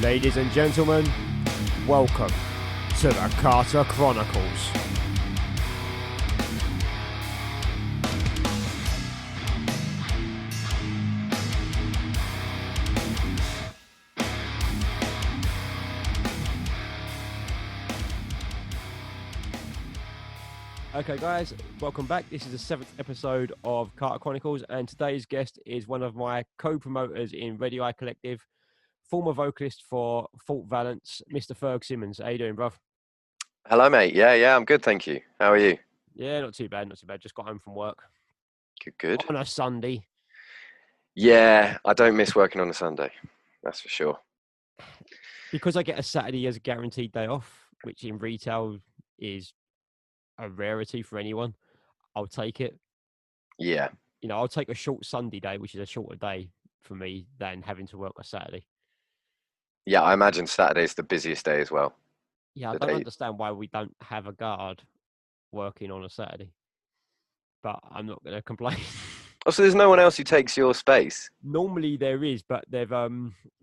Ladies and gentlemen, welcome to the Kata Chronicles. Okay guys, welcome back. This is the 7th episode of Kata Chronicles, and today's guest is one of my co-promoters in Ready Eye Collective, former vocalist for Fault Valence, Mr. Ferg Simonds. How you doing, bruv? Hello, mate. Yeah, I'm good, thank you. How are you? Yeah, not too bad. Just got home from work. Good. On a Sunday. Yeah, I don't miss working on a Sunday. That's for sure. Because I get a Saturday as a guaranteed day off, which in retail is a rarity for anyone, I'll take it. Yeah. You know, I'll take a short Sunday day, which is a shorter day for me than having to work a Saturday. Yeah, I imagine Saturday's the busiest day as well. Yeah, I don't understand why we don't have a guard working on a Saturday, but I'm not going to complain. Oh, so there's no one else who takes your space? Normally there is, but they've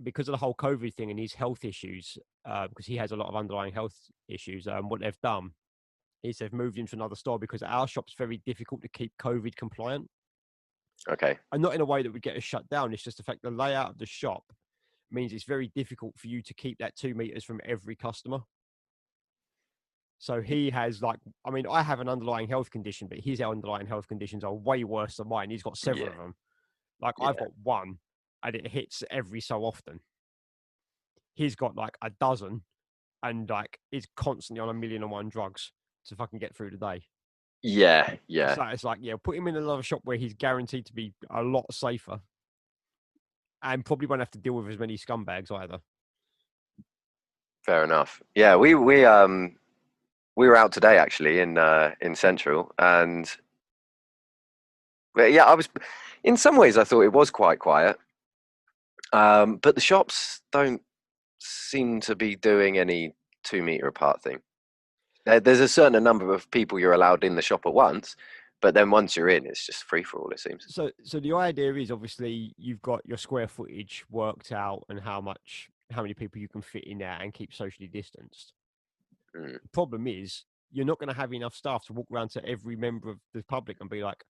because of the whole COVID thing and his health issues, because he has a lot of underlying health issues. What they've done is they've moved him to another store because our shop's very difficult to keep COVID compliant. Okay. And not in a way that would get us shut down. It's just the fact the layout of the shop means it's very difficult for you to keep that 2 meters from every customer. So he has I have an underlying health condition, but his underlying health conditions are way worse than mine. He's got several of them. I've got one and it hits every so often. He's got a dozen and is constantly on 1,000,001 drugs to fucking get through the day. Yeah. So it's put him in another shop where he's guaranteed to be a lot safer and probably won't have to deal with as many scumbags either. Fair enough. Yeah, we were out today actually in Central, and yeah, I was in some ways I thought it was quite quiet, but the shops don't seem to be doing any 2 meter apart thing. There's a certain number of people you're allowed in the shop at once, but then once you're in, it's just free for all, it seems. So the idea is obviously you've got your square footage worked out and how many people you can fit in there and keep socially distanced. The problem is you're not going to have enough staff to walk around to every member of the public and be like,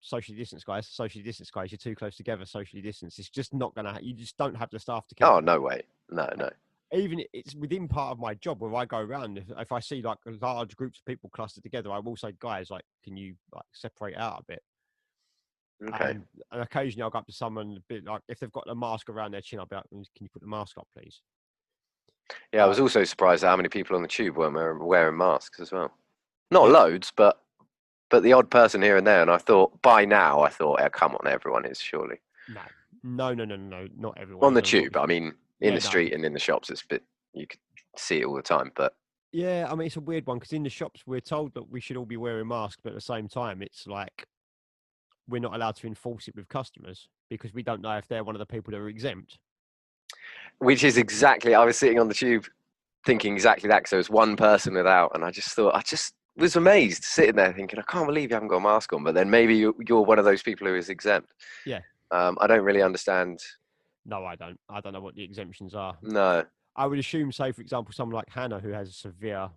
socially distance, guys. You're too close together. Socially distance. It's just not going to. You just don't have the staff to keep. Oh, no way. No. Even it's within part of my job where I go around. If I see large groups of people clustered together, I will say, guys, can you separate out a bit? Okay. And occasionally I'll go up to someone, a bit if they've got a mask around their chin, I'll be like, can you put the mask up, please? Yeah, I was also surprised at how many people on the tube weren't wearing masks as well. Not loads, but the odd person here and there. And I thought, oh, come on, everyone is surely. No, not everyone. On the tube, I mean, in the street and in the shops, you could see it all the time. But yeah, I mean, it's a weird one because in the shops we're told that we should all be wearing masks, but at the same time, it's we're not allowed to enforce it with customers because we don't know if they're one of the people that are exempt. Which is exactly, I was sitting on the tube thinking exactly that, because there was one person without, and I just was amazed sitting there thinking, I can't believe you haven't got a mask on, but then maybe you're one of those people who is exempt. Yeah. I don't really understand. No, I don't. I don't know what the exemptions are. No. I would assume, say, for example, someone like Hannah, who has severe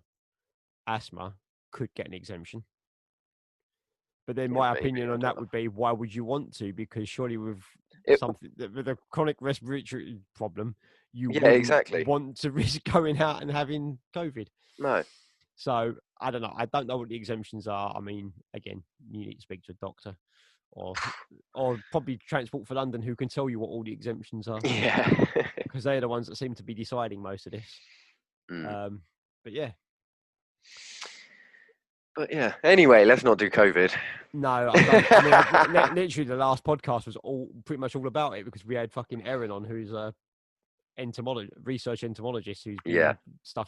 asthma, could get an exemption. But then my opinion on that would be, why would you want to? Because surely with a chronic respiratory problem, you wouldn't want to risk going out and having COVID. No. So I don't know. I don't know what the exemptions are. I mean, again, you need to speak to a doctor or probably Transport for London, who can tell you what all the exemptions are. Yeah. Because they're the ones that seem to be deciding most of this. But yeah. But yeah, anyway, let's not do COVID. No, I mean, literally the last podcast was pretty much all about it because we had fucking Erin on, who's a research entomologist who's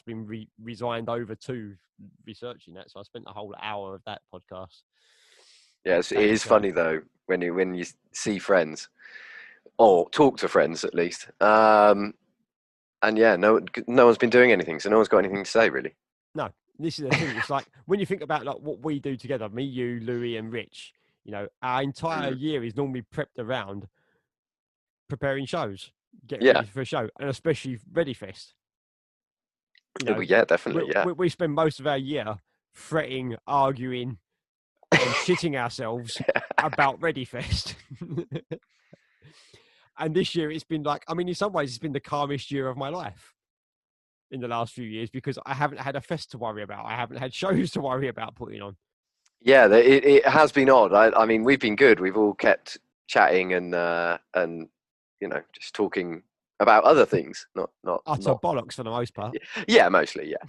been resigned over to researching that. So I spent the whole hour of that podcast. Yes, it is funny though when you see friends or talk to friends at least, And yeah, no one's been doing anything, so no one's got anything to say really. No, this is the thing. It's like when you think about like what we do together, me, you, Louis, and Rich. You know, our entire year is normally prepped around preparing shows, getting Yeah. ready for a show, and especially ReadyFest. You Well, know, yeah, definitely. Yeah. we spend most of our year fretting, arguing, and shitting ourselves about ReadyFest. And this year it's been like, I mean, in some ways it's been the calmest year of my life in the last few years because I haven't had a fest to worry about. I haven't had shows to worry about putting on. Yeah, it has been odd. I mean, we've been good. We've all kept chatting and just talking about other things, Utter not. bollocks for the most part. Yeah, mostly, yeah.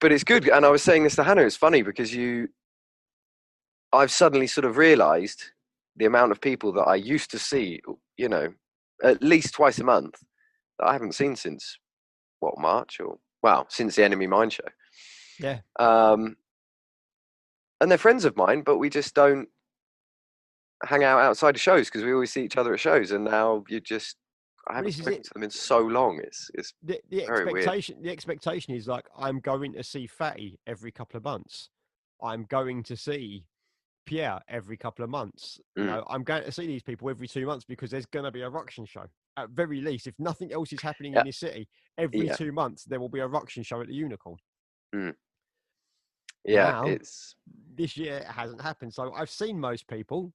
But it's good. And I was saying this to Hannah. It's funny because I've suddenly sort of realised the amount of people that I used to see, at least twice a month that I haven't seen since March since the Enemy Mine show. Yeah. And they're friends of mine, but we just don't hang out outside of shows because we always see each other at shows. And now I haven't spoken to them in so long. It's the very expectation. weird. The expectation is like I'm going to see Fatty every couple of months. I'm going to see Pierre every couple of months. You know, I'm going to see these people every 2 months because there's going to be a Ruction show. At very least, if nothing else is happening in this city, every 2 months there will be a Ruction show at the Unicorn. Yeah, now, this year it hasn't happened. So I've seen most people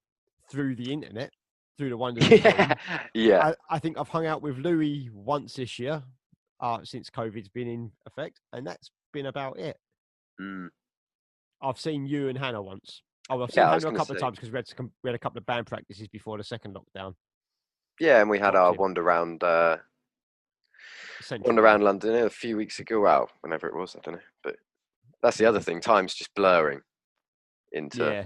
through the internet, through the wonders of Zoom. Yeah. I think I've hung out with Louis once this year, since COVID's been in effect, and that's been about it. I've seen you and Hannah once. Oh, I've seen Hannah a couple of times because we had a couple of band practices before the second lockdown. Yeah, and we had our wander around London a few weeks ago. Well, whenever it was, I don't know. But that's the other thing. Time's just blurring into. Yeah.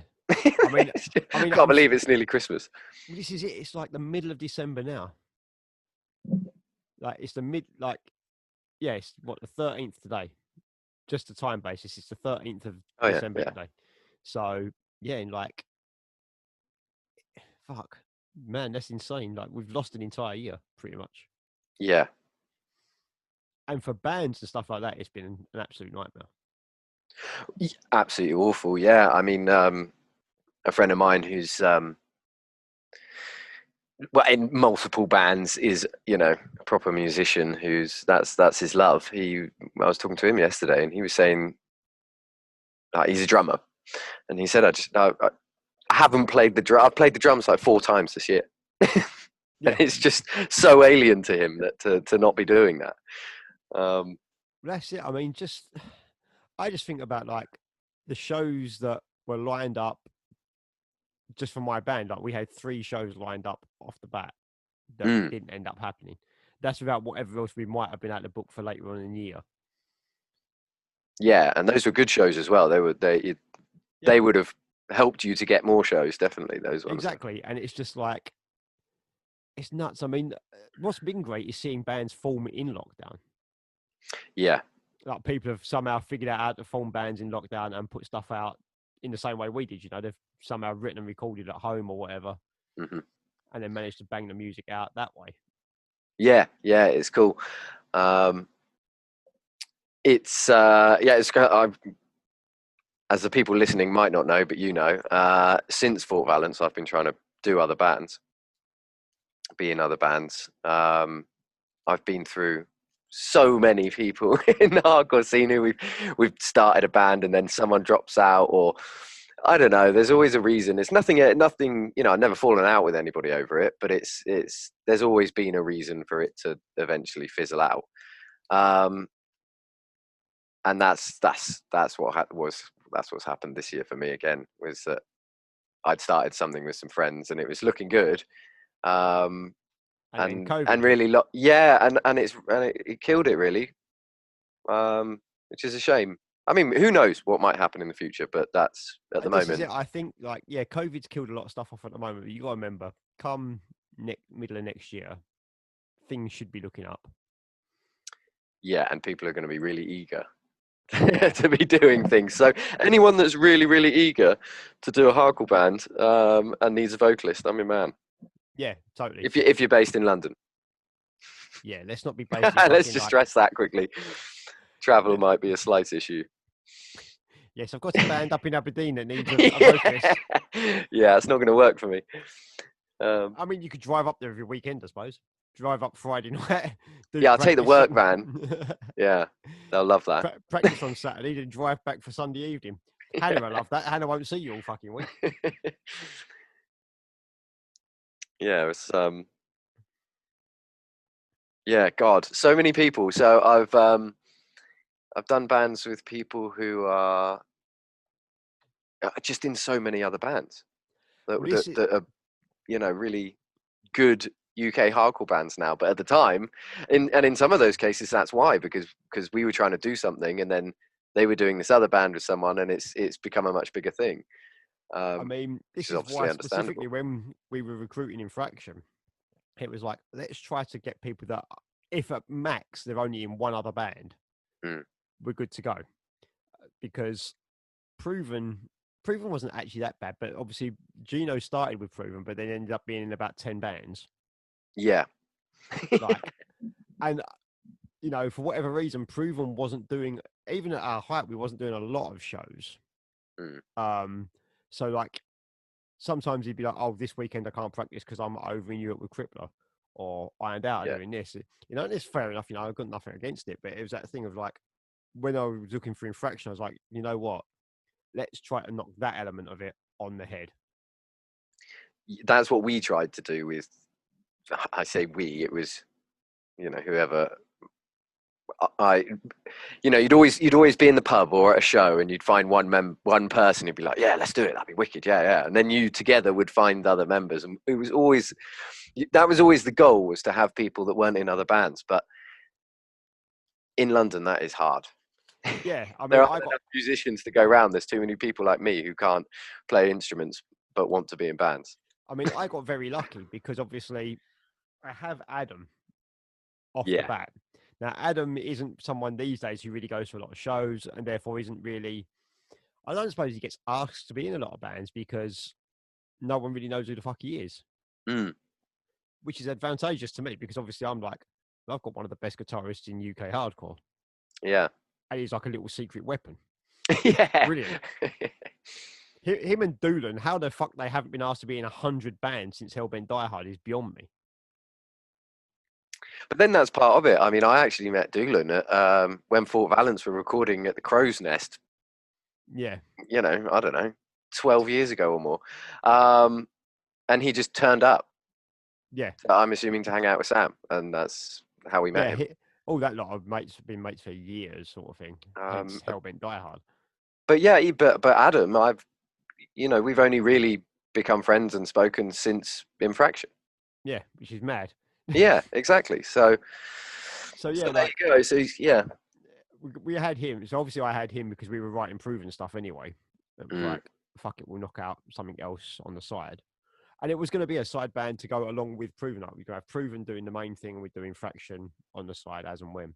I mean, I can't believe it's nearly Christmas. This is it. It's like the middle of December now. Like it's it's what, the 13th today. Just the time basis, it's the 13th of December today. So yeah, and like, fuck, man, that's insane. Like we've lost an entire year, pretty much. Yeah. And for bands and stuff like that, it's been an absolute nightmare. Absolutely awful. Yeah, I mean, a friend of mine who's in multiple bands is a proper musician who's that's his love. I was talking to him yesterday and he was saying he's a drummer and he said I haven't played the drum. I've played the drums like 4 times this year. And it's just so alien to him that to not be doing that. That's it. I mean, I just think about like the shows that were lined up just for my band. Like we had 3 shows lined up off the bat that didn't end up happening. That's without whatever else we might have been able to book for later on in the year. Yeah, and those were good shows as well. They would have helped you to get more shows, definitely, those ones. Exactly, and it's just like, it's nuts. I mean, what's been great is seeing bands form in lockdown. Yeah. Like people have somehow figured out how to form bands in lockdown and put stuff out in the same way we did. They've somehow written and recorded at home or whatever, and then managed to bang the music out that way. Yeah, it's cool. It's as the people listening might not know, but since Fort Valence, I've been trying to do other bands, be in other bands. I've been through so many people in the hardcore scene who we've started a band and then someone drops out, or I don't know. There's always a reason. It's nothing. I've never fallen out with anybody over it, but there's always been a reason for it to eventually fizzle out. And that's what's happened this year for me again, was that I'd started something with some friends and it was looking good. And really, and it killed it really, which is a shame. I mean, who knows what might happen in the future, but that's at the moment. Is it. I think, COVID's killed a lot of stuff off at the moment, but you got to remember, come middle of next year, things should be looking up. Yeah, and people are going to be really eager to be doing things. So anyone that's really, really eager to do a hardcore band and needs a vocalist, I'm your man. Yeah, totally. If you're based in London. Yeah, let's not be based in Let's fucking just like. stress that quickly. Travel Let, might be a slight issue. yes, I've got a band up in Aberdeen that needs a Yeah, vocalist. it's not going to work for me. Um, I mean, you could drive up there every weekend, I suppose. Drive up Friday night, do yeah, I'll take the practice, work van. Yeah, they'll love that. practice on Saturday, then drive back for Sunday evening. Hannah will love that. Hannah won't see you all fucking week. Yeah, it's yeah, God, so many people. So I've done bands with people who are just in so many other bands that Well, this is, that are really good UK hardcore bands now. But at the time, in some of those cases, that's why because we were trying to do something, and then they were doing this other band with someone, and it's become a much bigger thing. I mean, Which this is is why obviously understandable. specifically when we were recruiting Infraction, it was like, let's try to get people that, if at max they're only in one other band, Mm. we're good to go. Because Proven wasn't actually that bad, but obviously Gino started with Proven, but then ended up being in about 10 bands. Yeah. Like, and for whatever reason, Proven wasn't doing, even at our height, we wasn't doing a lot of shows. Mm. So like sometimes he'd be like, "Oh, this weekend I can't practice because I'm over in Europe with Crippler, or Ironed Out Yeah. doing this." And it's fair enough. I've got nothing against it, but it was that thing of like, when I was looking for Infraction, I was like, you know what? Let's try to knock that element of it on the head. That's what we tried to do with. I say we. It was, whoever. You'd always be in the pub or at a show, and you'd find one person who'd be like, "Yeah, let's do it. That'd be wicked. Yeah, yeah." And then you together would find other members, and it was always the goal, was to have people that weren't in other bands. But in London, that is hard. Yeah, I There mean, aren't enough musicians to go around. There's too many people like me who can't play instruments but want to be in bands. I got very lucky because obviously I have Adam off the Yeah. bat. Now, Adam isn't someone these days who really goes to a lot of shows and therefore isn't really. I don't suppose he gets asked to be in a lot of bands because no one really knows who the fuck he is, Mm. which is advantageous to me because obviously I'm like, I've got one of the best guitarists in UK hardcore, Yeah. and he's like a little secret weapon. Yeah. Brilliant. Him and Doolan, how the fuck they haven't been asked to be in 100 bands since Hellbent Die Hard is beyond me. But then that's part of it. I mean, I actually met Doolan at, when Fort Valence were recording at the Crow's Nest. Yeah. I don't know, 12 years ago or more. And he just turned up. Yeah. I'm assuming to hang out with Sam, and that's how we met him. All that lot of mates have been mates for years, sort of thing. Hence Hellbent Die Hard. But yeah, but Adam, we've only really become friends and spoken since Infraction. Yeah, which is mad. Yeah, exactly. So yeah, there you go. So yeah, we had him. So obviously I had him because we were writing Proven stuff anyway. It was like, fuck it, we'll knock out something else on the side. And it was going to be a side band to go along with Proven. Like, we're going to have Proven doing the main thing and we're doing Fraction on the side as and when.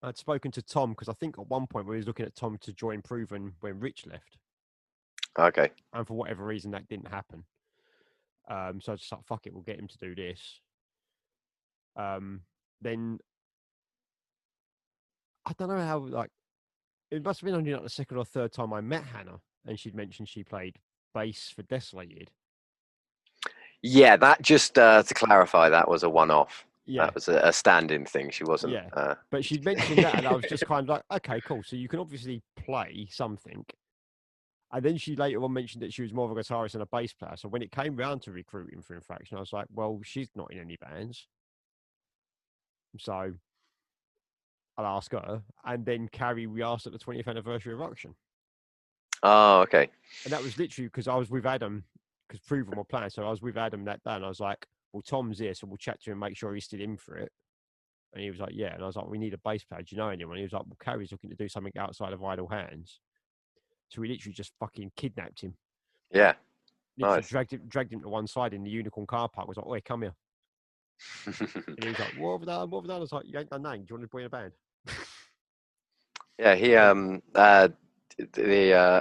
I'd spoken to Tom because I think at one point we was looking at Tom to join Proven when Rich left. Okay. And for whatever reason, that didn't happen. So I just thought, fuck it, we'll get him to do this. Then I don't know how, like, it must have been only like the second or third time I met Hannah, and she'd mentioned she played bass for Desolated. Yeah, that just to clarify, that was a one-off. Yeah. That was a stand-in thing. She wasn't. Yeah. But she'd mentioned that, and I was just kind of like, okay, cool. So you can obviously play something. And then she later on mentioned that she was more of a guitarist than a bass player. So when it came round to recruiting for Infraction, I was like, well, she's not in any bands. So I'll ask her. And then Carrie, we asked at the 20th anniversary of Ruction. Oh, okay. And that was literally because I was with Adam, because Proven were playing. So I was with Adam that day, and I was like, well, Tom's here, so we'll chat to him and make sure he's still in for it. And he was like, yeah. And I was like, we need a bass player. Do you know anyone? He was like, well, Carrie's looking to do something outside of Idle Hands. So we literally just fucking kidnapped him. Yeah. Literally Nice. dragged him to one side in the Unicorn car park. I was like, oi, come here. And he was like, what have I done? What have I done? I was like, you ain't done nothing. Do you want to be in a band? Yeah, he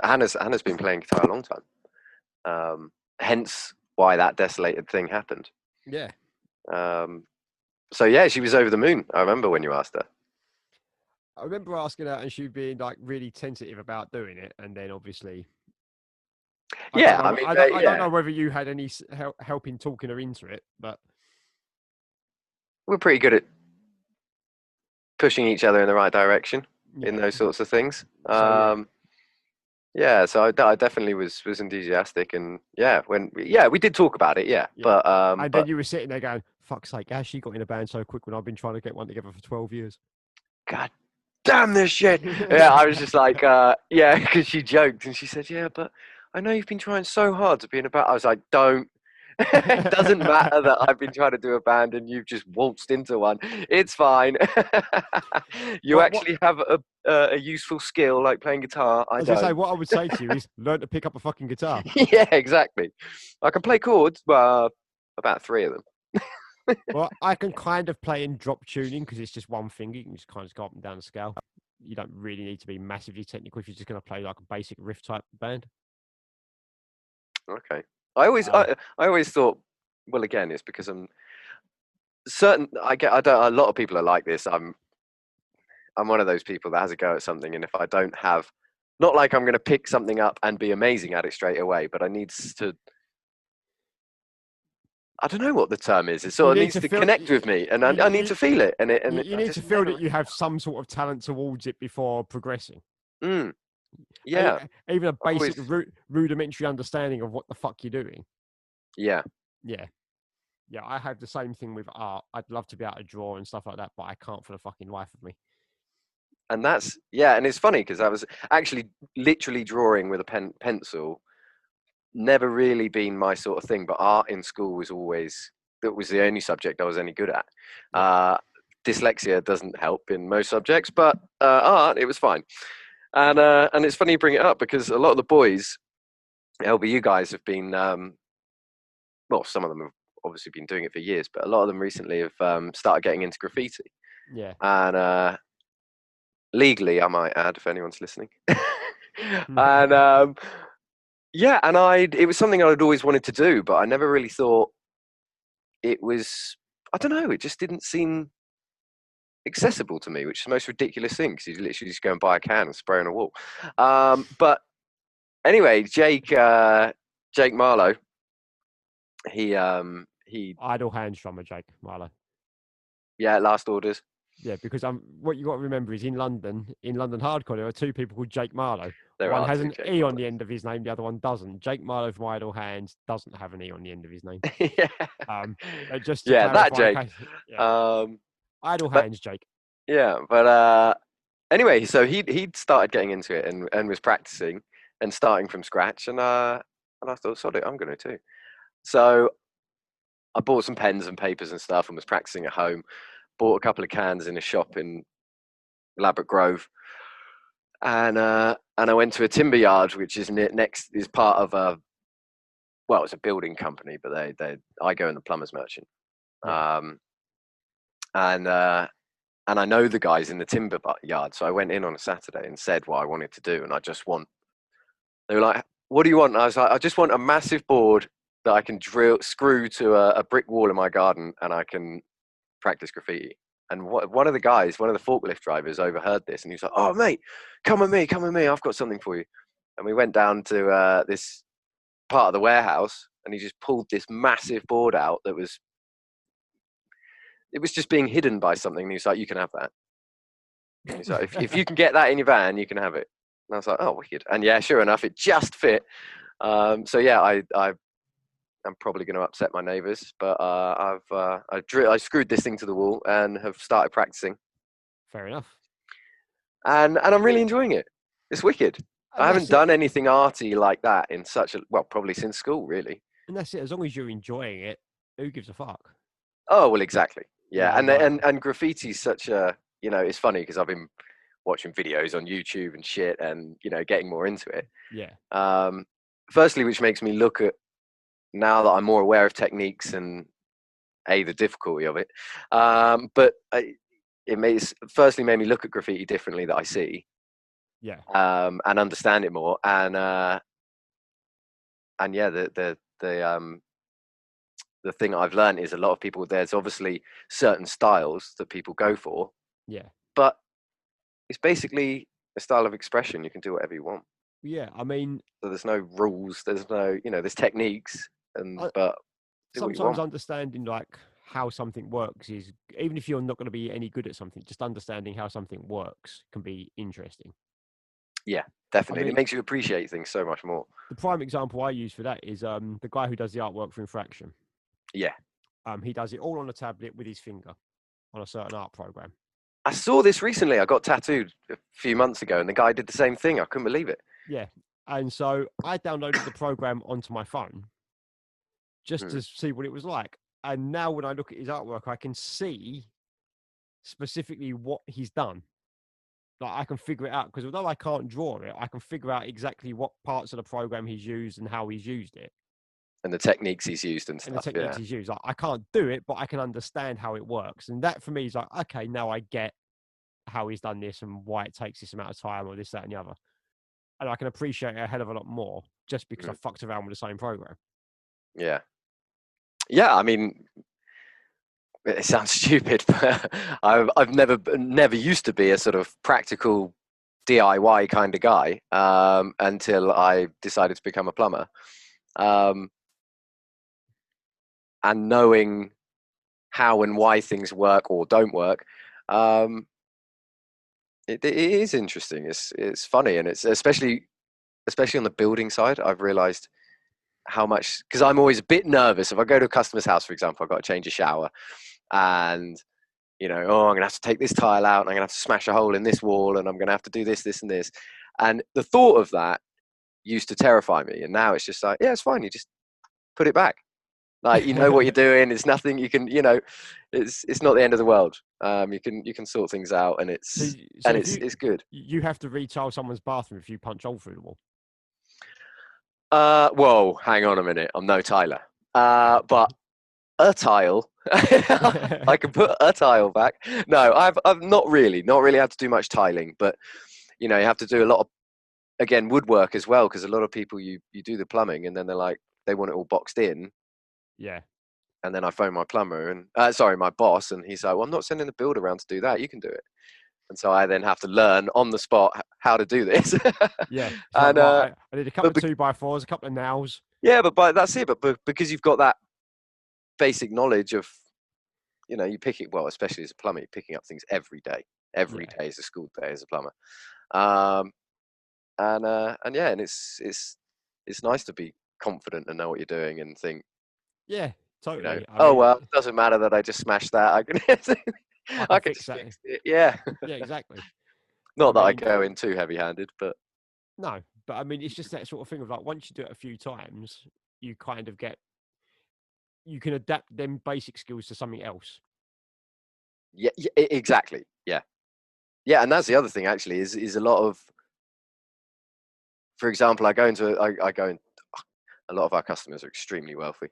Hannah's been playing guitar a long time. Hence why that Desolated thing happened. Yeah. So yeah, she was over the moon. I remember when you asked her. I remember asking her, and she being like really tentative about doing it, and then obviously, I don't Yeah, I know. mean, I don't yeah, know whether you had any help in talking her into it, but we're pretty good at pushing each other in the right direction in yeah. those sorts of things. So yeah, Yeah, so I definitely was enthusiastic, and yeah, we did talk about it, yeah, yeah. And then but you were sitting there going, "Fuck's sake, how she got in a band so quick when I've been trying to get one together for 12 years?" God damn this shit. Yeah, I was just like, yeah, because she joked and she said, yeah, but I know you've been trying so hard to be in a band. I was like, don't. It doesn't matter that I've been trying to do a band and you've just waltzed into one. It's fine. You What actually have a useful skill like playing guitar. I I was gonna say, don't. what I would say to you is learn to pick up a fucking guitar. Yeah, exactly. I can play chords, about three of them. Well, I can kind of play in drop tuning because it's just one finger. You can just kind of go up and down the scale. You don't really need to be massively technical if you're just going to play like a basic riff type band. Okay. I always, Um, I, I always thought, well, again, it's because I'm certain. I don't. A lot of people are like this. I'm one of those people that has a go at something, and if I don't have, not like I'm going to pick something up and be amazing at it straight away, but I need to. I don't know what the term is. It you sort of need needs to to feel connect with me, and I need to feel it, you I need to just feel never. that you have some sort of talent towards it before progressing. Mm, E- yeah, Even a I've basic always. rudimentary understanding of what the fuck you're doing. Yeah, Yeah, yeah. I have the same thing with art. I'd love to be able to draw and stuff like that, but I can't for the fucking life of me. and that's and it's funny because I was actually literally drawing with a pencil. Never really been my sort of thing, but art in school was always that was the only subject I was any good at. Yeah. Dyslexia doesn't help in most subjects, but art it was fine. And it's funny you bring it up because a lot of the boys, LBU guys, have been well, some of them have obviously been doing it for years, but a lot of them recently have started getting into graffiti, Yeah. and legally, I might add, if anyone's listening. And yeah, and it was something I'd always wanted to do, but I never really thought it was. I don't know. It just didn't seem accessible to me, which is the most ridiculous thing because you literally just go and buy a can and spray on a wall. But anyway, Jake Marlowe, he Idle hands drummer Jake Marlowe. yeah, Last Orders. Yeah, because what you got to remember is in London hardcore, there are two people called Jake Marlowe. There One are has two an Jake E on Marlowe. the end of his name, the other one doesn't. Jake Marlowe from Idle Hands doesn't have an E on the end of his name. Yeah, Just to yeah, that clarify, in Jake. case, yeah, Um, Idle but Hands Jake. yeah, but anyway, so he'd started getting into it and was practicing and starting from scratch, and I thought, sod it, I'm going to too. So I bought some pens and papers and stuff and was practicing at home. Bought a couple of cans in a shop in Ladbroke Grove, and I went to a timber yard, which is next is part of a well, it's a building company, but I go in the plumbers merchant, Yeah, um, and and I know the guys in the timber yard, so I went in on a Saturday and said what I wanted to do, and I just want. They were like, "What do you want?" And I was like, "I just want a massive board that I can screw to a brick wall in my garden, and I can practice graffiti." And one of the guys, one of the forklift drivers, overheard this, and he was like, "Oh, mate, come with me, come with me. I've got something for you." And we went down to this part of the warehouse, and he just pulled this massive board out that was it was just being hidden by something. And he was like, "You can have that." And he's like, if you can get that in your van, you can have it." And I was like, "Oh, wicked." And yeah, sure enough, it just fit. So yeah, I'm probably going to upset my neighbours, but I screwed this thing to the wall and have started practicing, fair enough. and I'm really enjoying it. It's wicked. I And haven't that's done it. anything arty like that in such a probably since school, really. And that's it. As long as you're enjoying it, who gives a fuck? Oh well, exactly. You Yeah, know, and like and graffiti's such a it's funny because I've been watching videos on YouTube and shit, and getting more into it. yeah, Um, Firstly, which makes me look at now that I'm more aware of techniques and the difficulty of it. But firstly made me look at graffiti differently that I see, yeah. and understand it more, and yeah, the the thing I've learned is a lot of people, there's obviously certain styles that people go for, Yeah. but it's basically a style of expression. You can do whatever you want. Yeah. I mean, So there's no rules. There's no, there's techniques, but do what you sometimes want. understanding like how something works is, even if you're not going to be any good at something, just understanding how something works can be interesting. Yeah, I definitely. And it mean, makes you appreciate things so much more. the prime example I use for that is the guy who does the artwork for Infraction. Yeah. He does it all on a tablet with his finger on a certain art program. I saw this recently. I got tattooed a few months ago, and the guy did the same thing. I couldn't believe it. Yeah. And so I downloaded the program onto my phone just Mm. to see what it was like. And now when I look at his artwork, I can see specifically what he's done. Like I can figure it out, because although I can't draw it, I can figure out exactly what parts of the program he's used and how he's used it. And the techniques he's used and And the stuff. techniques Yeah. he's used. Like, I can't do it, but I can understand how it works. And that for me is like, okay, now I get how he's done this and why it takes this amount of time or this, that, and the other. And I can appreciate it a hell of a lot more just because I fucked around with the same program. Yeah. Yeah. I mean, it sounds stupid, but I've never used to be a sort of practical DIY kind of guy until I decided to become a plumber. And knowing how and why things work or don't work, it is interesting. It's funny, and it's especially on the building side. I've realized how much, because I'm always a bit nervous if I go to a customer's house, for example. I've got to change a shower, and I'm gonna have to take this tile out, and I'm gonna have to smash a hole in this wall, and I'm gonna have to do this, this, and this. And the thought of that used to terrify me, and now it's just like, yeah, it's fine. You just put it back. Like, you know what you're doing. It's nothing. You can, it's not the end of the world. You can sort things out, and So it's good. you have to retile someone's bathroom if you punch a hole through the wall. Whoa, hang on a minute. I'm no Tyler. But a tile, I can put a tile back. No, I've not really had to do much tiling, but you have to do a lot of, again, woodwork as well, because a lot of people you do the plumbing and then they're like, they want it all boxed in. Yeah. And then I phone my plumber and my boss, and he's like, well, I'm not sending the builder around to do that. You can do it. And so I then have to learn on the spot how to do this. Yeah. And like, right, I need a couple of 2x4s, a couple of nails. Yeah, but that's it. But because you've got that basic knowledge of, you pick it, well, especially as a plumber, you're picking up things every day. Every day is a school day as a plumber. And yeah, and it's nice to be confident and know what you're doing and think, yeah, totally. oh, well, it doesn't matter that I just smashed that. I can I can fix just that. fix it. Yeah. Yeah, exactly. Not that I go in too heavy-handed, but no, but I mean, it's just that sort of thing of like, once you do it a few times, you kind of you can adapt them basic skills to something else. Yeah, exactly. Yeah. Yeah, and that's the other thing actually is a lot of, for example, I go in, a lot of our customers are extremely wealthy,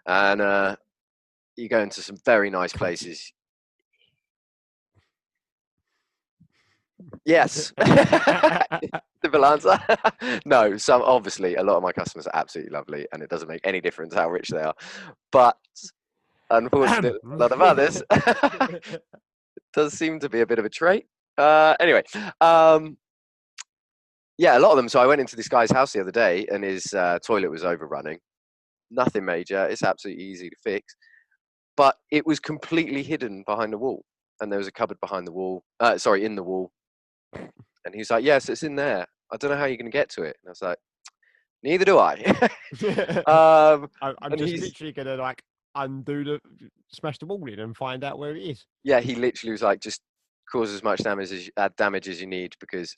and you go into some very nice places. Yes. Simple answer. No, obviously a lot of my customers are absolutely lovely, and it doesn't make any difference how rich they are. But unfortunately, a lot of others does seem to be a bit of a trait. Anyway, yeah, a lot of them. So I went into this guy's house the other day, and his toilet was overrunning. Nothing major. It's absolutely easy to fix, but it was completely hidden behind the wall, and there was a cupboard behind the wall. In the wall. And he was like, yes, it's in there. I don't know how you're going to get to it. And I was like, neither do I. I'm just literally going to like smash the wall in and find out where it is. Yeah, he literally was like, just cause as much damage as you need, because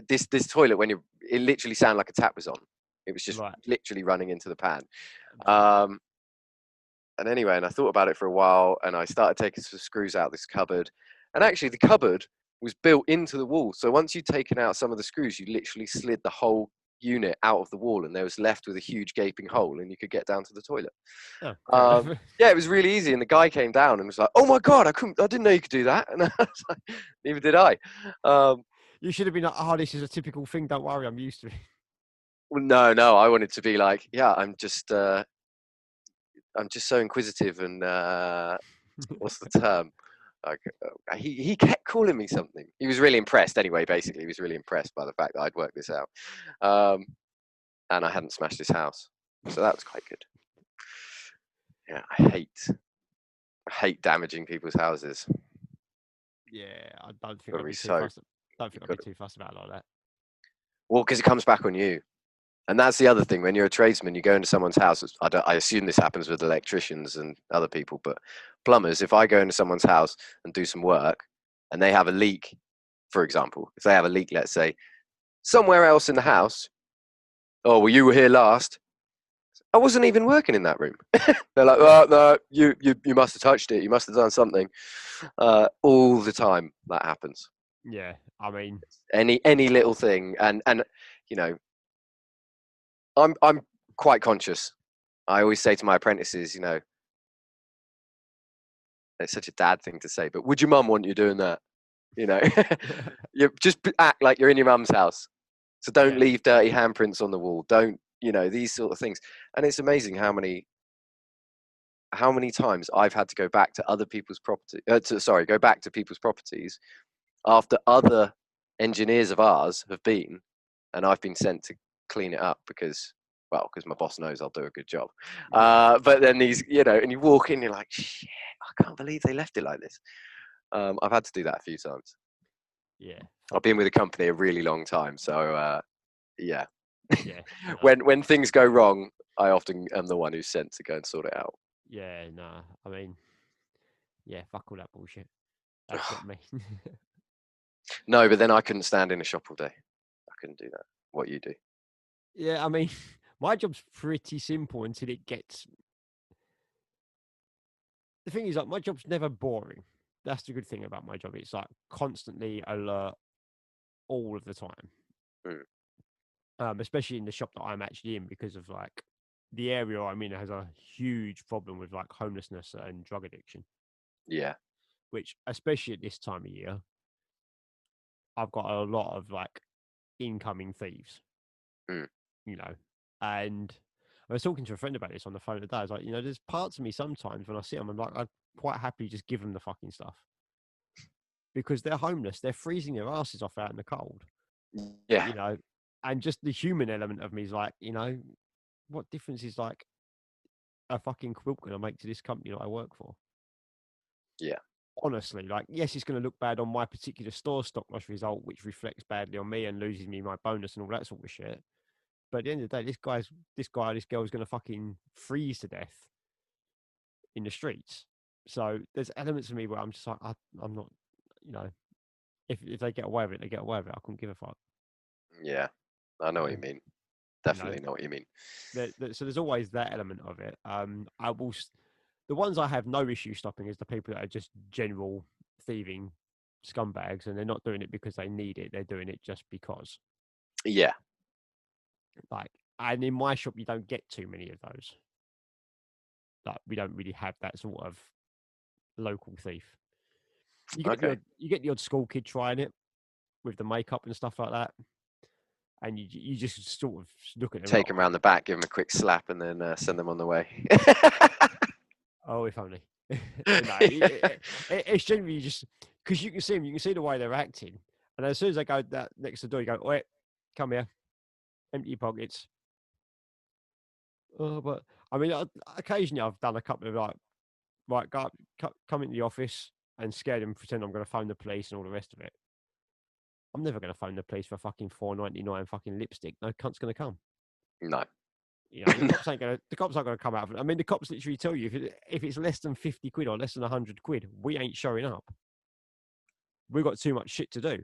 this toilet, it literally sounded like a tap was on. It was just literally running into the pan. And anyway, and I thought about it for a while, and I started taking some screws out of this cupboard. And actually, the cupboard was built into the wall. So once you'd taken out some of the screws, you literally slid the whole unit out of the wall, and there was left with a huge gaping hole, and you could get down to the toilet. Yeah, it was really easy. And the guy came down and was like, "Oh my god, I didn't know you could do that." And I was like, neither did I. You should have been like, "Oh, this is a typical thing. Don't worry, I'm used to it." Well, no, I wanted to be like, yeah, I'm just I'm just so inquisitive and what's the term? Like, he kept calling me something. He was really impressed anyway. Basically, he was really impressed by the fact that I'd worked this out, and I hadn't smashed his house, so that was quite good. Yeah, I hate damaging people's houses. Yeah, I don't think But I'd be too so fussed. Don't think I'd be too fussed about it like that. well, because it comes back on you. And that's the other thing. When you're a tradesman, you go into someone's house. I assume this happens with electricians and other people, but plumbers, if I go into someone's house and do some work and they have a leak, for example, if they have a leak, let's say, somewhere else in the house, oh, well, you were here last. I wasn't even working in that room. They're like, oh, no, you must have touched it. You must have done something. All the time that happens. Yeah, I mean, Any little thing. And you know, I'm quite conscious. I always say to my apprentices, you know, it's such a dad thing to say, but would your mum want you doing that? You know, you just act like you're in your mum's house. So don't yeah, leave dirty handprints on the wall. Don't, you know, these sort of things. And it's amazing how many times I've had to go back to other people's property. Go back to people's properties after other engineers of ours have been, and I've been sent to clean it up because my boss knows I'll do a good job. yeah, But then these, you know, and you walk in, you're like, shit, I can't believe they left it like this. I've had to do that a few times. yeah. I've been with the company a really long time, so yeah. Yeah, no, when things go wrong, I often am the one who's sent to go and sort it out. yeah, no. I mean, yeah, fuck all that bullshit. That's not me. No, but then I couldn't stand in a shop all day. I couldn't do that. What you do? Yeah, I mean, my job's pretty simple until it gets. The thing is, like, my job's never boring. That's the good thing about my job. It's like constantly alert all of the time. Mm. Especially in the shop that I'm actually in, because of like the area I'm in has a huge problem with like homelessness and drug addiction. Yeah. Which, especially at this time of year, I've got a lot of like incoming thieves. Mm. You know, and I was talking to a friend about this on the phone today. I was like, you know, there's parts of me sometimes when I see them, I'm like, I'd quite happily just give them the fucking stuff because they're homeless, they're freezing their asses off out in the cold. Yeah. You know, and just the human element of me is like, you know, what difference is like a fucking quilt going to make to this company that I work for? Yeah. Honestly, like, yes, it's going to look bad on my particular store stock loss result, which reflects badly on me and loses me my bonus and all that sort of shit. But at the end of the day, this girl is going to fucking freeze to death in the streets. So there's elements of me where I'm just like, I'm not, you know, if they get away with it, they get away with it. I couldn't give a fuck. Yeah. I know what you mean. Definitely You know what you mean. know, so there's always that element of it. The ones I have no issue stopping is the people that are just general thieving scumbags, and they're not doing it because they need it. They're doing it just because. Yeah. Like, and in my shop, you don't get too many of those. Like, we don't really have that sort of local thief. Okay. You get the odd school kid trying it with the makeup and stuff like that, and you just sort of look at them. Take Like, them around the back, give them a quick slap, and then send them on the way. oh, if only. It's generally just because you can see them, you can see the way they're acting, and as soon as they go that next to the door, you go, "Wait, come here, empty your pockets." Oh, but I mean, occasionally I've done a couple of like, right, come into the office and scare them, pretend I'm going to phone the police and all the rest of it. I'm never going to phone the police for fucking $4.99 fucking lipstick. No cunt's going to come. No. You know, the cops aren't going to come out. I mean, the cops literally tell you if it's less than 50 quid or less than 100 quid, we ain't showing up. We've got too much shit to do.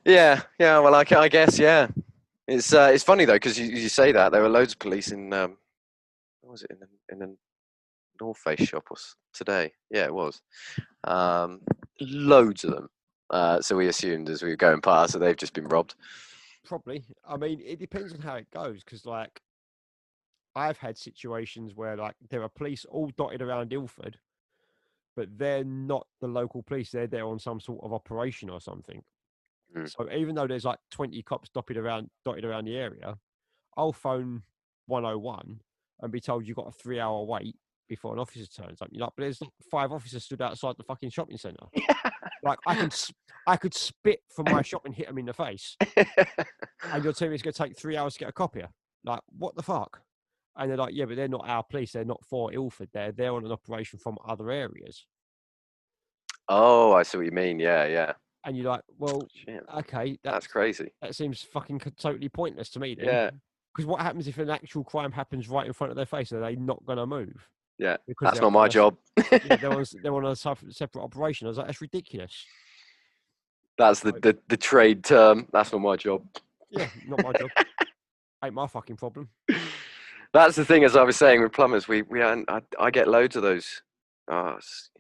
Yeah. Yeah. Well, I guess. Yeah. It's funny though because you say that there were loads of police in what was it in a North Face shop today? Yeah, it was. Loads of them. So we assumed as we were going past that they've just been robbed. Probably. I mean, it depends on how it goes because, like, I've had situations where, like, there are police all dotted around Ilford, but they're not the local police. They're there on some sort of operation or something. Mm. So even though there's like 20 cops dotted around the area, I'll phone 101 and be told you've got a 3-hour wait before an officer turns up. You're like, but there's like 5 officers stood outside the fucking shopping centre. Like I could spit from my shop and hit them in the face, and you're telling me it's going to take 3 hours to get a copier. Like, what the fuck? And they're like, yeah, but they're not our police. They're not for Ilford. They're on an operation from other areas. Oh, I see what you mean. Yeah, yeah. And you're like, well, Shit, okay, that's crazy. That seems fucking totally pointless to me then. Yeah, Because what happens if an actual crime happens right in front of their face? Are they not going to move? yeah. Because That's not my job. Yeah, they're on a separate operation. I was like, that's ridiculous. That's the trade term. That's not my job. Yeah, not my job. Ain't my fucking problem. That's the thing, as I was saying with plumbers, I get loads of those. Oh, it's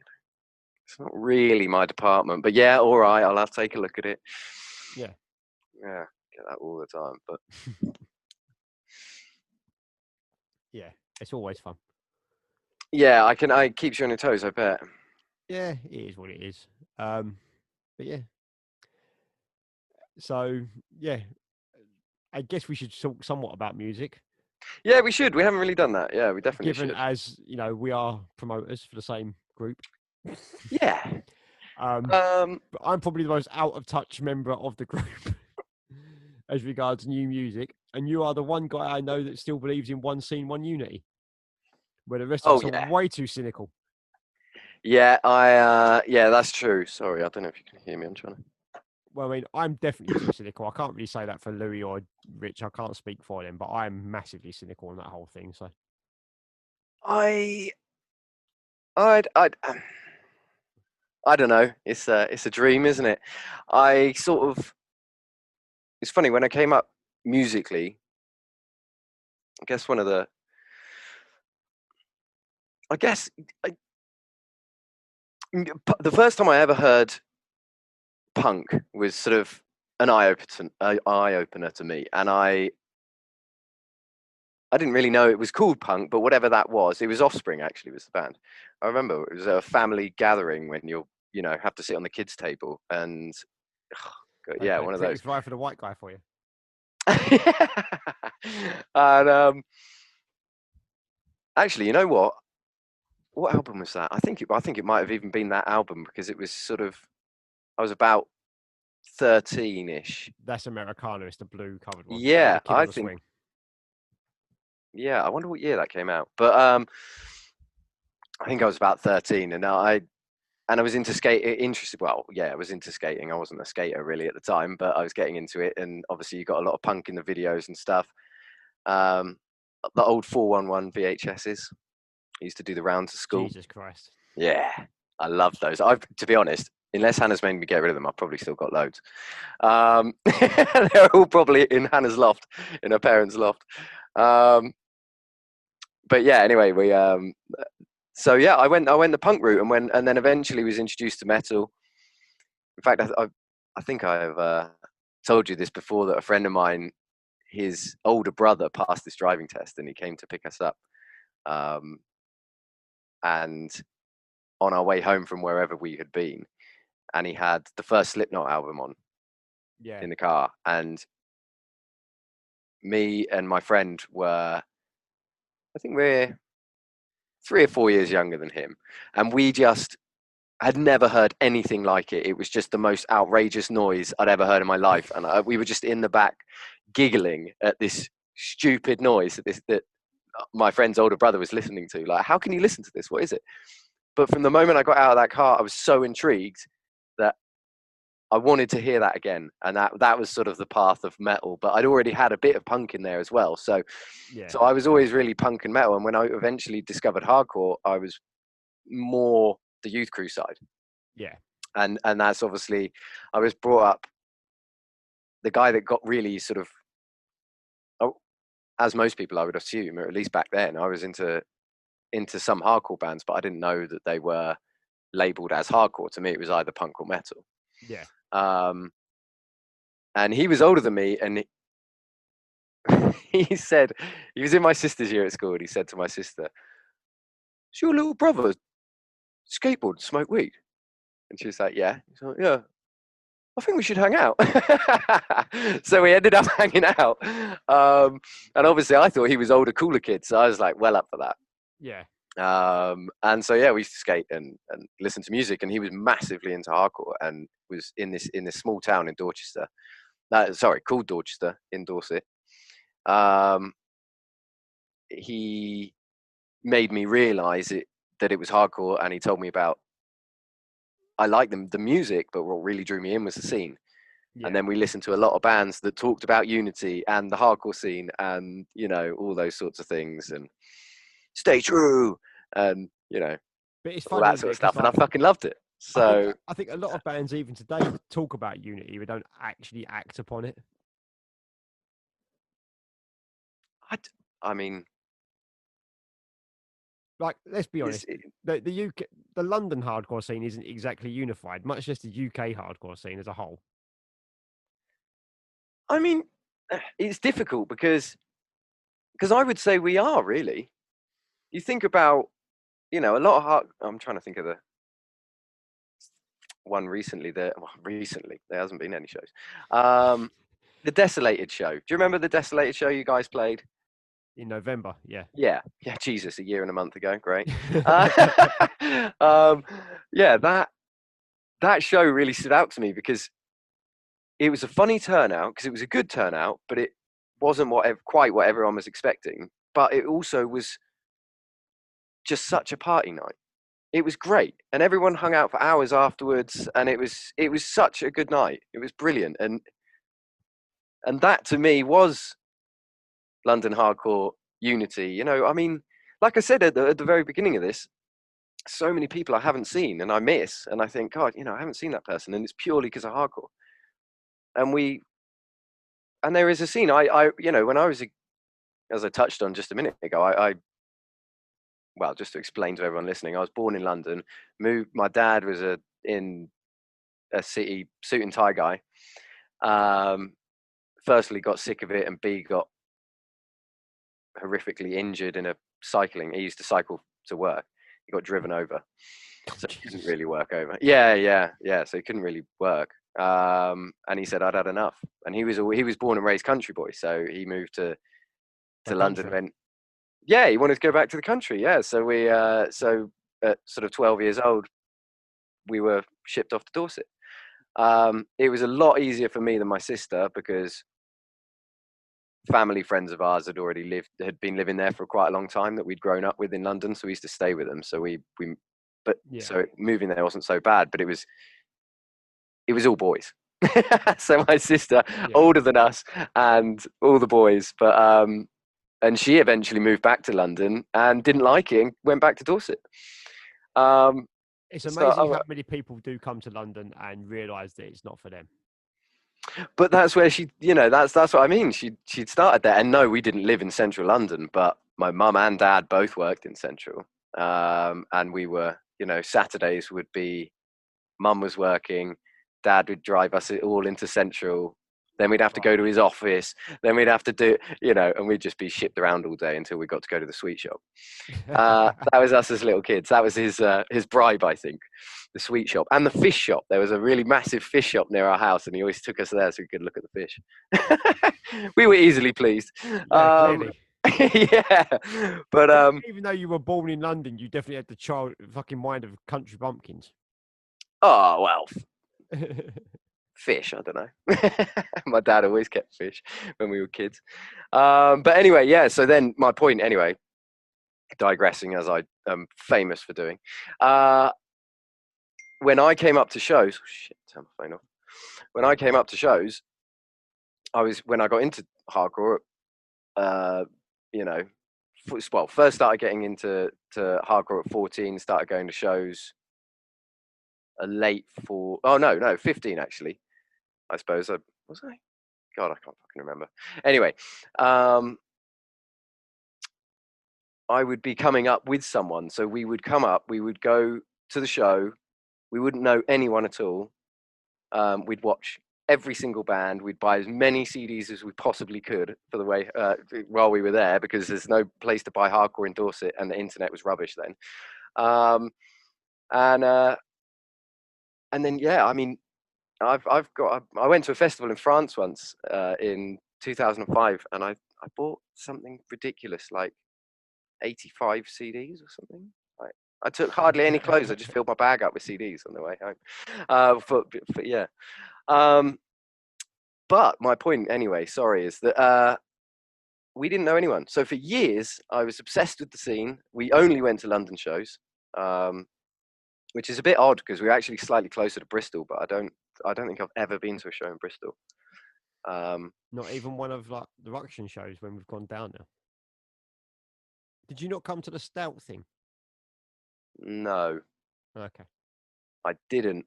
not really my department, but yeah, all right, I'll have to take a look at it. Yeah, get that all the time, but yeah, it's always fun. Yeah, I keeps you on your toes, I bet. Yeah, it is what it is. But yeah. So yeah, I guess we should talk somewhat about music. Yeah, we should. We haven't really done that. Yeah, we definitely should. Given as we are promoters for the same group. Yeah. But I'm probably the most out of touch member of the group as regards new music, and you are the one guy I know that still believes in one scene, one unity, where the rest of us are way too cynical. Yeah, yeah, that's true. Sorry, I don't know if you can hear me. I'm trying to. Well, I mean, I'm definitely too cynical. I can't really say that for Louis or Rich. I can't speak for them, but I'm massively cynical on that whole thing. So, I don't know. It's a dream, isn't it? It's funny when I came up musically. I guess the first time I ever heard punk was sort of an eye opener to me, and I didn't really know it was called punk, but whatever that was, it was Offspring actually was the band. I remember it was a family gathering when you have to sit on the kids' table, and yeah, one of those. It's right for the white guy for you. And actually, you know what? What album was that? I think it might have even been that album, because it was sort of, I was about 13-ish. That's Americana. It's the blue covered one. Yeah, I think. Swing. Yeah, I wonder what year that came out. But I think I was about 13, and I was into interested. Well, yeah, I was into skating. I wasn't a skater really at the time, but I was getting into it, and obviously you got a lot of punk in the videos and stuff. The old 411 VHSs. I used to do the rounds of school. Jesus Christ. Yeah, I love those. To be honest, unless Hannah's made me get rid of them, I've probably still got loads. They're all probably in Hannah's loft, in her parents' loft. But yeah, anyway, so yeah, I went the punk route, and then eventually was introduced to metal. In fact, I think I've told you this before, that a friend of mine, his older brother passed this driving test, and he came to pick us up. And on our way home from wherever we had been, and he had the first Slipknot album on in the car, and me and my friend were, I think we're 3 or 4 years younger than him, and we just had never heard anything like it. It was just the most outrageous noise I'd ever heard in my life, and we were just in the back giggling at this stupid noise that my friend's older brother was listening to. Like, how can you listen to this? What is it? But from the moment I got out of that car, I was so intrigued that I wanted to hear that again. And that was sort of the path of metal. But I'd already had a bit of punk in there as well. So I was always really punk and metal. And when I eventually discovered hardcore, I was more the Youth Crew side. Yeah. And that's obviously, I was brought up, the guy that got really sort of, as most people I would assume, or at least back then, I was into some hardcore bands, but I didn't know that they were labeled as hardcore. To me, it was either punk or metal. Yeah. And he was older than me, and he said, he was in my sister's year at school, and he said to my sister, "Does your little brother skateboard, smoke weed?" And she was like, "Yeah." He's like, "Yeah." I think we should hang out. So we ended up hanging out. And obviously I thought he was older, cooler kid. So I was like, well up for that. Yeah. And so, yeah, we used to skate and listen to music. And he was massively into hardcore and was in this small town in Dorchester. Called Dorchester in Dorset. He made me realize that it was hardcore. And he told me about, I liked the music, but what really drew me in was the scene. Yeah. And then we listened to a lot of bands that talked about unity and the hardcore scene and, all those sorts of things and stay true and, But it's all funny, that isn't sort it? of stuff. Because And I like, fucking loved it. So I think a lot of bands even today talk about unity, but don't actually act upon it. I mean, Like, let's be it's, honest, the UK, the London hardcore scene isn't exactly unified, much less the UK hardcore scene as a whole. I mean, it's difficult because I would say we are really. You think about, a lot of I'm trying to think of the one recently. Recently there hasn't been any shows. The Desolated show. Do you remember the Desolated show you guys played? In November, yeah. Yeah. Jesus, a year and a month ago. Great. Yeah, that show really stood out to me because it was a funny turnout, because it was a good turnout, but it wasn't quite what everyone was expecting. But it also was just such a party night. It was great, and everyone hung out for hours afterwards, and it was such a good night. It was brilliant, and that to me was London hardcore unity. I mean, like I said at the very beginning of this, so many people I haven't seen and I miss, and I think, God, I haven't seen that person, and it's purely because of hardcore. And there is a scene. When I was, as I touched on just a minute ago, well, just to explain to everyone listening, I was born in London. My dad was in a city suit and tie guy. Firstly, got sick of it, and B, got horrifically injured in a cycling. He used to cycle to work. He got driven over, so he couldn't really work over. Yeah. So he couldn't really work. And he said I'd had enough. And he was born and raised country boy, so he moved to London. Went, yeah, he wanted to go back to the country. Yeah, so we at sort of 12 years old, we were shipped off to Dorset. It was a lot easier for me than my sister because family friends of ours had been living there for quite a long time that we'd grown up with in London, so we used to stay with them. So so moving there wasn't so bad, but it was all boys. So my sister, older than us, and all the boys, but and she eventually moved back to London and didn't like it and went back to Dorset. It's amazing how many people do come to London and realise that it's not for them. But that's where she, that's what I mean. She'd started there, and no, we didn't live in central London, but my mum and dad both worked in central, and we were, Saturdays would be, mum was working, dad would drive us all into central. Then we'd have to go to his office. Then we'd have to do, and we'd just be shipped around all day until we got to go to the sweet shop. That was us as little kids. That was his bribe, I think. The sweet shop and the fish shop. There was a really massive fish shop near our house, and he always took us there so we could look at the fish. We were easily pleased. Clearly. Yeah, but even though you were born in London, you definitely had the fucking mind of country bumpkins. Oh well. Fish, I don't know. My dad always kept fish when we were kids. But anyway, yeah. So then my point, anyway, digressing as I am famous for doing. When I came up to shows, turn my phone off. When I came up to shows, when I got into hardcore, first started getting into hardcore at 14, started going to shows late 15 actually. I suppose was I? God, I can't fucking remember. Anyway, I would be coming up with someone, so we would come up, we would go to the show. We wouldn't know anyone at all. We'd watch every single band. We'd buy as many CDs as we possibly could for the way while we were there, because there's no place to buy hardcore in Dorset, and the internet was rubbish then. And then, yeah, I mean, I went to a festival in France once in 2005, and I bought something ridiculous like 85 CDs or something. I took hardly any clothes. I just filled my bag up with CDs on the way home. Yeah. But my point, anyway, sorry, is that we didn't know anyone. So for years, I was obsessed with the scene. We only went to London shows, which is a bit odd because we were actually slightly closer to Bristol. But I don't think I've ever been to a show in Bristol. Not even one of like the Ruction shows when we've gone down there. Did you not come to the Stout thing? No, Okay. I didn't.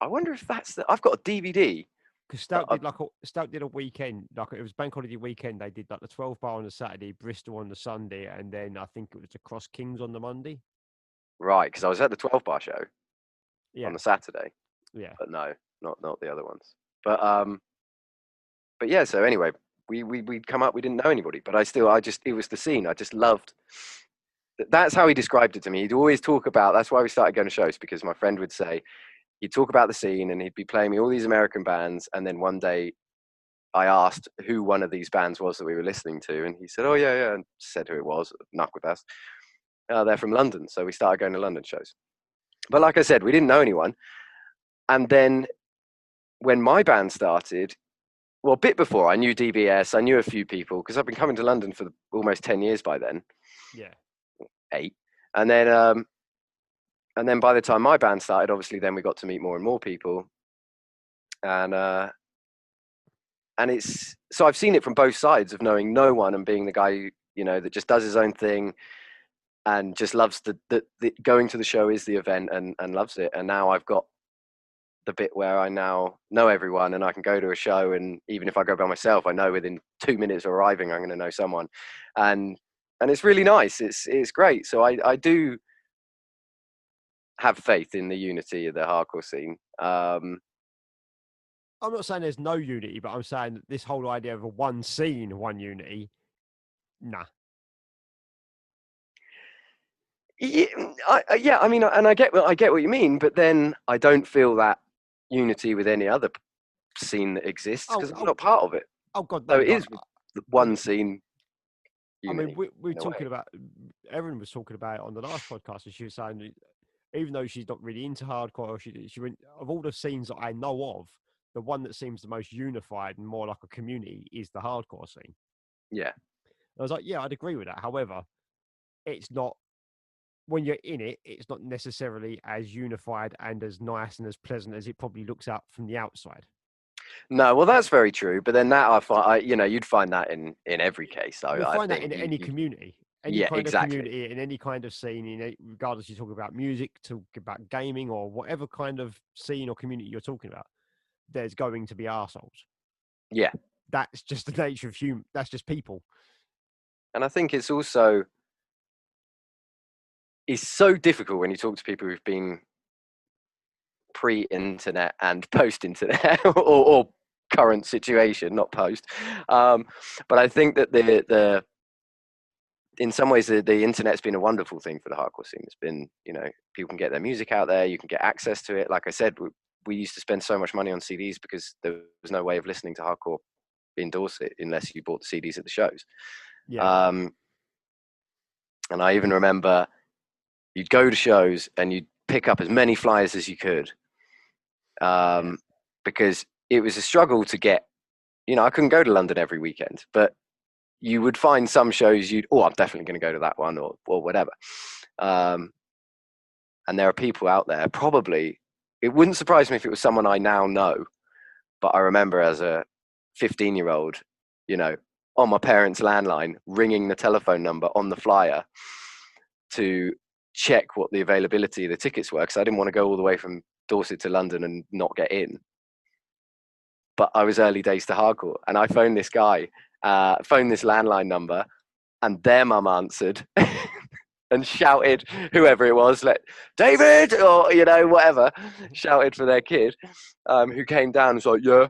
I wonder if that's I've got a DVD. Because Stout did a weekend, like it was Bank Holiday weekend. They did like the 12 bar on the Saturday, Bristol on the Sunday, and then I think it was the Cross Kings on the Monday. Right, because I was at the 12 bar show Yeah. on the Saturday. Yeah. But no, not the other ones. But yeah. So anyway, we'd come up. We didn't know anybody, but it was the scene. I just loved. That's how he described it to me. He'd always talk about. That's why we started going to shows, because my friend would say he'd talk about the scene and he'd be playing me all these American bands, and then one day I asked who one of these bands was that we were listening to, and he said, "Oh yeah," and said who it was. Knuck with us. They're from London, so we started going to London shows. But like I said, we didn't know anyone, and then when my band started, well, a bit before, I knew DBS, I knew a few people because I've been coming to London for almost 10 years by then. Yeah. 8. And then by the time my band started, obviously then we got to meet more and more people. And it's, so I've seen it from both sides of knowing no one and being the guy, that just does his own thing and just loves the going to the show is the event and loves it. And now I've got the bit where I now know everyone and I can go to a show, and even if I go by myself, I know within 2 minutes of arriving I'm going to know someone, and it's really nice. It's great. So I do have faith in the unity of the hardcore scene. I'm not saying there's no unity, but I'm saying that this whole idea of a one scene, one unity, nah. Yeah, I mean, and I get what you mean, but then I don't feel that unity with any other scene that exists because I'm not part of it. Oh God, So no! it is one scene. Unity, I mean, we're talking about. Erin was talking about it on the last podcast, and she was saying, even though she's not really into hardcore, she went, of all the scenes that I know of, the one that seems the most unified and more like a community is the hardcore scene. Yeah. I was like, yeah, I'd agree with that. However, it's not, when you're in it, it's not necessarily as unified and as nice and as pleasant as it probably looks out from the outside. No, well, that's very true. But then that you'd find that in every case. You'll find that think in any community, any yeah, kind exactly. of community, in any kind of scene, regardless you talk about music, talk about gaming, or whatever kind of scene or community you're talking about. There's going to be arseholes. Yeah, that's just the nature of human. That's just people. And I think it's also so difficult when you talk to people who've been pre-internet and post-internet or current situation, not post. But I think that the in some ways the internet's been a wonderful thing for the hardcore scene. It's been, people can get their music out there, you can get access to it. Like I said, we used to spend so much money on CDs because there was no way of listening to hardcore in Dorset unless you bought the CDs at the shows. Yeah. And I even remember you'd go to shows and you'd pick up as many flyers as you could, because it was a struggle to get, I couldn't go to London every weekend, but you would find some shows I'm definitely going to go to that one or whatever. And there are people out there, probably, it wouldn't surprise me if it was someone I now know, but I remember as a 15-year-old, on my parents' landline, ringing the telephone number on the flyer to check what the availability of the tickets were, because I didn't want to go all the way from Dorset to London and not get in. But I was early days to hardcore, and I phoned this guy, phoned this landline number, and their mum answered and shouted, whoever it was, like, David, or, whatever, shouted for their kid, who came down and was like, yeah.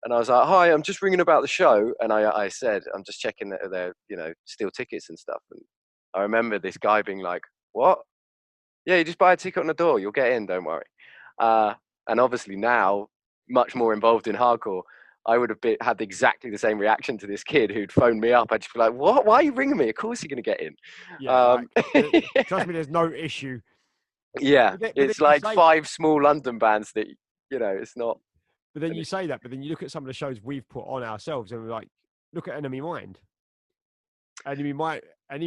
And I was like, hi, I'm just ringing about the show. And I said, I'm just checking that they're, still tickets and stuff. And I remember this guy being like, what? Yeah, you just buy a ticket on the door. You'll get in, don't worry. And obviously now, much more involved in hardcore, I would have had exactly the same reaction to this kid who'd phoned me up. I'd just be like, "What? Why are you ringing me? Of course you're going to get in." Yeah, like trust me, there's no issue. Yeah, But then it's you like say, 5 small London bands that it's not but then an you issue. say that, but then you look at some of the shows we've put on ourselves, and we're like, look at Enemy Mind. Enemy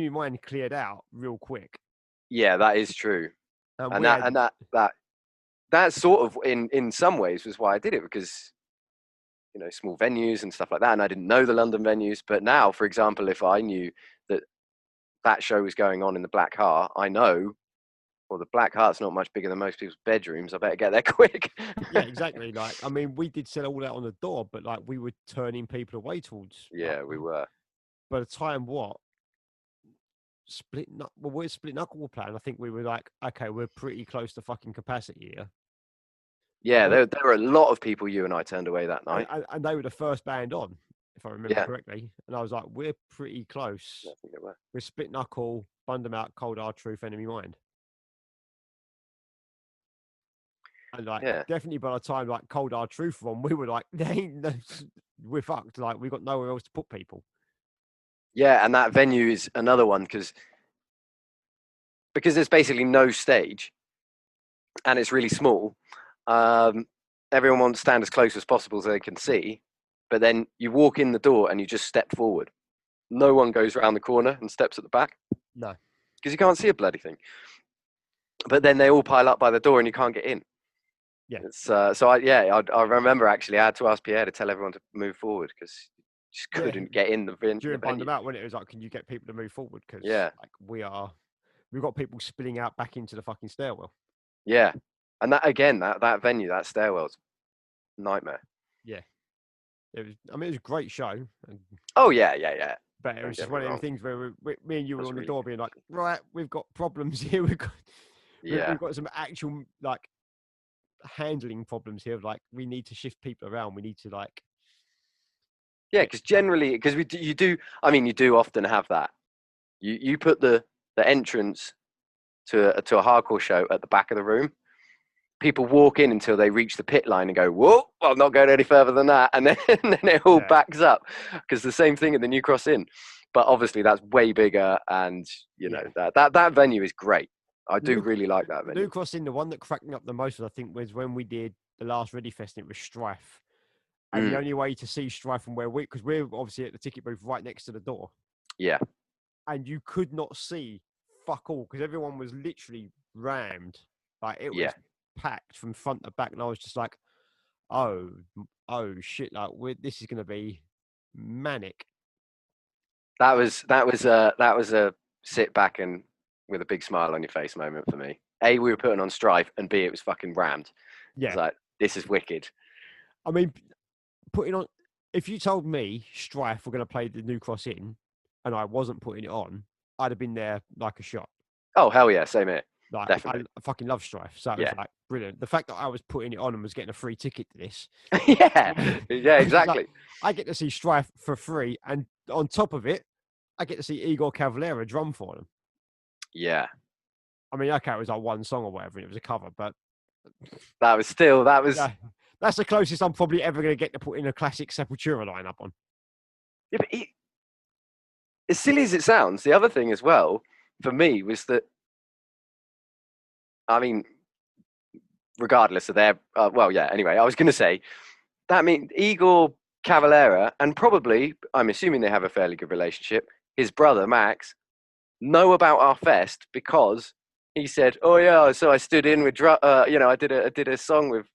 Mind cleared out real quick, Yeah, that is true, and and we had that sort of in some ways was why I did it, because small venues and stuff like that, and I didn't know the London venues. But now, for example, if I knew that show was going on in the Black Heart, I know, well, the Black Heart's not much bigger than most people's bedrooms. I better get there quick. yeah, exactly. Like, I mean, we did sell all that on the door, but like we were turning people away towards. Like, Yeah, we were. by the time we're split knuckle were playing. I think we were like, okay, we're pretty close to fucking capacity here. Yeah, We're, there were a lot of people you and I turned away that night. and they were the first band on, if I remember Yeah, correctly. And I was like, we're pretty close. I think they were. We're split knuckle, bund them out, cold hard truth, enemy mind. And like, Yeah, definitely by the time like cold hard truth were on, we were like, we're fucked. Like, we got nowhere else to put people. yeah, and that venue is another one because there's basically no stage, and it's really small. Everyone wants to stand as close as possible so they can see, but then you walk in the door and you just step forward. No one goes around the corner and steps at the back. No. Because you can't see a bloody thing. But then they all pile up by the door and you can't get in. Yeah. It's I remember actually I had to ask Pierre to tell everyone to move forward because just couldn't get in the During venue. Bund when it was like, can you get people to move forward? Because Yeah, like we've got people spilling out back into the fucking stairwell. yeah, and that again, that venue, that stairwell's nightmare. Yeah, it was. I mean, it was a great show. Oh yeah. But it Don't was get just me one of wrong. them things where me and you were That's on the really door good. being like, right, we've got problems here. Yeah, We've got some actual like handling problems here. Like, we need to shift people around. We need to like yeah, get because generally, because you do. I mean, you do often have that. You put the entrance to a hardcore show at the back of the room. People walk in until they reach the pit line and go, "Whoa, well, I'm not going any further than that," and then it all yeah. backs up because the same thing at the New Cross Inn, but obviously that's way bigger, and Yeah. that venue is great. I The do really like that the venue. New Cross in the one that cracked me up the most, I think, was when we did the last Ready Fest. And it was Strife, and the Mm, only way to see Strife from where because we're obviously at the ticket booth right next to the door, yeah, and you could not see fuck all because everyone was literally rammed. Like, it yeah. was packed from front to back, and I was just like, oh, oh shit! Like, this is going to be manic. That was a sit back and with a big smile on your face moment for me. A, we were putting on Strife, and B, it was fucking rammed. It's Yeah, like, this is wicked. I mean, putting on. If you told me Strife were going to play the New Cross in, and I wasn't putting it on, I'd have been there like a shot. Oh hell yeah, same here. Like, I Definitely. fucking love Strife, so it was Yeah. like brilliant. The fact that I was putting it on and was getting a free ticket to this, Yeah. I Yeah, was just like, exactly. I get to see Strife for free, and on top of it, I get to see Igor Cavalera drum for them. Yeah. I mean, okay, it was like one song or whatever, and it was a cover, but That was yeah, that's the closest I'm probably ever going to get to put in a classic Sepultura lineup on. yeah, but as silly as it sounds, the other thing as well for me was that, I mean, regardless of their well, yeah, anyway, I was going to say that means Igor Cavalera, and probably, I'm assuming they have a fairly good relationship, his brother Max, know about our fest because he said, "Oh yeah, so I stood in with I did a song with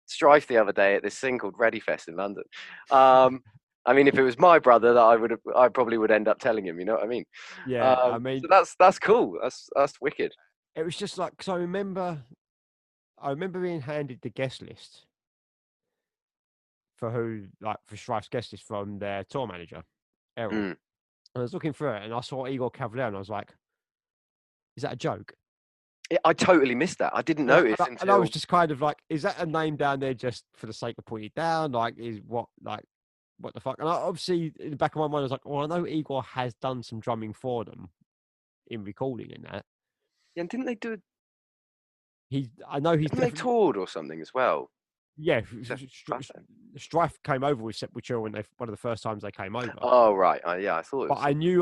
Strife the other day at this thing called Ready Fest in London." I mean, if it was my brother, I probably would end up telling him. You know what I mean? Yeah, I mean, So that's cool. That's wicked. it was just like, because I remember being handed the guest list for who, like, for Strife's guest list from their tour manager, Errol. Mm. And I was looking through it, and I saw Igor Cavalera, and I was like, is that a joke? I totally missed that. I didn't And notice I was until just kind of like, is that a name down there just for the sake of putting it down? Like, what the fuck? And obviously, in the back of my mind, I was like, well, I know Igor has done some drumming for them in recording and that. yeah, didn't they do? I know he's Haven't they definitely. toured or something as well? Yeah, That's it. Strife came over with Sepultura when one of the first times they came over. Oh right, yeah, I thought it But was. I knew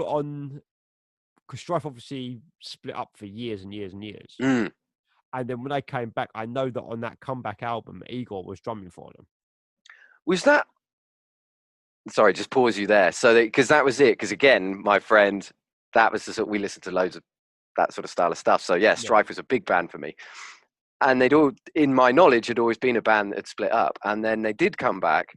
because Strife obviously split up for years and years and years. Mm. And then when they came back, I know that on that comeback album, Igor was drumming for them. Was that? Sorry, just pause you there. So because that was it. Because again, my friend, that was the sort we listened to loads of that sort of style of stuff. So yeah, Strife was a big band for me. And they'd all, in my knowledge, had always been a band that had split up. And then they did come back,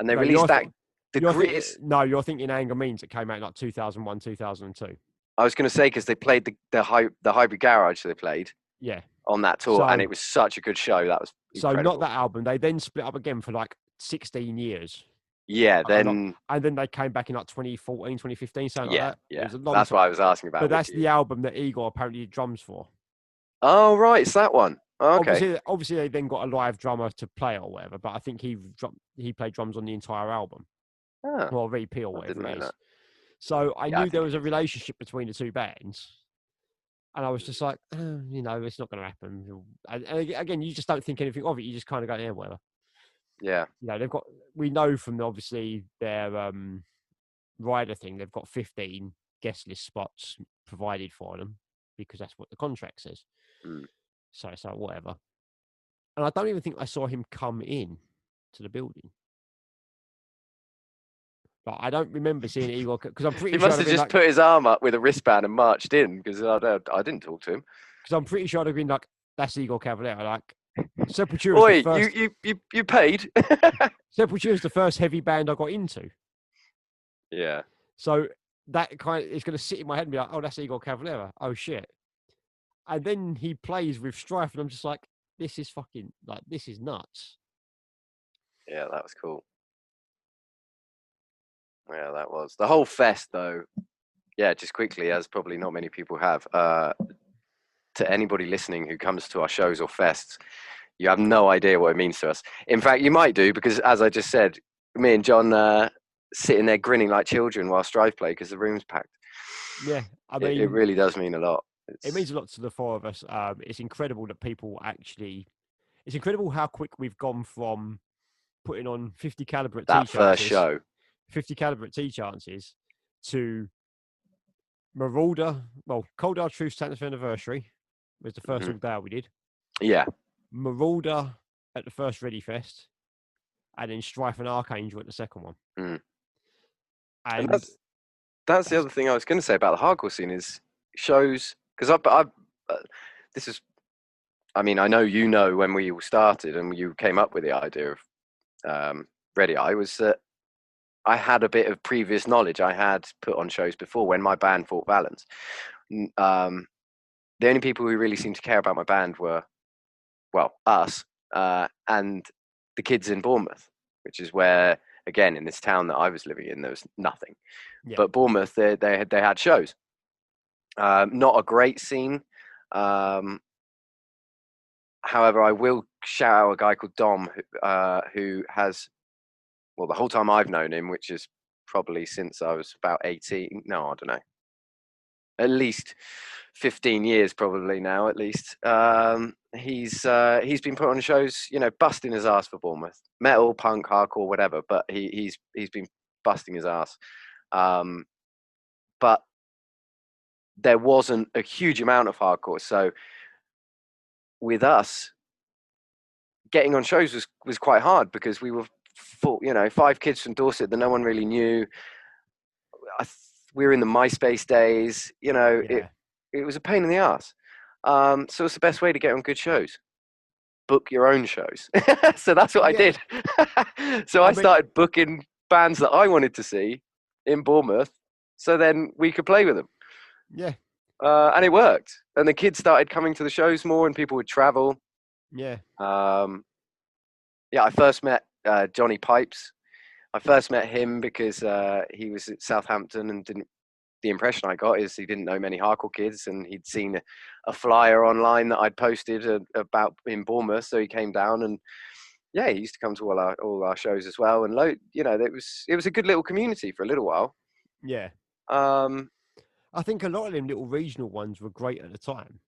and they No, released that. The you're greatest. no, you're thinking Anger Means. It came out in like 2001, 2002. I was going to say because they played the hybrid garage they played Yeah. on that tour, and it was such a good show. That was incredible. So not that album. They then split up again for like 16 years. Yeah, then and then they came back in like 2014, 2015, something like that. Yeah, it was a long that's time. why I was asking about. But that's the album that Igor apparently did drums for. Oh right, it's that one. Oh, okay. Obviously, they then got a live drummer to play it or whatever. But I think he played drums on the entire album, or EP or whatever it is. That. So I knew there was a relationship between the two bands, and I was just like, it's not going to happen. And again, you just don't think anything of it. You just kind of go, yeah, whatever. Yeah. We know from obviously their rider thing, they've got 15 guest list spots provided for them because that's what the contract says. So it's like whatever. And I don't even think I saw him come in to the building. But I don't remember seeing Igor because I'm pretty sure he must have just put his arm up with a wristband and marched in because I didn't talk to him. Because I'm pretty sure I'd have been like, that's Igor Cavalera. Like, Sepultura. Oi, you paid. Sepultura is the first heavy band I got into. Yeah. So that kind of is going to sit in my head and be like, oh, that's Igor Cavalera. Oh shit. And then he plays with Strife, and I'm just like, this is fucking this is nuts. Yeah, that was cool. Yeah, that was the whole fest, though. Yeah, just quickly, as probably not many people have. To anybody listening who comes to our shows or fests, you have no idea what it means to us. In fact, you might do because, as I just said, me and John sitting there grinning like children while Strife play because the room's packed. Yeah, I mean, it really does mean a lot. It means a lot to the four of us. It's incredible that people it's incredible how quick we've gone from putting on 50 caliber at that first show, 50 caliber at T-chances to Marauder. Well, Cold Hard Truth's 10th anniversary was the first all day we did. Yeah. Marauder at the first Ready Fest, and then Strife and Archangel at the second one. And that's the other thing I was going to say about the hardcore scene is shows, because this is, I mean, I know when we all started and you came up with the idea of Ready Eye, was that I had a bit of previous knowledge. I had put on shows before when my band Fort Valence. The only people who really seemed to care about my band were, well, us and the kids in Bournemouth, which is where, again, in this town that I was living in, there was nothing. Yeah. But Bournemouth, they had shows. Not a great scene. However, I will shout out a guy called Dom who has, well, the whole time I've known him, which is probably since I was about 18. No, I don't know. At least 15 years probably now, at least. He's been put on shows, busting his ass for Bournemouth. Metal, punk, hardcore, whatever, but he's been busting his ass. But there wasn't a huge amount of hardcore. So with us, getting on shows was quite hard because we were 5 kids from Dorset that no one really knew. We were in the MySpace days, it was a pain in the ass. So it's the best way to get on good shows. Book your own shows. So that's what I did. So I started booking bands that I wanted to see in Bournemouth, so then we could play with them. Yeah. And it worked. And the kids started coming to the shows more and people would travel. Yeah. I first met Johnny Pipes. I first met him because he was at Southampton and the impression I got is he didn't know many hardcore kids and he'd seen a flyer online that I'd posted about in Bournemouth. So he came down and he used to come to all our shows as well. And it was a good little community for a little while. Yeah. I think a lot of them little regional ones were great at the time.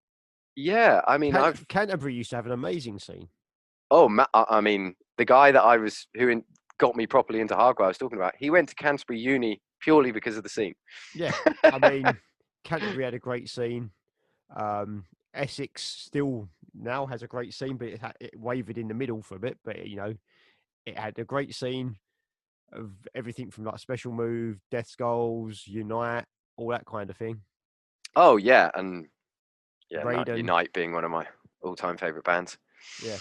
Yeah, I mean, Canterbury used to have an amazing scene. I mean, the guy that got me properly into hardcore I was talking about, he went to Canterbury Uni purely because of the scene. Yeah, I mean, Canterbury had a great scene. Essex still now has a great scene, but it wavered in the middle for a bit. But it had a great scene of everything from like Special Move, Death Skulls, Unite, all that kind of thing. Oh yeah, and yeah, Raiden, Unite being one of my all-time favorite bands. yeah,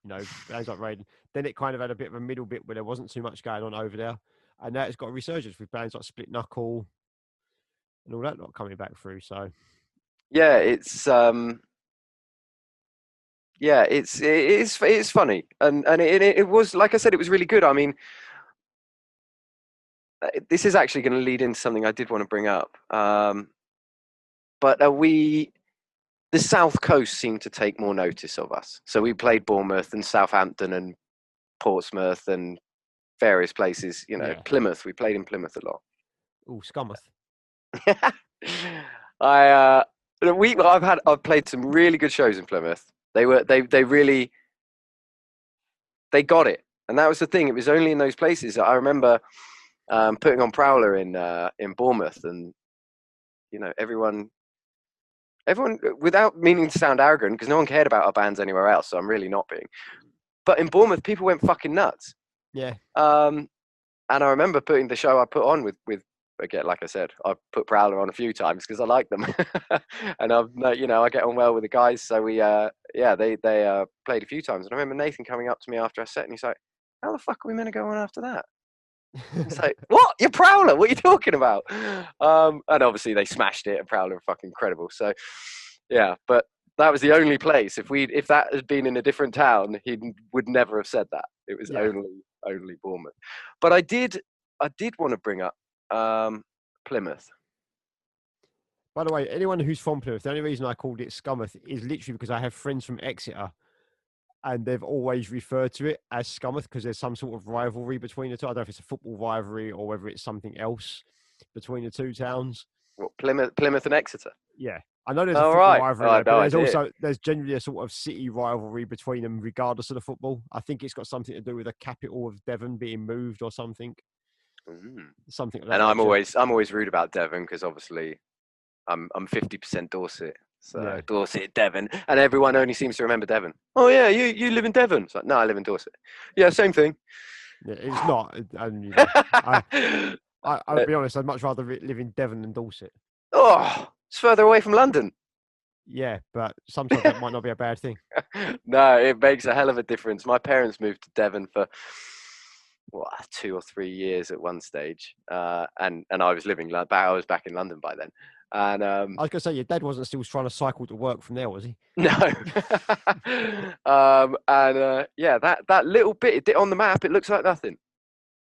bands like Raiden. Then it kind of had a bit of a middle bit where there wasn't too much going on over there, and now it's got a resurgence with bands like Split Knuckle and all that not coming back through. So Yeah, it's funny, and it was, like I said, it was really good. I mean, this is actually going to lead into something I did want to bring up. But the South Coast seemed to take more notice of us. So we played Bournemouth and Southampton and Portsmouth and various places. yeah, Plymouth. We played in Plymouth a lot. oh Scummoth, I I've played some really good shows in Plymouth. They really they got it, and that was the thing. It was only in those places that I remember putting on Prowler in Bournemouth, and everyone, without meaning to sound arrogant, because no one cared about our bands anywhere else, so I'm really not being. But in Bournemouth, people went fucking nuts. yeah. And I remember putting the show I put on with again, like I said, I put Prowler on a few times because I like them, and I get on well with the guys. So they played a few times, and I remember Nathan coming up to me after a set, and he's like, "How the fuck are we meant to go on after that?" It's like, what? You're Prowler? What are you talking about? And obviously they smashed it, and Prowler are fucking incredible. So yeah, but that was the only place. If that had been in a different town, he would never have said that. It was Yeah. only Bournemouth. But I did want to bring up Plymouth. By the way, anyone who's from Plymouth, the only reason I called it Scummoth is literally because I have friends from Exeter and they've always referred to it as Scummoth because there's some sort of rivalry between the two. I don't know if it's a football rivalry or whether it's something else between the two towns. What, Plymouth and Exeter? Yeah. I know there's a All football right. rivalry Oh, there, but no idea. there's generally a sort of city rivalry between them regardless of the football. I think it's got something to do with the capital of Devon being moved or something. Mm. Something like And that. I'm always rude about Devon because obviously I'm 50% Dorset. So Yeah. Dorset, Devon, and everyone only seems to remember Devon. Oh yeah, you live in Devon. It's like, no, I live in Dorset. Yeah, same thing. Yeah, it's not. And I'll be honest, I'd much rather live in Devon than Dorset. Oh, it's further away from London. Yeah, but sometimes that might not be a bad thing. No, it makes a hell of a difference. My parents moved to Devon for 2 or 3 years at one stage, and I was I was back in London by then, and I was going to say, your dad wasn't still trying to cycle to work from there, was he? no, yeah, that little bit on the map, it looks like nothing,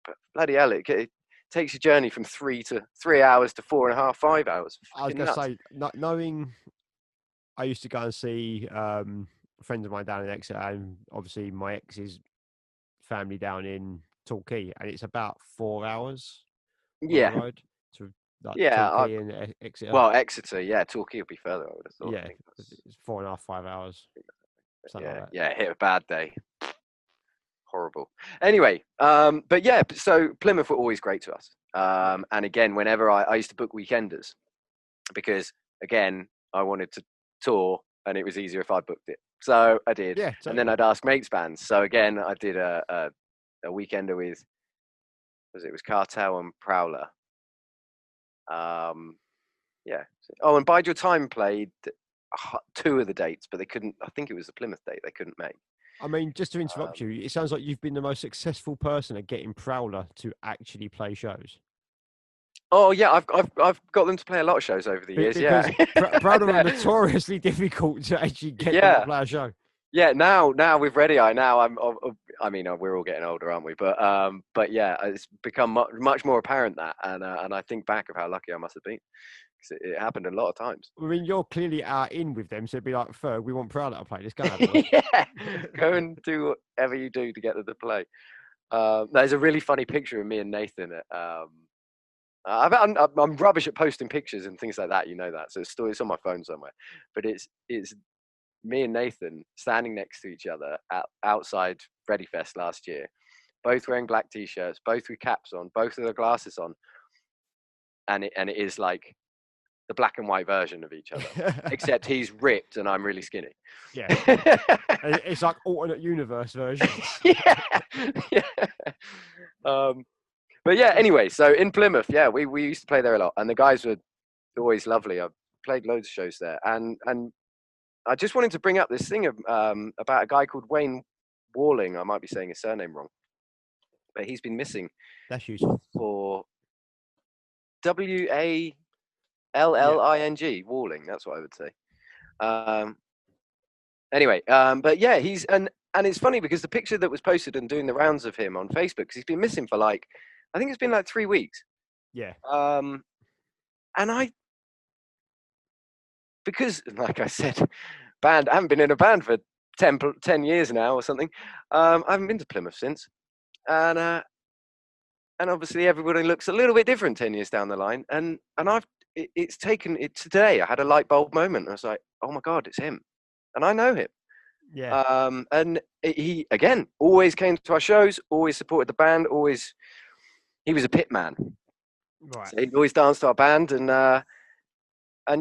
but bloody hell, it takes your journey from 3 hours to 4.5, 5 hours. I was Fucking going to nuts. say, knowing I used to go and see friends of mine down in Exeter, and obviously my ex's family down in Torquay, and it's about 4 hours on the Yeah, road to like yeah. Torquay and Exeter. Well, Exeter, yeah, Torquay would be further. I would have thought. I Yeah, think that's, it's 4.5, 5 hours, something yeah, like that. yeah. Hit a bad day. Horrible. Anyway, but yeah, so Plymouth were always great to us. Yeah, And again, whenever I used to book weekenders, because again, I wanted to tour, and it was easier if I booked it. So I did, yeah, and then totally. I'd ask mates bands. So again, I did a weekender with, it was Cartel and Prowler. Um, yeah. Oh, and Bide Your Time played two of the dates, but they couldn't. I think it was the Plymouth date they couldn't make. I mean, just to Um, interrupt you, it sounds like you've been the most successful person at getting Prowler to actually play shows. Oh yeah, I've got them to play a lot of shows over the years. Yeah, Because Prowler are notoriously difficult to actually get them to yeah, play a show. yeah. Now with Ready Eye, now I mean, we're all getting older, aren't we? But yeah, it's become much more apparent that, and I think back of how lucky I must have been because it happened a lot of times. I mean, you're clearly out in with them, so it'd be like, Ferg, we want Prowler to play. Let's go have a look. Yeah, go and do whatever you do to get them to play. There's a really funny picture of me and Nathan at. I'm rubbish at posting pictures and things like that. You know that, so it's on my phone somewhere. But it's me and Nathan standing next to each other outside Ready Fest last year, both wearing black t-shirts, both with caps on, both with their glasses on, and it is like the black and white version of each other, except he's ripped and I'm really skinny. Yeah. It's like alternate universe versions. Yeah. Yeah. But yeah, anyway, so in Plymouth, yeah, we used to play there a lot, and the guys were always lovely. I played loads of shows there, and I just wanted to bring up this thing of, about a guy called Wayne Walling. I might be saying his surname wrong, but he's been missing. That's useful. For Walling, Walling. That's what I would say. Anyway, but yeah, and it's funny because the picture that was posted and doing the rounds of him on Facebook, because he's been missing for like, I think it's been like 3 weeks. Yeah. And because like I said, I haven't been in a band for 10 years now or something. I haven't been to Plymouth since. And obviously everybody looks a little bit different 10 years down the line. And it's taken it today. I had a light bulb moment. I was like, oh my God, it's him. And I know him. Yeah. And he, again, always came to our shows, always supported the band, he was a pit man. Right. So he always danced to our band, and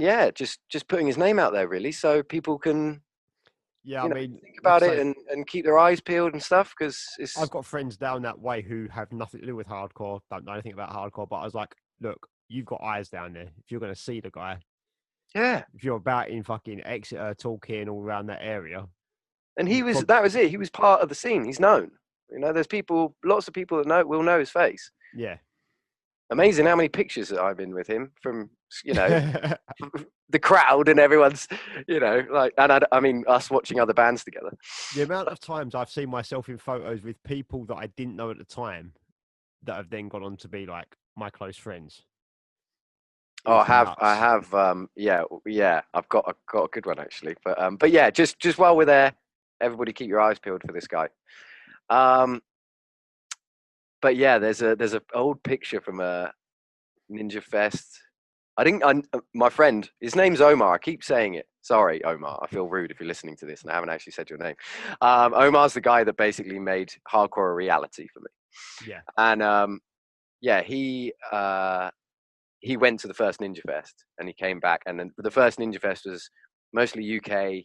yeah, just putting his name out there really, so people can I mean, think about it and keep their eyes peeled and stuff, because I've got friends down that way who have nothing to do with hardcore, don't know anything about hardcore, but I was like, look, you've got eyes down there. If you're going to see the guy, yeah, if you're about in fucking Exeter, Torquay, all around that area. and that was it. He was part of the scene. He's known. There's lots of people that will know his face. Yeah. Amazing how many pictures that I've been with him from, the crowd and everyone's, like, and I mean, us watching other bands together. The amount of times I've seen myself in photos with people that I didn't know at the time that have then gone on to be like my close friends. Oh, I have, yeah. I've got a good one actually, but yeah, just while we're there, everybody keep your eyes peeled for this guy. But yeah, there's a old picture from a Ninja Fest. My friend, his name's Omar. I keep saying it. Sorry, Omar. I feel rude if you're listening to this and I haven't actually said your name. Omar's the guy that basically made hardcore a reality for me. Yeah. And yeah, he went to the first Ninja Fest and he came back, and then the first Ninja Fest was mostly UK.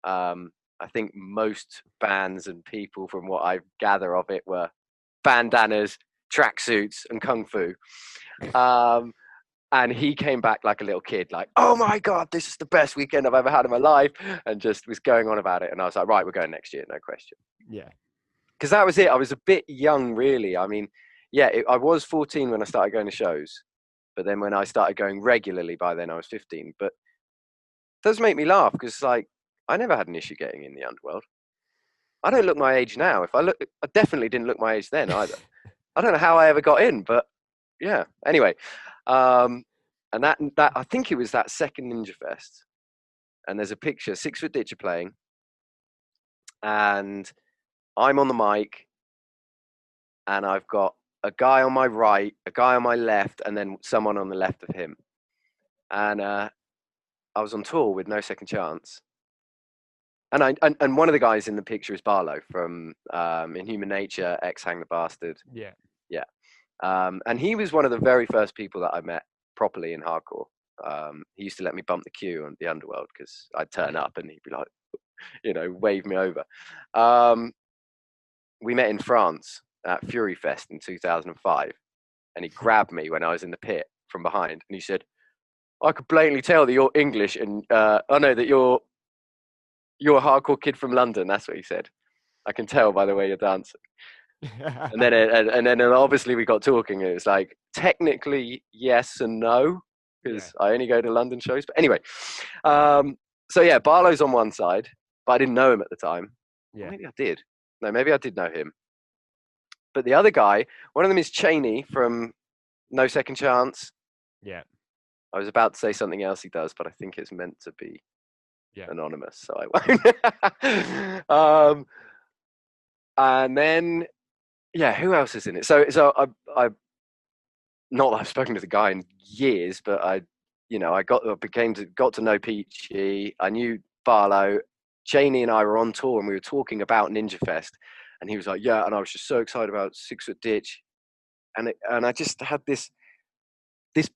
I think most bands and people, from what I gather of it, were bandanas, tracksuits, and kung fu. And he came back like a little kid, like, oh my God, this is the best weekend I've ever had in my life, and just was going on about it. And I was like, right, we're going next year, no question. Yeah. Because that was it. I was a bit young, really. I mean, yeah, I was 14 when I started going to shows. But then when I started going regularly, by then I was 15. But it does make me laugh because, like, I never had an issue getting in the underworld. I don't look my age now. I definitely didn't look my age then either. I don't know how I ever got in, but yeah. Anyway, and that I think it was that second Ninja Fest. And there's a picture, 6 Foot Ditch are playing, and I'm on the mic, and I've got a guy on my right, a guy on my left, and then someone on the left of him. And I was on tour with No Second Chance. And one of the guys in the picture is Barlow from In Human Nature, Hang the Bastard. Yeah. Yeah. And he was one of the very first people that I met properly in hardcore. He used to let me bump the queue on the Underworld because I'd turn up and he'd be like, wave me over. We met in France at Fury Fest in 2005, and he grabbed me when I was in the pit from behind, and he said, I could blatantly tell that you're English, and that you're a hardcore kid from London. That's what he said. I can tell by the way you're dancing. and then obviously we got talking, and it was like, technically yes and no, because I only go to London shows. But anyway, so yeah, Barlow's on one side, but I didn't know him at the time. Yeah. Or maybe I did. No, maybe I did know him. But the other guy, one of them is Cheney from No Second Chance. Yeah. I was about to say something else he does, but I think it's meant to be anonymous, so I won't. And then, yeah, who else is in it? So I not that I've spoken to the guy in years, but I got to know Peachy. I knew Barlow, Cheney and I were on tour and we were talking about Ninja Fest, and he was like, "Yeah," and I was just so excited about 6 Foot Ditch, and I just had this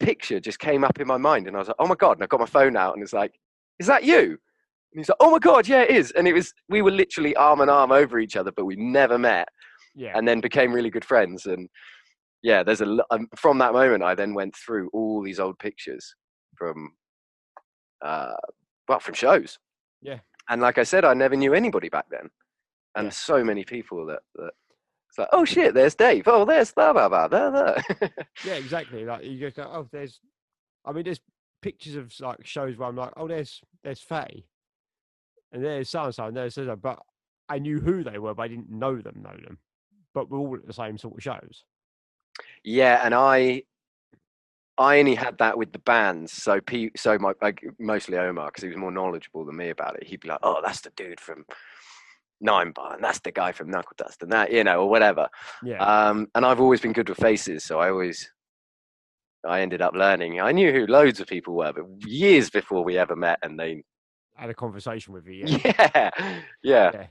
picture just came up in my mind, and I was like, "Oh my god!" And I got my phone out, and it's like, "Is that you?" And he's like, "Oh my god, yeah, it is." And we were literally arm in arm over each other, but we never met, Yeah. and then became really good friends. And yeah, from that moment, I then went through all these old pictures from from shows. Yeah. And like I said, I never knew anybody back then, and Yeah. so many people that it's like, "Oh shit, there's Dave. Oh, there's blah blah blah blah blah." Yeah, exactly. Like you just go, oh, there's pictures of like shows where I'm like, oh, there's Fatty, and there's so and so, and there's so, but I knew who they were, but I didn't know them. But we're all at the same sort of shows. Yeah, and I only had that with the bands. So my mostly Omar, because he was more knowledgeable than me about it. He'd be like, "Oh, that's the dude from Nine Bar, and that's the guy from Knuckle Dust, and that, or whatever." Yeah. And I've always been good with faces, so I ended up learning. I knew who loads of people were, but years before we ever met, and they Had a conversation with you. yeah.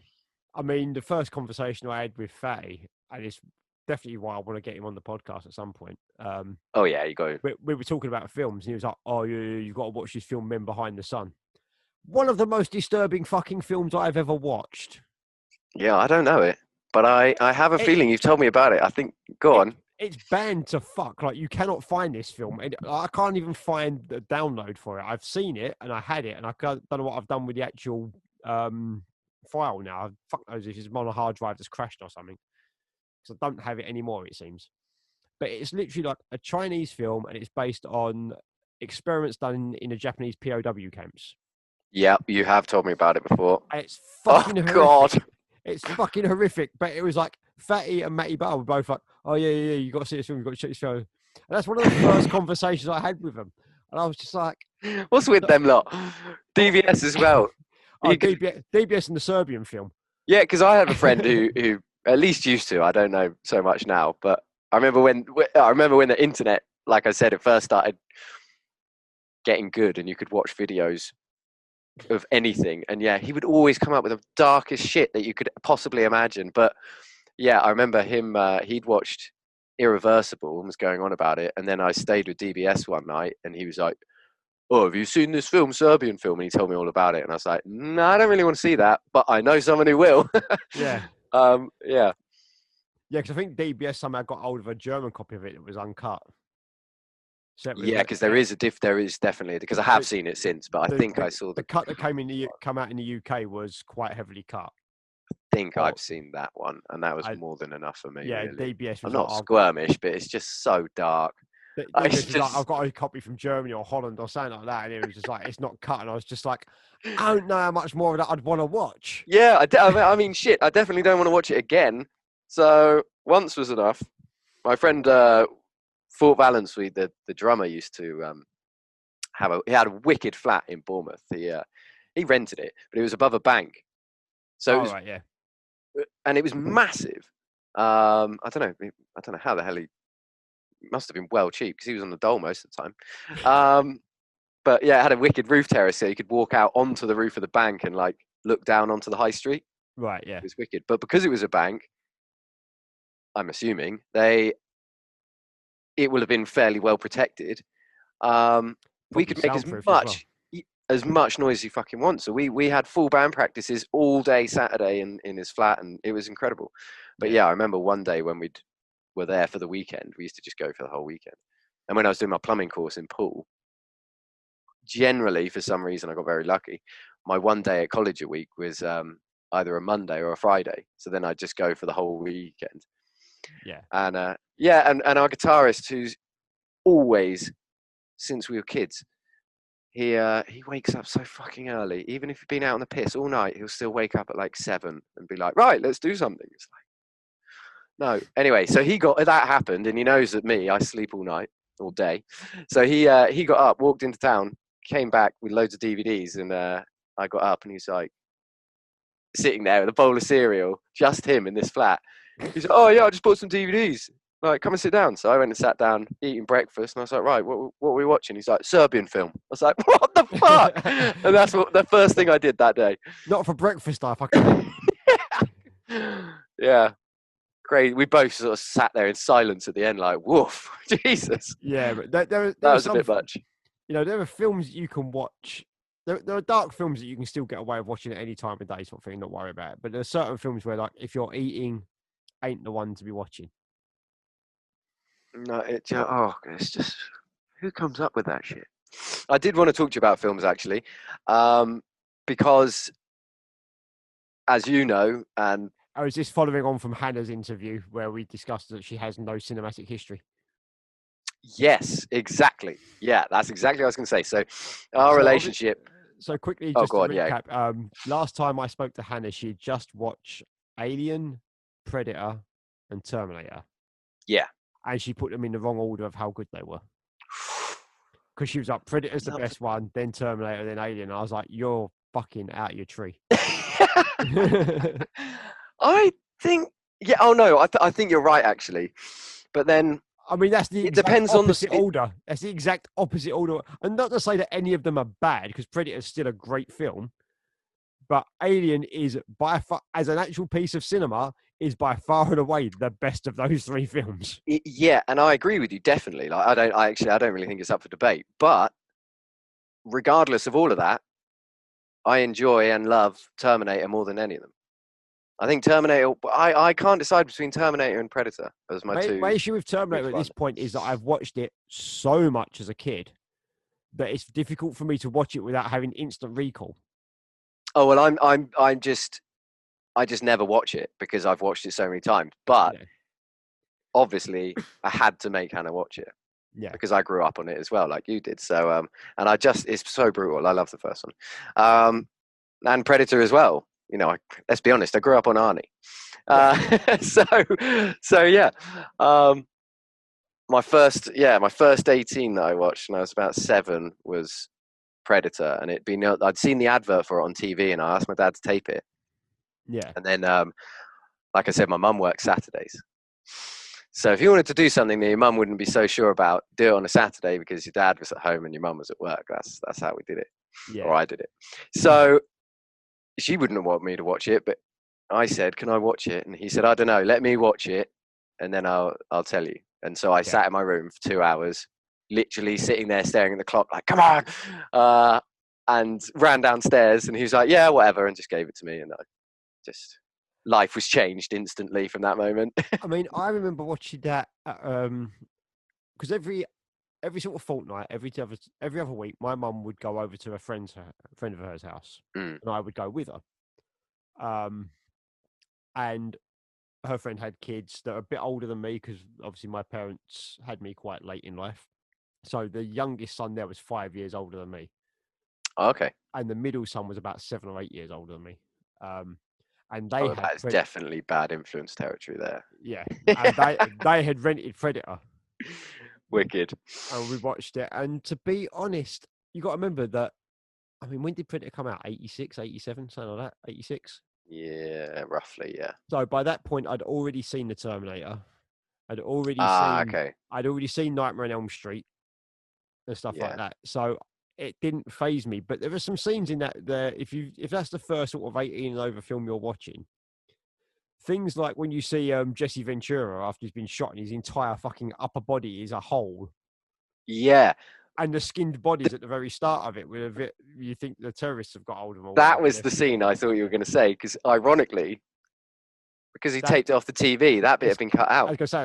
I mean, the first conversation I had with Fatty, and it's definitely why I want to get him on the podcast at some point. Oh yeah, you go. We were talking about films, and he was like, "Oh, you've got to watch this film, Men Behind the Sun." One of the most disturbing fucking films I've ever watched. Yeah, I don't know it, but I have a feeling you've told me about it. I think. Go on. It's banned to fuck. Like, you cannot find this film. I can't even find the download for it. I've seen it and I had it, and I don't know what I've done with the actual file now. Fuck knows if it's on a hard drive that's crashed or something. Because I don't have it anymore, it seems. But it's literally like a Chinese film, and it's based on experiments done in the Japanese POW camps. Yeah, you have told me about it before. And it's fucking horrific. God. It's fucking horrific. But it was like Fatty and Matty Bell were both like, "Oh yeah, you got to see this film. You got to check this show." And that's one of the first conversations I had with them. And I was just like, "What's with them lot?" DVS as well. DBS and the Serbian film. Yeah, because I have a friend who at least used to. I don't know so much now, but I remember when the internet, like I said, it first started getting good, and you could watch videos of anything. And yeah, he would always come up with the darkest shit that you could possibly imagine. But yeah, I remember him. He'd watched Irreversible and was going on about it, and then I stayed with DBS one night, and he was like, "Oh, have you seen this film, Serbian film?" And he told me all about it, and I was like, "No, I don't really want to see that, but I know someone who will." Yeah. Yeah. Yeah, because I think DBS somehow got hold of a German copy of it that was uncut. Yeah, because there is definitely, because I have seen it since, but I think I saw the cut that come out in the UK was quite heavily cut. I think I've seen that one, and that was more than enough for me. Yeah, really. DBS was I'm not squirmish, but it's just so dark. I've got a copy from Germany or Holland or something like that, and it was just like, it's not cut, and I was just like, I don't know how much more of that I'd want to watch. Yeah, I mean, shit, I definitely don't want to watch it again. So once was enough. My friend Fort Valence, the drummer, used to he had a wicked flat in Bournemouth. He rented it, but it was above a bank. So and it was massive. I don't know how the hell he must have been well cheap, because he was on the dole most of the time. But yeah, it had a wicked roof terrace, so you could walk out onto the roof of the bank and like look down onto the high street. Right, yeah. It was wicked. But because it was a bank, I'm assuming it will have been fairly well protected. We could make as much noise as you fucking want. So we had full band practices all day Saturday in his flat, and it was incredible. But yeah, I remember one day when we were there for the weekend, we used to just go for the whole weekend. And when I was doing my plumbing course in Poole, generally, for some reason, I got very lucky. My one day at college a week was either a Monday or a Friday. So then I'd just go for the whole weekend. Yeah. And and our guitarist, who's always, since we were kids, he wakes up so fucking early. Even if he's been out on the piss all night, he'll still wake up at like 7 and be like, "Right, let's do something." It's like, no. Anyway, so that happened, and he knows that I sleep all night, all day. So he got up, walked into town, came back with loads of DVDs, and I got up, and he's like sitting there with a bowl of cereal, just him in this flat. He's like, "Oh yeah, I just bought some DVDs." Like, come and sit down. So I went and sat down, eating breakfast, and I was like, right, what are we watching? He's like, Serbian film. I was like, what the fuck? And that's the first thing I did that day. Not for breakfast, I fucking. Yeah, great. We both sort of sat there in silence at the end, like, woof, Jesus. Yeah, but there That are was a some, bit much. there are films you can watch. There are dark films that you can still get away with watching at any time of day, sort of thing, not worry about it. But there are certain films where, like, if you're eating, ain't the one to be watching. No, it's just, who comes up with that shit? I did want to talk to you about films, actually, because, as you know, and I was just following on from Hannah's interview where we discussed that she has no cinematic history. yes, exactly. Yeah, that's exactly what I was going to say. So, our relationship. So quickly, Oh, just go to on, yeah. recap. Last time I spoke to Hannah, she had just watched Alien, Predator, and Terminator. Yeah. And she put them in the wrong order of how good they were. Because she was like, Predator's the best one, then Terminator, then Alien. And I was like, you're fucking out of your tree. I think, yeah. Oh no, I think you're right, actually. But then, I mean, that's the it exact depends on opposite order. That's the exact opposite order. And not to say that any of them are bad, because Predator is still a great film. But Alien is by far, as an actual piece of cinema, is by far and away the best of those three films. Yeah, and I agree with you definitely. Like, I don't really think it's up for debate. But regardless of all of that, I enjoy and love Terminator more than any of them. I think Terminator. I can't decide between Terminator and Predator as my two. My issue with Terminator at this point is that I've watched it so much as a kid that it's difficult for me to watch it without having instant recall. Oh well, I just never watch it because I've watched it so many times. But Yeah. obviously, I had to make Hannah watch it. Yeah. Because I grew up on it as well, like you did. So, and it's so brutal. I love the first one, and Predator as well. Let's be honest. I grew up on Arnie, so yeah. My first 18 that I watched when I was about 7 was Predator, and I'd seen the advert for it on TV, and I asked my dad to tape it. Yeah. And then, like I said, my mum works Saturdays. So if you wanted to do something that your mum wouldn't be so sure about, do it on a Saturday because your dad was at home and your mum was at work. That's how we did it, or I did it. So she wouldn't want me to watch it, but I said, "Can I watch it?" And he said, "I don't know. Let me watch it, and then I'll tell you." And so I sat in my room for 2 hours, literally sitting there staring at the clock, like, "Come on!" And ran downstairs, and he was like, "Yeah, whatever," and just gave it to me, and life was changed instantly from that moment. I mean, I remember watching that because every sort of fortnight, every other week, my mum would go over to a friend of hers house, and I would go with her. And her friend had kids that are a bit older than me because obviously my parents had me quite late in life. So the youngest son there was 5 years older than me. Okay. And the middle son was about 7 or 8 years older than me. And that's definitely bad influence territory there. Yeah. And they had rented Predator. Wicked. And we watched it. And to be honest, you got to remember that, I mean, when did Predator come out? 86, 87, something like that? 86? Yeah, roughly, yeah. So by that point, I'd already seen The Terminator. I'd already seen Nightmare on Elm Street and stuff like that. So it didn't faze me. But there are some scenes in that there. If that's the first sort of 18 and over film you're watching, things like when you see Jesse Ventura after he's been shot and his entire fucking upper body is a hole. Yeah. And the skinned bodies at the very start of it, you think the terrorists have got hold of them. That was the scene I thought you were going to say, because ironically, because he taped it off the TV, that bit had been cut out. I was going to say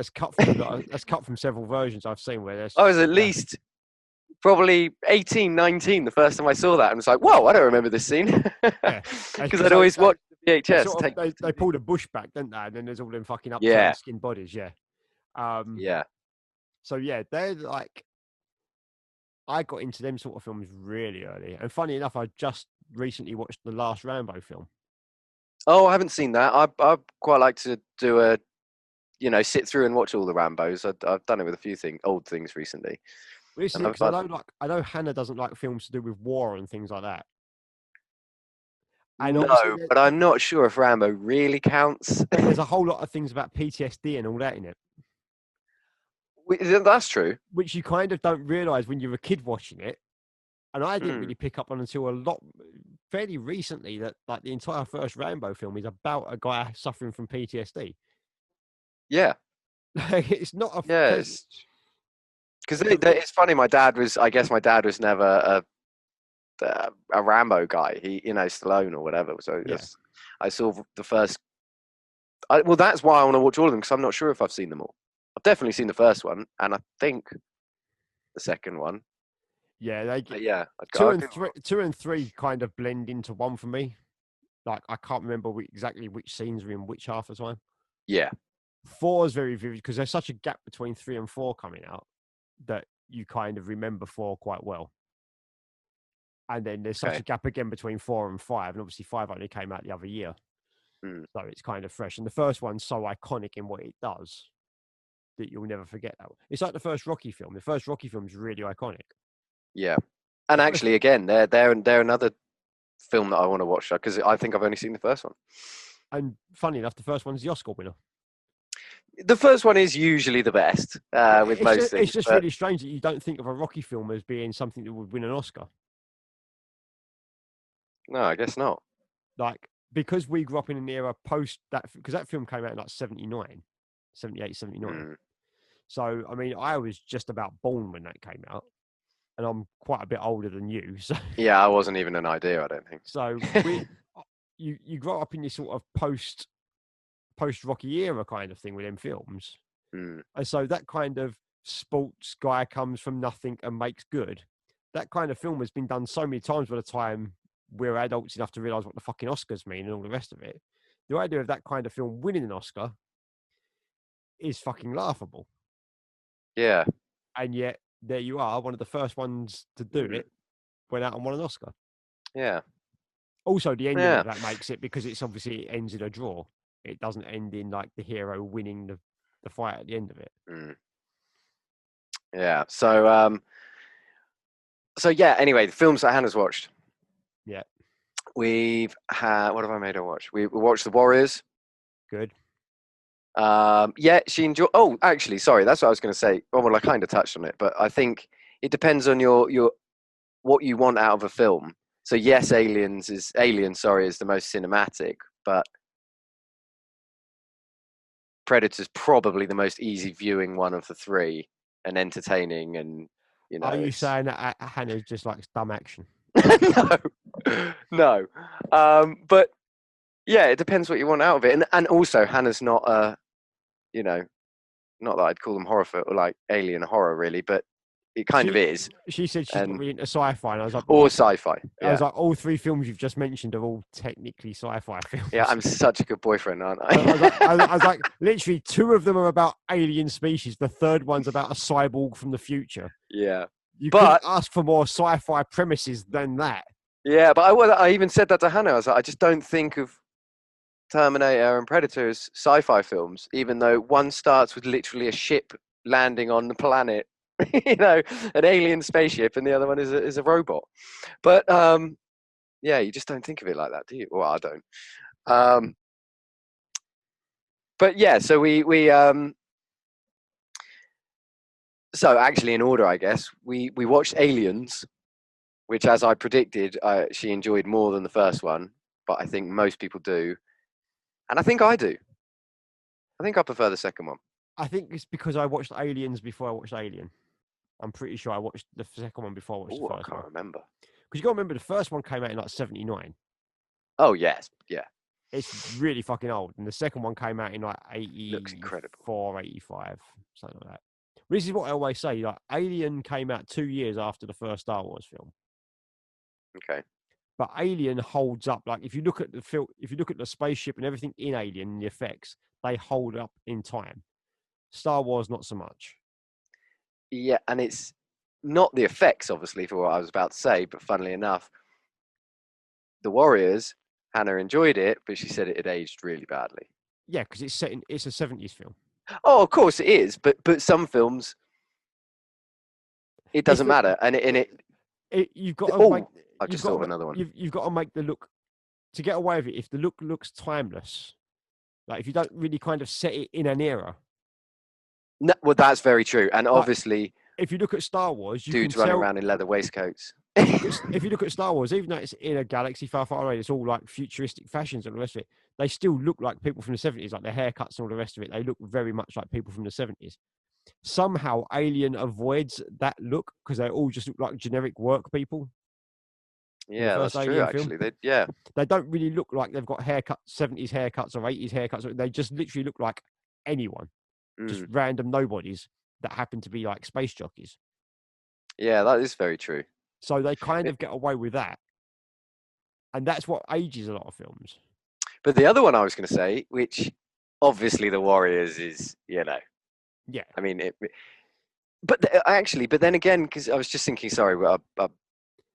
that's cut from several versions I've seen where there's. I was at least probably 18, 19 the first time I saw that, and was like, "Whoa, I don't remember this scene," because I'd always watched the VHS. They pulled a bush back, didn't they? And then there's all them fucking skinned bodies, yeah. Yeah. So yeah, they're like. I got into them sort of films really early. And funny enough, I just recently watched the last Rambo film. Oh, I haven't seen that. I'd quite like to do sit through and watch all the Rambos. I've done it with a few old things recently. I know Hannah doesn't like films to do with war and things like that. And no, but I'm not sure if Rambo really counts. There's a whole lot of things about PTSD and all that in it. That's true. which you kind of don't realize when you're a kid watching it. And I didn't Hmm. really pick up on until fairly recently that like the entire first Rambo film is about a guy suffering from PTSD. Yeah, Like, it's not a yeah. because Because it's funny. I guess my dad was never a Rambo guy. Stallone or whatever. So yeah. I saw the first. Well, that's why I want to watch all of them because I'm not sure if I've seen them all. I've definitely seen the first one, and I think the second one. Yeah, they get Yeah, I'd do. two and three kind of blend into one for me. Like I can't remember exactly which scenes are in which half the time. Yeah, Four is very vivid because there's such a gap between three and four coming out that you kind of remember four quite well. And then there's such okay. a gap again between four and five, and obviously five only came out the other year, Mm, so it's kind of fresh. And the first one's so iconic in what it does that you'll never forget that. It's like the first Rocky film. The first Rocky film is really iconic. yeah, and The first, actually, again, they're another film that I want to watch because I think I've only seen the first one. and funny enough, the first one's the Oscar winner. The first one is usually the best with most It's things, just but really strange that you don't think of a Rocky film as being something that would win an Oscar. no, I guess not. Like, because we grew up in an era post that, because that film came out in like 79, 78, 79. Mm, So, I mean, I was just about born when that came out, and I'm quite a bit older than you. So, yeah, I wasn't even an idea. I don't think. so you grow up in this sort of post Rocky era kind of thing with them films. Mm, And so that kind of sports guy comes from nothing and makes good. That kind of film has been done so many times by the time we're adults enough to realize what the fucking Oscars mean and all the rest of it. The idea of that kind of film winning an Oscar is fucking laughable. yeah. And yet, there you are, one of the first ones to do Mm, it, went out and won an Oscar. yeah. Also, the ending Yeah. of that makes it because it ends in a draw. It doesn't end in like the hero winning the fight at the end of it. Mm, yeah. So yeah. Anyway, the films that Hannah's watched. Yeah, We've had. What have I made her watch? We watched The Warriors. good. Yeah, she enjoyed. Oh, actually, sorry, that's what I was going to say. Well, I kind of touched on it, but I think it depends on your what you want out of a film. So yes, Alien, sorry, is the most cinematic, but Predator's probably the most easy viewing one of the three and entertaining, and Are you it's saying that Hannah just likes dumb action? no. But yeah, it depends what you want out of it, and also Hannah's not you know, not that I'd call them horror or like alien horror really, but it kind of is. She said she's not And really into sci-fi, and I was like, or sci-fi. I was Yeah, like, all three films you've just mentioned are all technically sci-fi films. yeah. I'm such a good boyfriend, aren't I was like, literally, two of them are about alien species. The third one's about a cyborg from the future. Yeah, You but couldn't ask for more sci-fi premises than that. yeah, but I even said that to Hannah. I was like, I just don't think of Terminator and Predator as sci-fi films, even though one starts with literally a ship landing on the planet, an alien spaceship, and the other one is a robot. But yeah, you just don't think of it like that, do you? Well, I don't. But yeah, so so actually in order, I guess we watched Aliens, which, as I predicted, she enjoyed more than the first one. But I think most people do, and I think I do. I think I prefer the second one. I think it's because I watched Aliens before I watched Alien. I'm pretty sure I watched the second one before I watched Oh, the I first can't one. remember. Because you got to remember, the first one came out in like 79. Oh yes, yeah. It's really fucking old. And the second one came out in like Looks incredible. 84, 85, something like that. But this is what I always say, like, Alien came out 2 years after the first Star Wars film. Okay. But Alien holds up. Like, if you look at the film, if you look at the spaceship and everything in Alien and the effects, they hold up in time. Star Wars, not so much. Yeah, and it's not the effects, obviously, for what I was about to say, but funnily enough, The Warriors, Hannah enjoyed it, but she said it had aged really badly. Yeah, because it's a 70s film. Oh, of course it is, but some films, it doesn't matter, and you've got to make. I just thought of another one. You've got to make the look to get away with it. If the look looks timeless, like if you don't really kind of set it in an era, No, well, that's very true. And Like, obviously, if you look at Star Wars, you can dudes running tell. around in leather waistcoats. If you look at Star Wars, even though it's in a galaxy far, far away, it's all like futuristic fashions and all the rest of it. They still look like people from the 70s, like their haircuts and all the rest of it. They look very much like people from the 70s. Somehow, Alien avoids that look because they all just look like generic work people. In the Yeah, first that's true. Alien film, Actually, yeah, they don't really look like they've got haircuts, 70s haircuts or 80s haircuts. They just literally look like anyone, just mm. random nobodies that happen to be like space jockeys. Yeah, that is very true. So they kind of get away with that. And that's what ages a lot of films. But the other one I was going to say, which obviously the Warriors is, Yeah. I mean, but actually, but then again, because I was just thinking, sorry, we're a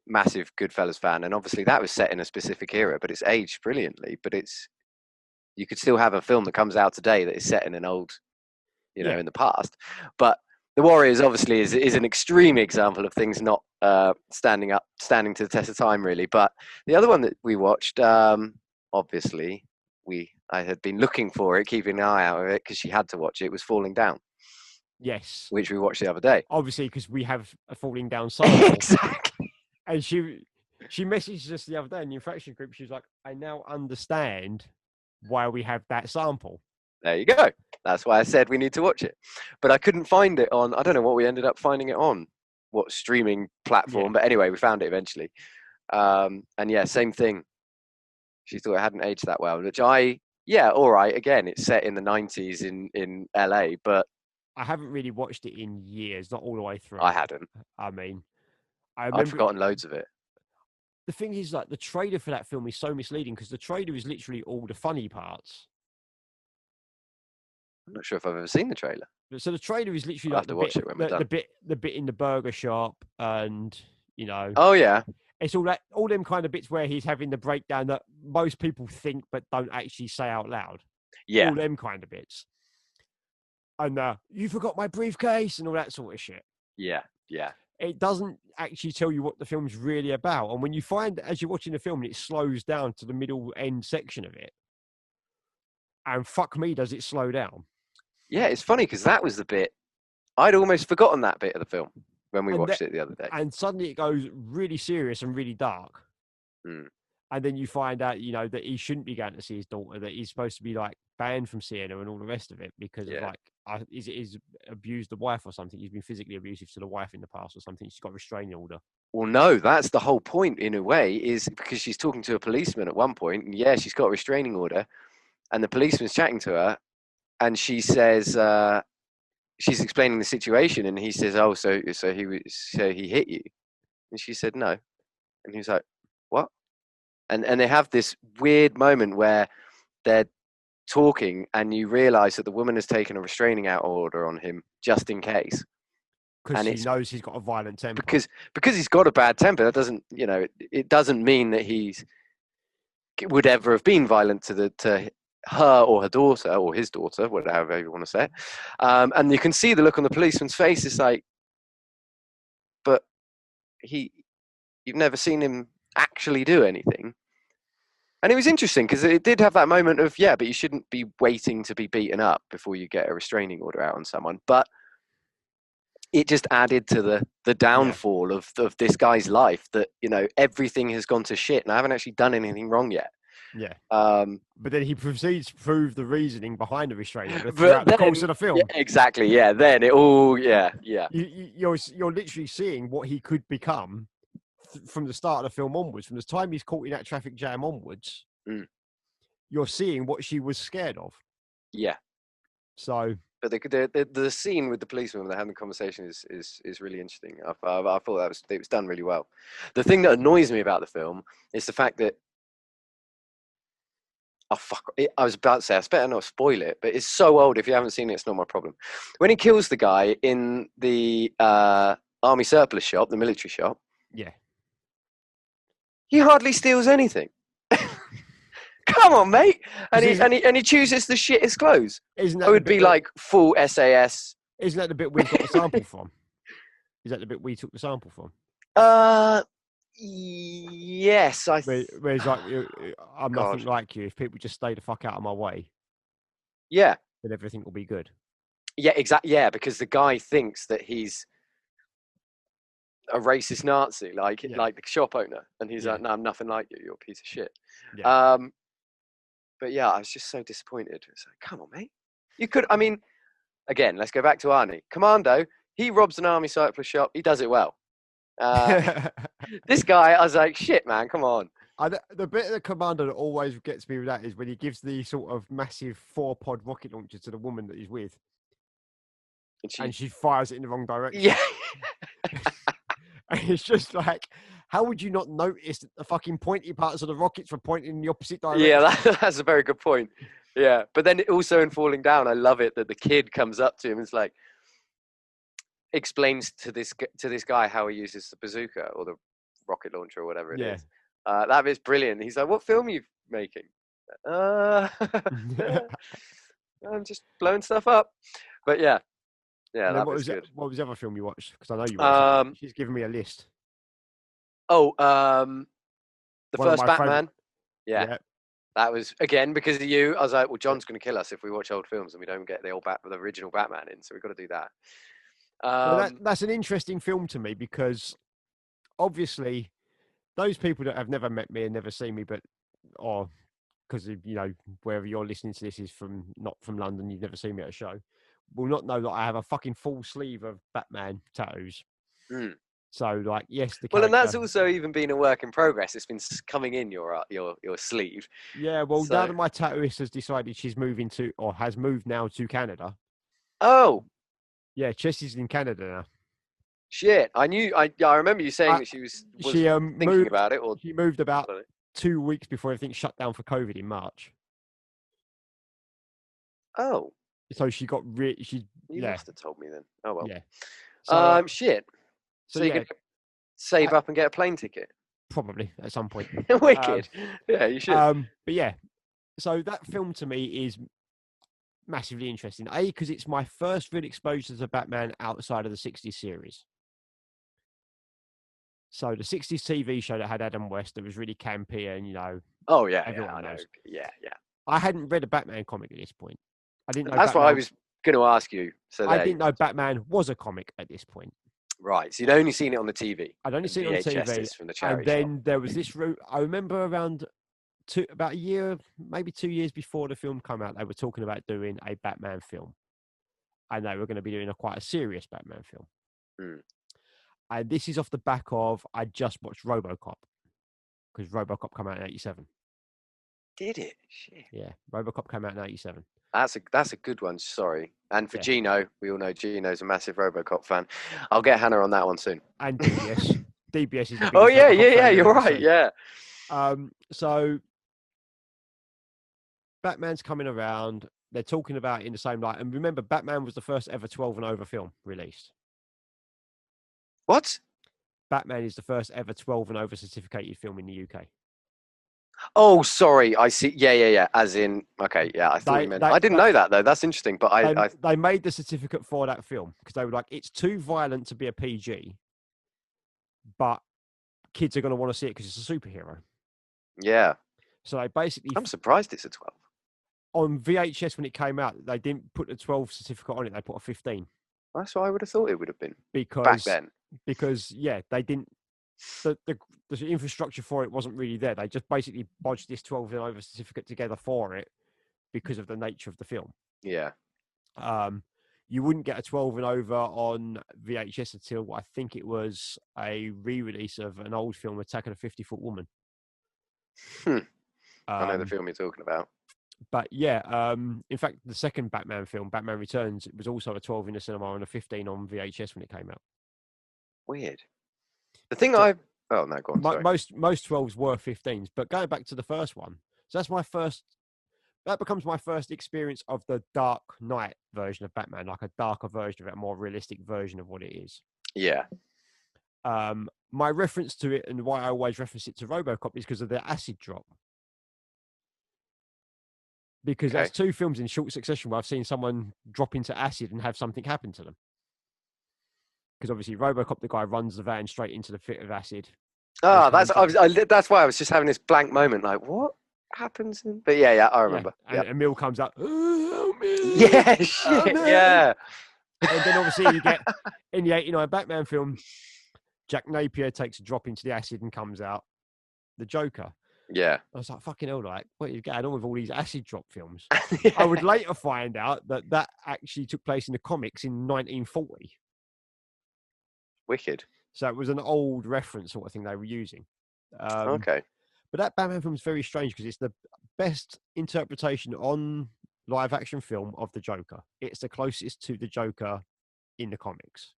massive Goodfellas fan, and obviously that was set in a specific era, but it's aged brilliantly. But you could still have a film that comes out today that is set in an old, Yeah. in the past. But the Warriors obviously is an extreme example of things not standing to the test of time, really. But the other one that we watched, obviously, I had been looking for it, keeping an eye out of it because she had to watch it. Was Falling Down, Yes. which we watched the other day. Obviously, because we have a falling down sample. Exactly. And she messaged us the other day in the infraction group. She was like, I now understand why we have that sample. There you go. That's why I said we need to watch it. But I couldn't find it on, I don't know what we ended up finding it on, what streaming platform. Yeah. But anyway, we found it eventually. And yeah, same thing. She thought it hadn't aged that well, which all right. Again, it's set in the 90s in LA, but I haven't really watched it in years, not all the way through. I hadn't. I mean, I'd forgotten loads of it. The thing is, like, the trailer for that film is so misleading because the trailer is literally all the funny parts. I'm not sure if I've ever seen the trailer. So the trailer is literally I'll like have to watch it when we're done. the bit in the burger shop, and Oh yeah, it's all them kind of bits where he's having the breakdown that most people think but don't actually say out loud. Yeah, all them kind of bits. And you forgot my briefcase and all that sort of shit. Yeah. It doesn't actually tell you what the film's really about. And when you find, as you're watching the film, it slows down to the middle end section of it. And fuck me, does it slow down. Yeah, it's funny because that was the bit, I'd almost forgotten that bit of the film when we watched it the other day. And suddenly it goes really serious and really dark. Mm. And then you find out, that he shouldn't be going to see his daughter, that he's supposed to be like banned from seeing her and all the rest of it because of like, he's abused the wife or something. He's been physically abusive to the wife in the past or something. She's got a restraining order. Well, no, that's the whole point in a way, is because she's talking to a policeman at one point, and yeah, she's got a restraining order, and the policeman's chatting to her, and she says, she's explaining the situation, and he says, "Oh, so he hit you?" And she said, "No," and he was like, "What?" And they have this weird moment where they're talking, and you realise that the woman has taken a restraining order on him just in case. Because he knows he's got a violent temper. Because he's got a bad temper, that doesn't, it doesn't mean that would ever have been violent to her or her daughter or his daughter, whatever you want to say it. And you can see the look on the policeman's face. It's like, but you've never seen him actually do anything. And it was interesting because it did have that moment of, yeah, but you shouldn't be waiting to be beaten up before you get a restraining order out on someone. But it just added to the downfall of this guy's life, that, everything has gone to shit and I haven't actually done anything wrong yet. Yeah. But then he proceeds to prove the reasoning behind the restraining order throughout the course of the film. Yeah, exactly. Yeah. Then it all, yeah. You're literally seeing what he could become from the start of the film onwards, from the time he's caught in that traffic jam onwards. You're seeing what she was scared of. Yeah. So, but the scene with the policeman when they're having the conversation is really interesting. I thought it was done really well. The thing that annoys me about the film is the fact that, oh fuck! I was about to say, I better not spoil it, but it's so old. If you haven't seen it, it's not my problem. When he kills the guy in the army surplus shop, the military shop, yeah, he hardly steals anything. Come on, mate! And he chooses the shittest clothes. It would be like full SAS. Isn't that the bit we've got the sample from? Is that the bit we took the sample from? Yes, where he's like, I'm nothing like you. If people just stay the fuck out of my way, yeah, then everything will be good. Yeah, exactly. Yeah, because the guy thinks that he's a racist Nazi, like Yeah. the shop owner, and he's Yeah. like, "No, I'm nothing like you. You're a piece of shit." Yeah. But yeah, I was just so disappointed. It's like, come on, mate. You could. I mean, again, let's go back to Arnie. Commando. He robs an army surplus shop. He does it well. This guy, I was like, shit, man, come on. The bit of the Commander that always gets me with that is when he gives the sort of massive 4-pod rocket launcher to the woman that he's with, and she fires it in the wrong direction. Yeah. And it's just like, how would you not notice that the fucking pointy parts of the rockets were pointing in the opposite direction? Yeah, that's a very good point. Yeah, but then also in Falling Down, I love it that the kid comes up to him and is like, explains to this guy how he uses the bazooka or the rocket launcher or whatever it is. That bit's brilliant. He's like, "What film are you making?" I'm just blowing stuff up. But yeah, that was good. What was the other film you watched? Because I know you watched it. She's given me a list. The first Batman. Yeah. That was, again, because of you. I was like, well, John's going to kill us if we watch old films and we don't get the original Batman in. So we've got to do that. That's an interesting film to me because obviously those people that have never met me and never seen me, or because wherever you're listening to this is not from London, you've never seen me at a show, will not know that I have a fucking full sleeve of Batman tattoos. So, like, yes, the well, and that's also even been a work in progress. It's been coming in your sleeve. Yeah, well, now that my tattooist has decided she's moving to, or has moved now to Canada. Oh, yeah, Chessie's in Canada now. Shit, I knew. I remember you saying that she was thinking about it. Or she moved about 2 weeks before everything shut down for COVID in March. Oh, so she got You must have told me then. Oh well. Yeah. So, shit. So you could save up and get a plane ticket. Probably at some point. Wicked. Yeah, you should. But yeah, so that film to me is massively interesting. Because it's my first real exposure to Batman outside of the 60s series. So the 60s TV show that had Adam West that was really campy and, Oh, yeah. Everyone knows. Yeah. I hadn't read a Batman comic at this point. I didn't know. That's what I was going to ask you. So I didn't know Batman was a comic at this point. Right. So you'd only seen it on the TV. I'd only seen it on TV. From the charity and then there was this route. I remember around about a year, maybe 2 years before the film came out, they were talking about doing a Batman film. And they were going to be doing quite a serious Batman film. And this is off the back of, I just watched RoboCop. Because RoboCop came out in 87. Did it? Shit. Yeah, RoboCop came out in 87. That's a good one. Sorry. And for Gino, we all know Gino's a massive RoboCop fan. I'll get Hannah on that one soon. And DBS. DBS is the oh yeah. You're right. Yeah. So Batman's coming around. They're talking about it in the same light. And remember, Batman was the first ever 12 and over film released. What? Batman is the first ever 12 and over certificated film in the UK. Oh, sorry. I see. Yeah. As in, okay. Yeah, I thought you meant. I didn't know that though. That's interesting. But they made the certificate for that film because they were like, it's too violent to be a PG, but kids are going to want to see it because it's a superhero. Yeah. So they basically. I'm surprised it's a 12. On VHS when it came out, they didn't put a 12 certificate on it. They put a 15. That's what I would have thought it would have been. Back then. Because they didn't. The infrastructure for it wasn't really there. They just basically bodged this 12 and over certificate together for it because of the nature of the film. Yeah. You wouldn't get a 12 and over on VHS until I think it was a re-release of an old film, Attack of the 50-Foot Woman. I know the film you're talking about. But yeah, in fact, the second Batman film, Batman Returns, it was also a 12 in the cinema and a 15 on VHS when it came out. Weird. The thing Oh no, go on. Sorry. Most 12s were 15s, but going back to the first one, so that becomes my first experience of the Dark Knight version of Batman, like a darker version of it, a more realistic version of what it is. Yeah. My reference to it and why I always reference it to RoboCop is because of the acid drop. Because there's two films in short succession where I've seen someone drop into acid and have something happen to them. Because obviously, RoboCop, the guy runs the van straight into the fit of acid. That's why I was just having this blank moment. Like, what? happens. But yeah, I Yeah, remember. and Emil comes up. Oh, help me! Yeah, Oh, shit, no." yeah. And then obviously you get in the '89 Batman film, Jack Napier takes a drop into the acid and comes out the Joker. Yeah. I was like, fucking hell, like, what is going on with all these acid drop films? Yeah. I would later find out that actually took place in the comics in 1940. Wicked. So it was an old reference sort of thing they were using. Okay. But that Batman film is very strange because it's the best interpretation on live action film of the Joker. It's the closest to the Joker in the comics.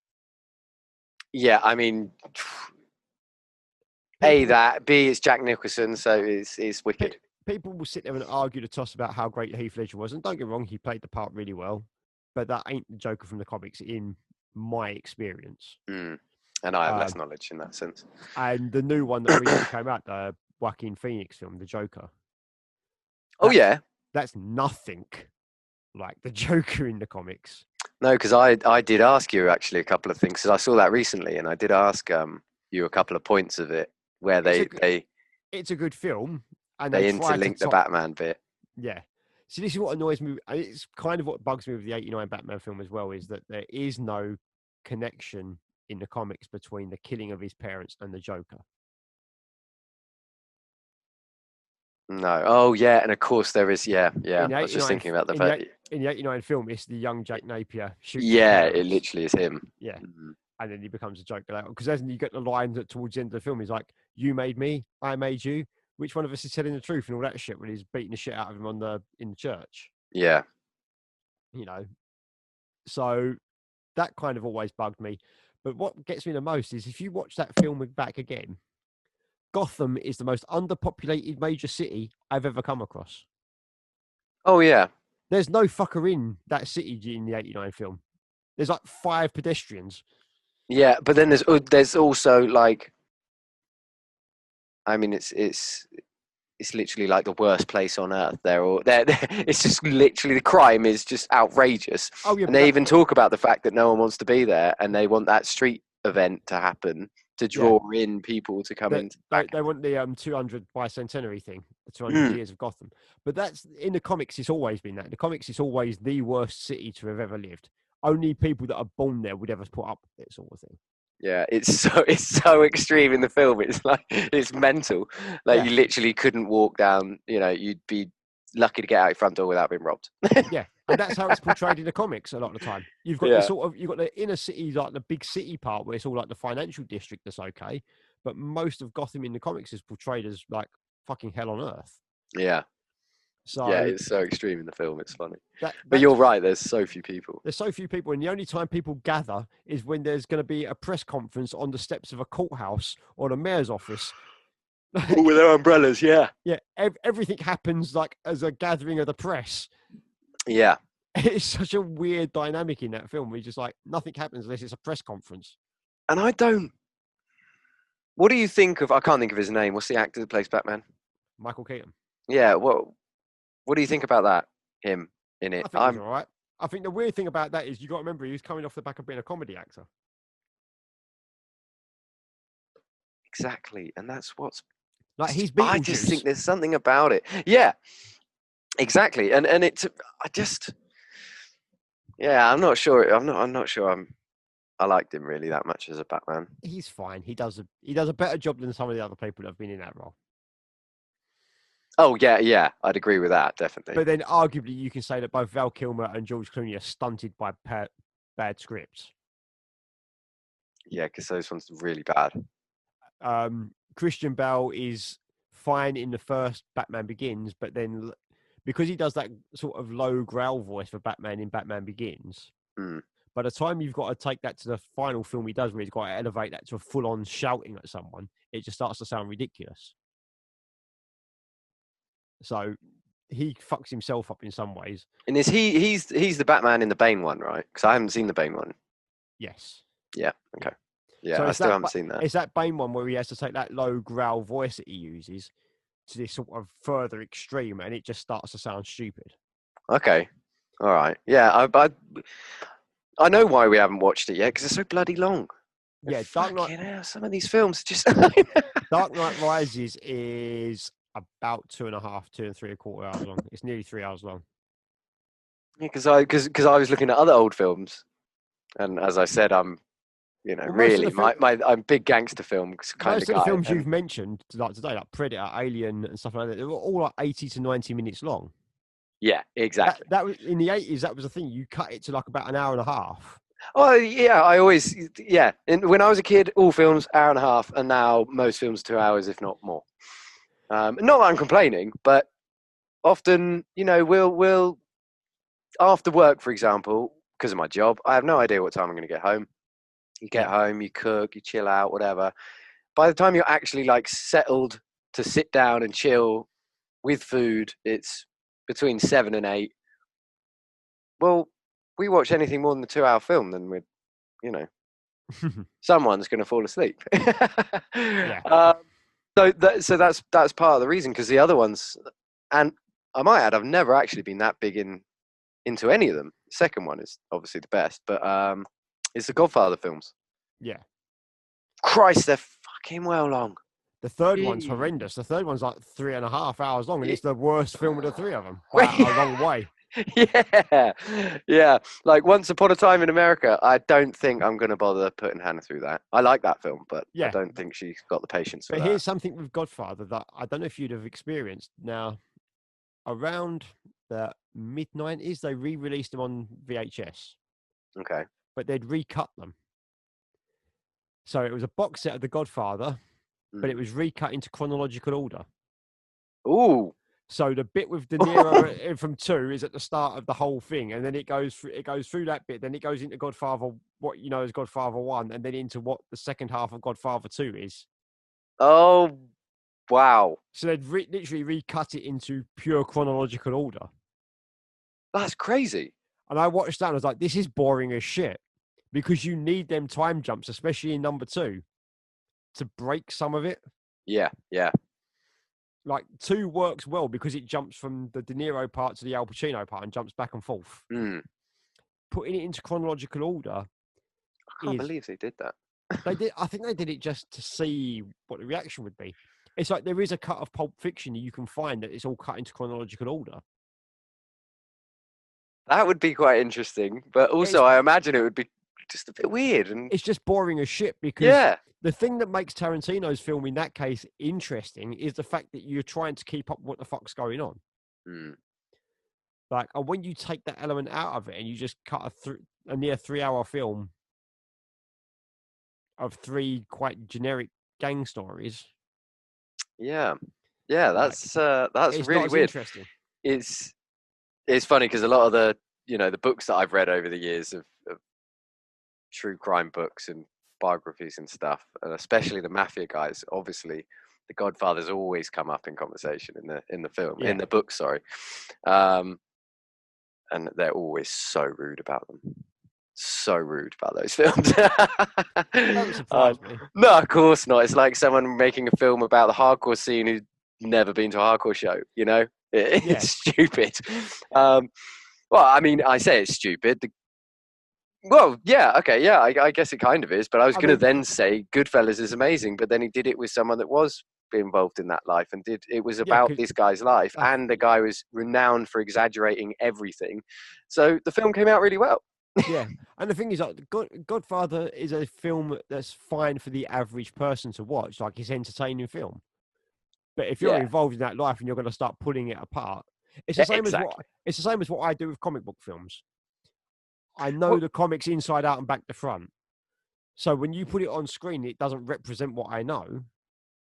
Yeah, I mean, People, B, it's Jack Nicholson, so it's wicked. people will sit there and argue the toss about how great Heath Ledger was. And don't get me wrong, he played the part really well. But that ain't the Joker from the comics in my experience. Mm. And I have less knowledge in that sense. And the new one that recently came out, the Joaquin Phoenix film, The Joker. Oh, yeah. That's nothing like the Joker in the comics. No, because I did ask you actually a couple of things, because I saw that recently, and I did ask you a couple of points of it where it's a good film, and they tried to interlink the Batman bit. Yeah. So this is what annoys me. And it's kind of what bugs me with the '89 Batman film as well, is that there is no connection in the comics between the killing of his parents and the Joker. No. Oh, yeah, and of course there is. Yeah. I was just thinking about the fact in the '89 film, it's the young Jack Napier shooting. Yeah, it literally is him. Yeah. Mm-hmm. And then he becomes a Joker. Because then you get the line that towards the end of the film, he's like, "You made me, I made you. Which one of us is telling the truth?" and all that shit when he's beating the shit out of him in the church. Yeah. So that kind of always bugged me. But what gets me the most is if you watch that film back again, Gotham is the most underpopulated major city I've ever come across. Oh, yeah. There's no fucker in that city in the '89 film. There's like 5 pedestrians. Yeah, but then there's also like, I mean, it's literally like the worst place on earth. It's just literally, the crime is just outrageous. Oh, yeah, and they even talk about the fact that no one wants to be there, and they want that street event to happen to draw in people to come in. They want the 200 bicentenary thing, the 200 years of Gotham. But that's in the comics. It's always been that. In the comics, it's always the worst city to have ever lived. Only people that are born there would ever put up with it, sort of thing. Yeah, it's so extreme in the film. It's like, it's mental. Like, you literally couldn't walk down. You'd be lucky to get out your front door without being robbed. Yeah, and that's how it's portrayed in the comics a lot of the time. You've got you've got the inner city, like the big city part, where it's all like the financial district that's okay, but most of Gotham in the comics is portrayed as like fucking hell on earth. Yeah. So yeah, it's so extreme in the film. It's funny. But you're right. There's so few people. There's so few people, and the only time people gather is when there's going to be a press conference on the steps of a courthouse or the mayor's office. With their umbrellas, yeah. Yeah, everything happens like as a gathering of the press. Yeah. It's such a weird dynamic in that film. It's just like nothing happens unless it's a press conference. And what do you think of, I can't think of his name. What's the actor that plays Batman? Michael Keaton. Yeah, what do you think about that, him in it? I think he's all right. I think the weird thing about that is you got to remember he was coming off the back of being a comedy actor. Exactly, and that's what's like he's. I just think there's something about it. Yeah, exactly, and it's. I'm not sure. I'm not sure. I liked him really that much as a Batman. He's fine. He does a better job than some of the other people that have been in that role. Oh, yeah, I'd agree with that, definitely. But then arguably you can say that both Val Kilmer and George Clooney are stunted by bad scripts. Yeah, because those ones are really bad. Christian Bale is fine in the first Batman Begins, but then because he does that sort of low growl voice for Batman in Batman Begins, by the time you've got to take that to the final film he does, where he's got to elevate that to a full-on shouting at someone, it just starts to sound ridiculous. So he fucks himself up in some ways. And is he's the Batman in the Bane one, right? Because I haven't seen the Bane one. Yes. Yeah. Okay. Yeah, so I still haven't seen that. It's that Bane one where he has to take that low growl voice that he uses to this sort of further extreme, and it just starts to sound stupid. Okay. All right. Yeah, I know why we haven't watched it yet, because it's so bloody long. Yeah, Dark Knight. Some of these films just. Dark Knight Rises is about 2.5, 2 3/4 hours long. It's nearly 3 hours long. Yeah, because I was looking at other old films, and as I said, I'm Well, really I'm a big gangster film kind of most of the guy, films and you've mentioned like today, like Predator, Alien, and stuff like that, they're all like 80 to 90 minutes long. yeah, exactly. That was in the 80s. That was the thing. You cut it to like about an hour and a half. Oh yeah, And when I was a kid, all films hour and a half, and now most films 2 hours, if not more. Not that I'm complaining, but often, we'll after work, for example, because of my job, I have no idea what time I'm going to get home. You get home, you cook, you chill out, whatever. By the time you're actually like settled to sit down and chill with food, it's between 7 and 8. Well, we watch anything more than a 2 hour film, then you know, someone's going to fall asleep. Yeah. So that's part of the reason, because the other ones, and I might add, I've never actually been that big into any of them. The second one is obviously the best, but it's the Godfather films. Yeah. Christ, they're fucking well long. The third one's horrendous. The third one's like 3.5 hours long, and it's the worst film of the three of them by a long way. Yeah. Like Once Upon a Time in America, I don't think I'm going to bother putting Hannah through that. I like that film, but I don't think she's got the patience for But that. here's something with Godfather that I don't know if you'd have experienced. Now, around the mid-90s, they re-released them on VHS. Okay. But they'd recut them. So it was a box set of The Godfather, but it was recut into chronological order. Ooh. So the bit with De Niro from 2 is at the start of the whole thing, and then it goes through that bit. Then it goes into Godfather, what you know as Godfather 1, and then into what the second half of Godfather 2 is. Oh, wow. So they'd literally recut it into pure chronological order. That's crazy. And I watched that and I was like, this is boring as shit, because you need them time jumps, especially in number 2, to break some of it. Yeah. Like 2 works well because it jumps from the De Niro part to the Al Pacino part and jumps back and forth. Putting it into chronological order. I can't believe they did that. They did. I think they did it just to see what the reaction would be. It's like there is a cut of Pulp Fiction you can find that it's all cut into chronological order. That would be quite interesting, but also I imagine it would be just a bit weird, and it's just boring as shit because the thing that makes Tarantino's film in that case interesting is the fact that you're trying to keep up with what the fuck's going on. Like, and when you take that element out of it and you just cut a near 3-hour film of 3 quite generic gang stories. That's really weird. Interesting. It's funny because a lot of the books that I've read over the years of true crime books and biographies and stuff, and especially the mafia guys, obviously the Godfather's always come up in conversation in the film, in the book, sorry. And they're always so rude about them. So rude about those films. Don't surprise me. No, of course not. It's like someone making a film about the hardcore scene who's never been to a hardcore show, It's stupid. Well, I mean, I say it's stupid. I guess it kind of is. But I was going to then say Goodfellas is amazing, but then he did it with someone that was involved in that life and it was about this guy's life, and the guy was renowned for exaggerating everything. So the film came out really well. Yeah, and the thing is, like, Godfather is a film that's fine for the average person to watch. Like, it's an entertaining film. But if you're involved in that life and you're going to start pulling it apart, it's the same as what I do with comic book films. I know the comics inside out and back to front. So when you put it on screen, it doesn't represent what I know.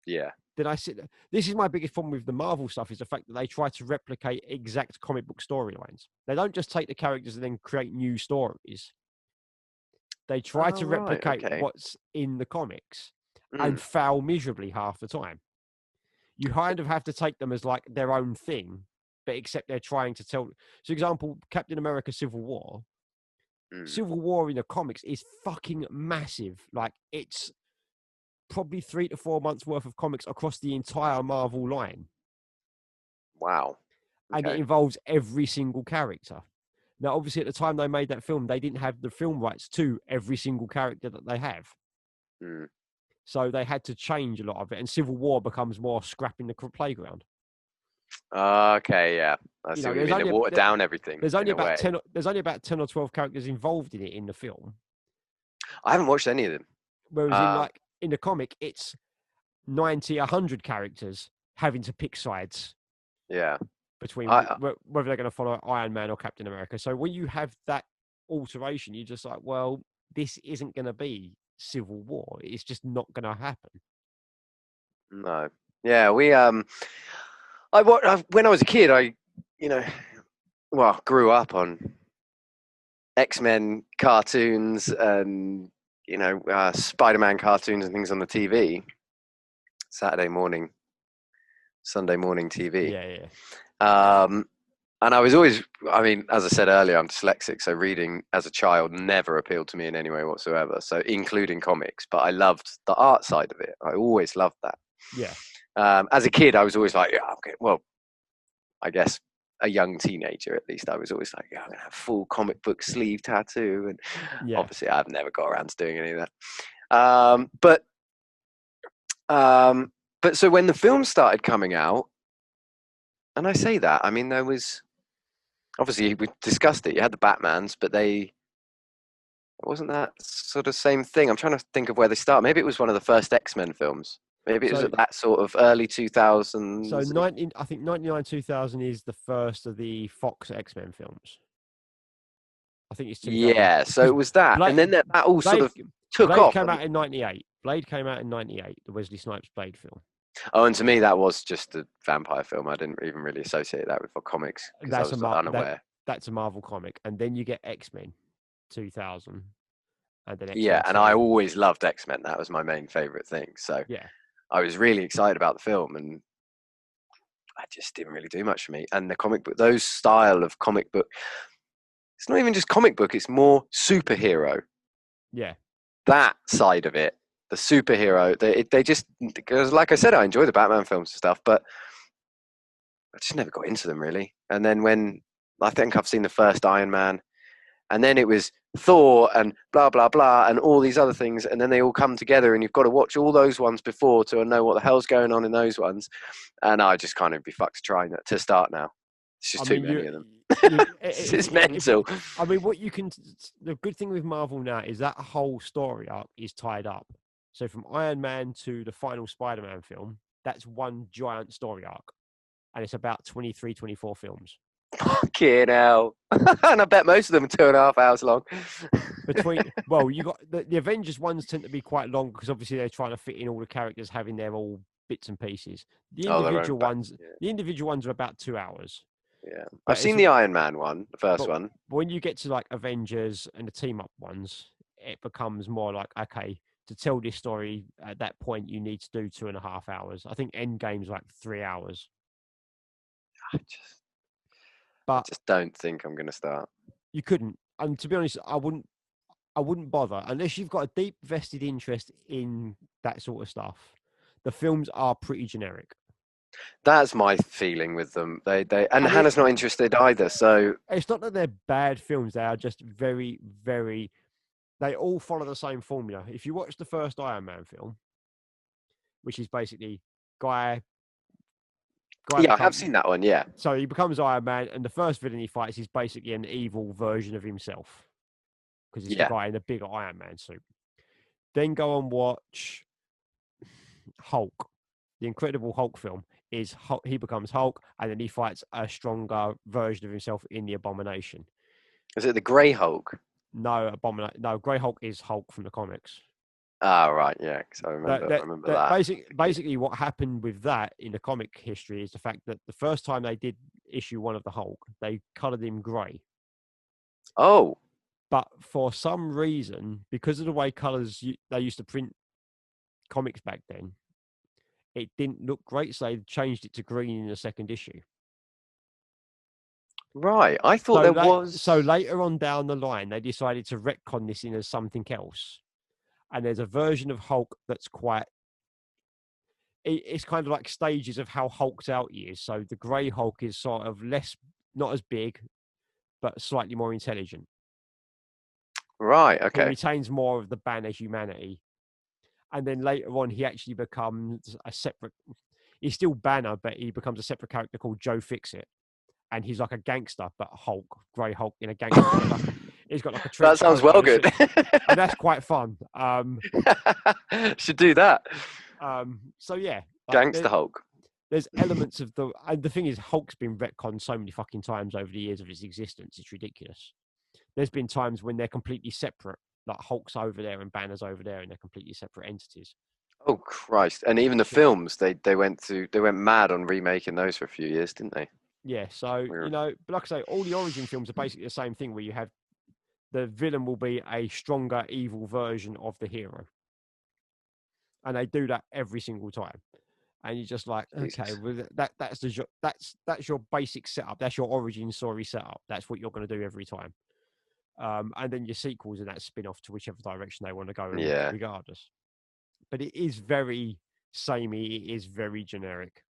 Yeah. Then I sit. This is my biggest problem with the Marvel stuff: is the fact that they try to replicate exact comic book storylines. They don't just take the characters and then create new stories. They try to replicate what's in the comics and fail miserably half the time. You kind of have to take them as like their own thing, but except they're trying to tell. So, example, Captain America: Civil War. Civil War in the comics is fucking massive. Like, it's probably 3 to 4 months worth of comics across the entire Marvel line. Wow. Okay. And it involves every single character. Now, obviously, at the time they made that film, they didn't have the film rights to every single character that they have. So they had to change a lot of it, and Civil War becomes more scrapping the playground. Okay, yeah. I You see know, what you mean. They water down everything there's in only a about way. 10. There's only about 10 or 12 characters involved in it in the film. I haven't watched any of them. Whereas Um, in the comic, it's 90, 100 characters having to pick sides yeah. between I whether they're going to follow Iron Man or Captain America. So when you have that alteration, you're just like, well, this isn't going to be Civil War. It's just not going to happen. no. Yeah, when I was a kid, you know, well, grew up on X-Men cartoons and Spider-Man cartoons and things on the TV. Saturday morning, Sunday morning TV. Yeah, yeah. And I was always, I mean, as I said earlier, I'm dyslexic, so reading as a child never appealed to me in any way whatsoever, so including comics, but I loved the art side of it. I always loved that. Yeah. As a kid, I was always like, yeah, okay, well, I guess a young teenager at least, I was always like, yeah, I'm going to have full comic book sleeve tattoo. And Yeah. obviously, I've never got around to doing any of that. But so when the film started coming out, and I say that, I mean, there was, obviously, we discussed it. You had the Batmans, but it wasn't that sort of same thing. I'm trying to think of where they start. Maybe it was one of the first X-Men films. Maybe it was So at that sort of early 2000s. 19, I think 99 2000 is the first of the Fox X-Men films. I think it's 2000 Yeah, so because it was that. And then that all sort Blade of took Blade off. came out in 98. Blade came out in 98. The Wesley Snipes Blade film. Oh, and to me, that was just a vampire film. I didn't even really associate that with comics because I That's a was unaware. that's a Marvel comic, and then you get X-Men 2000, and then Yeah, X-Men and I 2. always loved X-Men. That was my main favorite thing. So Yeah, I was really excited about the film, and I just didn't really do much for me. And the comic book, those style of comic book, it's not even just comic book, it's more superhero. yeah. That side of it, the superhero, they just, because like I said, I enjoy the Batman films and stuff, but I just never got into them really. And then when I think I've seen the first Iron Man, and then it was Thor and blah blah blah and all these other things, and then they all come together, and you've got to watch all those ones before to know what the hell's going on in those ones. And I just kind of be fucked trying to start now. It's just too many of them. It's mental. I mean, the good thing with Marvel now is that whole story arc is tied up. So from Iron Man to the final Spider-Man film, that's one giant story arc, and it's about 23, 24 films. Fucking hell. And I bet most of them are 2.5 hours long. Well, you got the Avengers ones tend to be quite long because obviously they're trying to fit in all the characters having their all bits and pieces. The individual ones are about 2 hours. Yeah, But I've seen the Iron Man one, the first one. But when you get to like Avengers and the team up ones, it becomes more like, okay, to tell this story at that point, you need to do 2.5 hours. I think Endgame's like 3 hours. I just don't think I'm going to start. You couldn't, and to be honest, I wouldn't bother unless you've got a deep vested interest in that sort of stuff. The films are pretty generic. That's my feeling with them. And Hannah's not interested either. So it's not that they're bad films; they are just very, very. They all follow the same formula. If you watch the first Iron Man film, which is basically guy yeah, I have seen that one. Yeah. So he becomes Iron Man, and the first villain he fights is basically an evil version of himself because it's the guy in a bigger Iron Man suit. Then go and watch Hulk. The Incredible Hulk film is he becomes Hulk, and then he fights a stronger version of himself in the Abomination. Is it the Grey Hulk? No, No, Grey Hulk is Hulk from the comics. Ah, right, yeah, because I remember that. Basically, what happened with that in the comic history is the fact that the first time they did issue one of the Hulk, they coloured him grey. Oh. But for some reason, because of the way colours they used to print comics back then, it didn't look great, so they changed it to green in the second issue. Right, I thought So later on down the line, they decided to retcon this in as something else. And there's a version of Hulk that's it's kind of like stages of how hulked out he is. So the grey Hulk is sort of not as big, but slightly more intelligent. Right, okay. He retains more of the Banner humanity. And then later on, he actually becomes a separate... He's still Banner, but he becomes a separate character called Joe Fixit, and he's like a gangster, but Hulk, Grey Hulk in a gangster. He's got like a trench That sounds coat well and a good. and that's quite fun. Should do that. So yeah, Gangster Hulk. there's elements of and the thing is, Hulk's been retconned so many fucking times over the years of his existence. It's ridiculous. There's been times when they're completely separate, like Hulk's over there and Banner's over there, and they're completely separate entities. Oh Christ! And even the films, they went mad on remaking those for a few years, didn't they? Yeah, so Weird. you know, but like I say, all the origin films are basically the same thing, where you have the villain will be a stronger, evil version of the hero, and they do that every single time. And you're just like, okay, Jesus. well, that's your basic setup. That's your origin story setup. That's what you're going to do every time. And then your sequels and that spin off to whichever direction they want to go, Yeah. regardless. But it is very samey. It is very generic.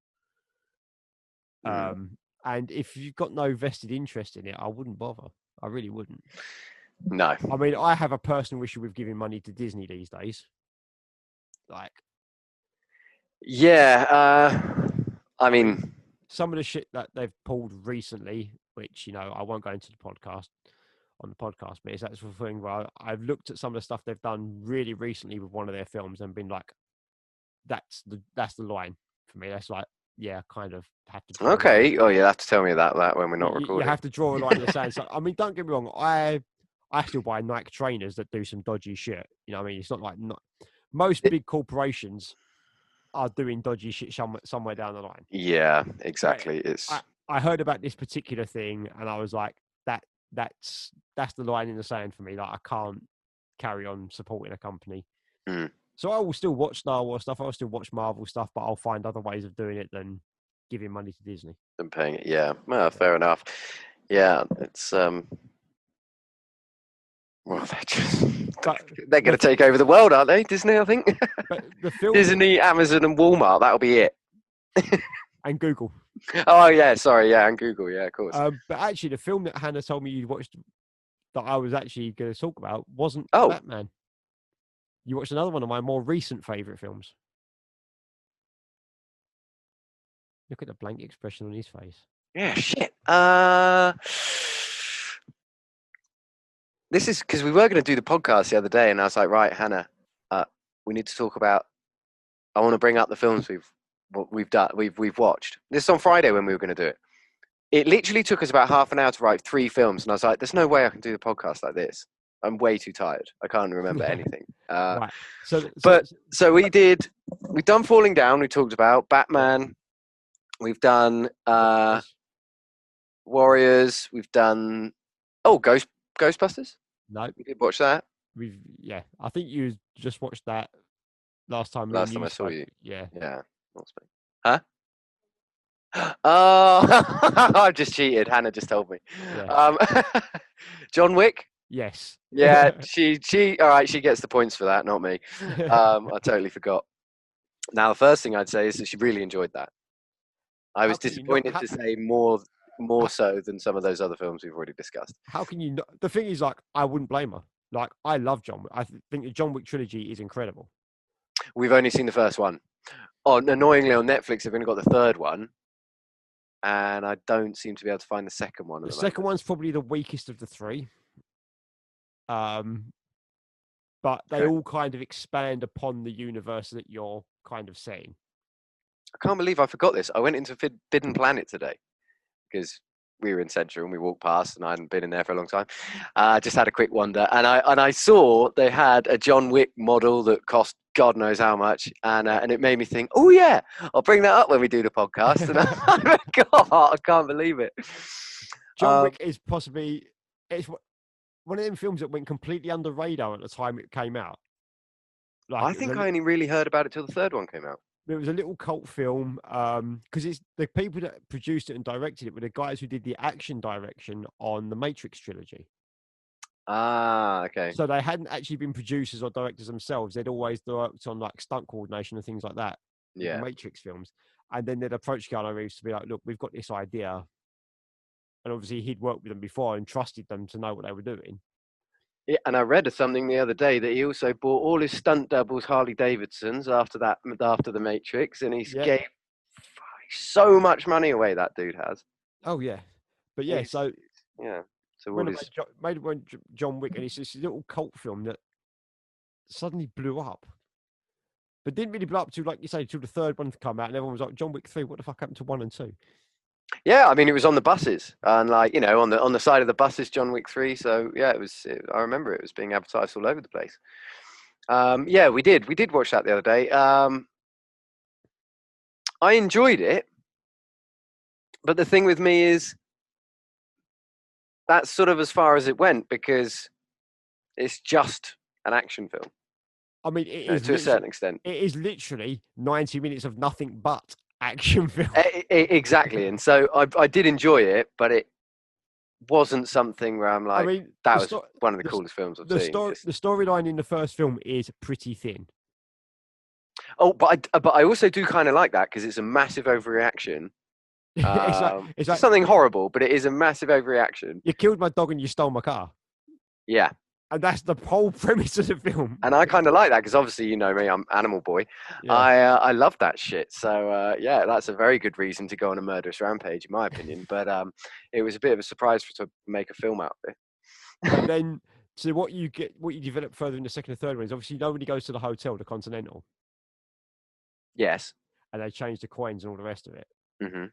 And if you've got no vested interest in it, I wouldn't bother. I really wouldn't. No. I mean, I have a personal issue with giving money to Disney these days. Like, yeah, I mean, some of the shit that they've pulled recently, which, you know, I won't go into the podcast, but it's that sort of thing where I've looked at some of the stuff they've done really recently with one of their films and been like, that's the line for me. That's like, yeah, kind of have to draw a line. okay. Oh, you have to tell me that when we're not recording. You have to draw a line in the sand. So, I mean, don't get me wrong. I still buy Nike trainers that do some dodgy shit. You know what I mean? It's not like most big corporations are doing dodgy shit somewhere down the line. Yeah, exactly. I heard about this particular thing and I was like, that's the line in the sand for me. Like, I can't carry on supporting a company. So I will still watch Star Wars stuff. I'll still watch Marvel stuff, but I'll find other ways of doing it than giving money to Disney. Than paying it. Yeah. Well, fair enough. Yeah, it's well, they're going to take over the world, aren't they? Disney, I think. But the film Disney, Amazon, and Walmart. That'll be it. And Google. Oh yeah, sorry, yeah, and Google, yeah, of course. But actually, the film that Hannah told me you watched that I was actually going to talk about wasn't Batman. You watched another one of my more recent favourite films. Look at the blank expression on his face. Yeah, shit. This is because we were going to do the podcast the other day, and I was like, right, Hannah, we need to talk about. I want to bring up the films we've watched. This is on Friday when we were going to do it. It literally took us about half an hour to write 3 films, and I was like, there's no way I can do the podcast like this. I'm way too tired. I can't remember anything. Right. So we've done Falling Down. We talked about Batman. We've done Warriors. We've done Ghostbusters. No, we did watch that. I think you just watched that last time. Last time I saw you. Yeah. Huh? Oh, I've just cheated. Hannah just told me. Yeah. John Wick. Yes. Yeah, she. All right, she gets the points for that, not me. I totally forgot. Now, the first thing I'd say is that she really enjoyed that. I was disappointed to say more so than some of those other films we've already discussed. How can you not? The thing is, like, I wouldn't blame her. Like, I love John Wick. I think the John Wick trilogy is incredible. We've only seen the first one. Annoyingly, on Netflix, they've only got the third one. And I don't seem to be able to find the second one. The second one's probably the weakest of the 3. But they all kind of expand upon the universe that you're kind of saying. I can't believe I forgot this. I went into Forbidden Planet today because we were in Central and we walked past and I hadn't been in there for a long time. I just had a quick wander and I saw they had a John Wick model that cost God knows how much, and it made me think, oh yeah, I'll bring that up when we do the podcast. And I forgot. I can't believe it. John Wick is possibly one of them films that went completely under radar at the time it came out. Like, I think I only really heard about it till the third one came out. It was a little cult film because it's the people that produced it and directed it were the guys who did the action direction on the Matrix trilogy. Ah, okay. So they hadn't actually been producers or directors themselves. They'd always worked on like stunt coordination and things like that. Yeah. Matrix films. And then they'd approach Keanu Reeves to be like, look, we've got this idea. And obviously he'd worked with them before and trusted them to know what they were doing. Yeah, and I read something the other day that he also bought all his stunt doubles Harley Davidsons after the Matrix, and he gave so much money away. That dude has. Oh yeah, but yeah. He's, So yeah. So when all I his made John Wick, and it's this little cult film that suddenly blew up, but didn't really blow up till, like you say, till the third one to come out, and everyone was like, John Wick 3. What the fuck happened to 1 and 2? Yeah, I mean, it was on the buses, and like on the side of the buses, John Wick 3. So yeah, I remember it was being advertised all over the place. Yeah, we did watch that the other day. I enjoyed it, but the thing with me is that's sort of as far as it went because it's just an action film, I mean, to a certain extent. it is literally 90 minutes of nothing but action film. Exactly, and so I did enjoy it, but it wasn't something where I'm I like, mean, that was one of the coolest films I've seen. the storyline in the first film is pretty thin. Oh, but I also do kind of like that because it's a massive overreaction. It's To like something horrible, but it is a massive overreaction. you killed my dog and you stole my car, Yeah, and that's the whole premise of the film. and I kind of like that because obviously you know me, I'm animal boy. Yeah. I love that shit. So yeah, that's a very good reason to go on a murderous rampage, in my opinion. But it was a bit of a surprise to make a film out of it. And then, so what you develop further in the second and third one is obviously nobody goes to the hotel, the Continental, Yes. and they change the coins and all the rest of it. Hmm.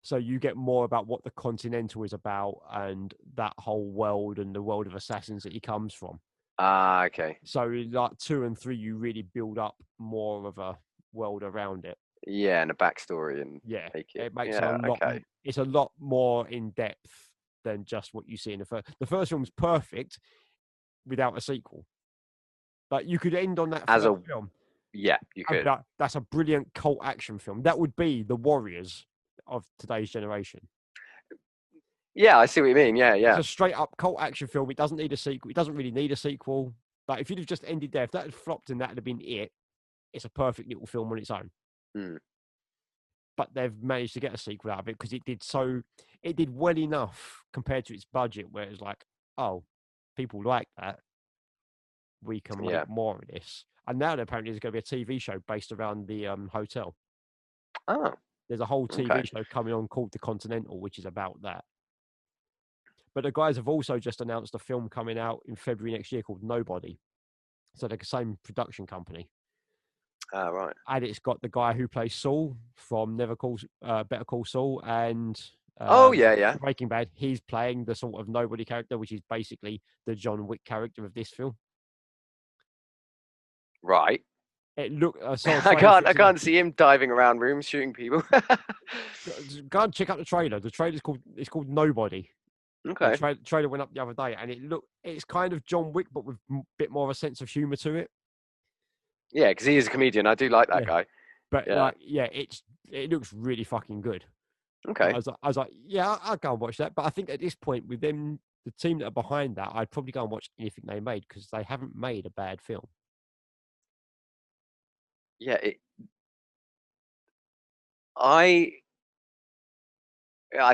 So you get more about what the Continental is about and that whole world and the world of assassins that he comes from. Ah, okay. So like 2 and 3, you really build up more of a world around it. Yeah, and a backstory and Yeah, make it. it makes Yeah, a lot. okay. It's a lot more in depth than just what you see in the first. The first film's perfect without a sequel. Like you could end on that As first a film. Yeah, you And be could. like, that's a brilliant cult action film. That would be the Warriors of today's generation. Yeah, I see what you mean. Yeah, It's yeah. a straight up cult action film. It doesn't need a sequel. It doesn't really need a sequel. Like if you'd have just ended there, if that had flopped and that had been it, it's a perfect little film on its own. Mm. But they've managed to get a sequel out of it because it did well enough compared to its budget, where it's like, oh, people like that. We can Yeah. make more of this. And now apparently there's going to be a TV show based around the hotel. Oh, There's a whole TV okay. show coming on called The Continental, which is about that. But the guys have also just announced a film coming out in February next year called Nobody. So they're the same production company. Ah, right. And it's got the guy who plays Saul from Better Call Saul and Oh, yeah, yeah. Breaking Bad. He's playing the sort of Nobody character, which is basically the John Wick character of this film. Right. It look I can't see him diving around rooms shooting people. Go and check out the trailer. The trailer's called Nobody. Okay. The trailer went up the other day, and it's kind of John Wick, but with a bit more of a sense of humor to it. Yeah, because he is a comedian. I do like that guy. But yeah. It looks really fucking good. Okay. I was like, yeah, I'll go and watch that. But I think at this point, with them, the team that are behind that, I'd probably go and watch anything they made because they haven't made a bad film. Yeah. I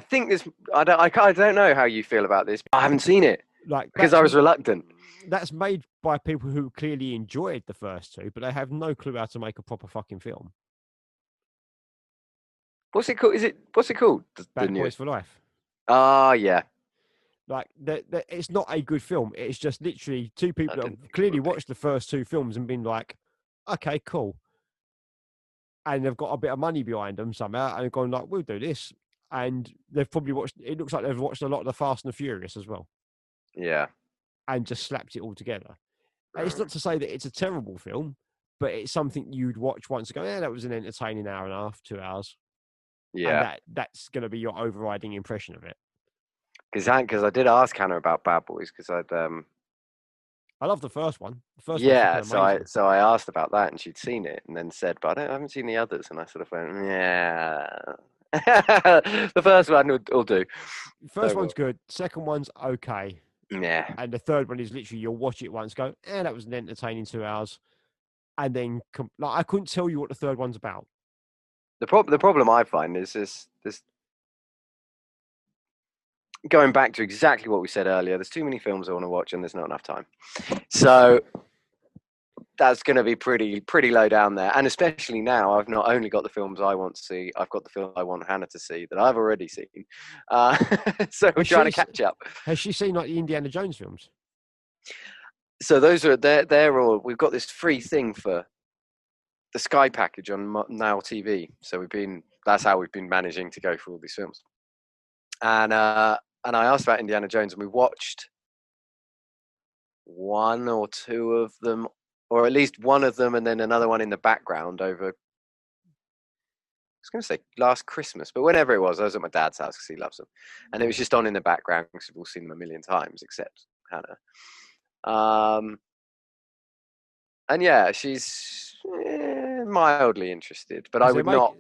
think this. I don't know how you feel about this. I haven't seen it because I was reluctant. That's made by people who clearly enjoyed the first two, but they have no clue how to make a proper fucking film. What's it called? What's it called? Bad Boys for Life. Ah, yeah. Like it's not a good film. It's just literally two people that have clearly watched the first two films and been like, okay, cool. And they've got a bit of money behind them somehow and gone like, we'll do this. And they've probably watched, it looks like they've watched a lot of the Fast and the Furious as well. Yeah. And just slapped it all together. And it's not to say that it's a terrible film, but it's something you'd watch once and go, yeah, that was an entertaining hour and a half, 2 hours. Yeah. And that's going to be your overriding impression of it. Because I did ask Hannah about Bad Boys because I love the first one. Yeah, so I asked about that and she'd seen it and then said, but I haven't seen the others. And I sort of went, yeah. The first one will do. First one's good. Second one's okay. Yeah. And the third one is literally you'll watch it once, go, that was an entertaining 2 hours. And then I couldn't tell you what the third one's about. The problem I find is this going back to exactly what we said earlier, there's too many films I want to watch and there's not enough time. So that's going to be pretty low down there. And especially now, I've not only got the films I want to see, I've got the film I want Hannah to see that I've already seen. Uh, so we're trying to catch up. Has she seen like the Indiana Jones films? So those are they're all. We've got this free thing for the Sky package on Now TV. So that's how we've been managing to go through all these films. And I asked about Indiana Jones, and we watched one or two of them, or at least one of them, and then another one in the background over. I was going to say last Christmas, but whenever it was, I was at my dad's house because he loves them, and it was just on in the background because we've all seen them a million times, except Hannah. And yeah, she's mildly interested, but I would not.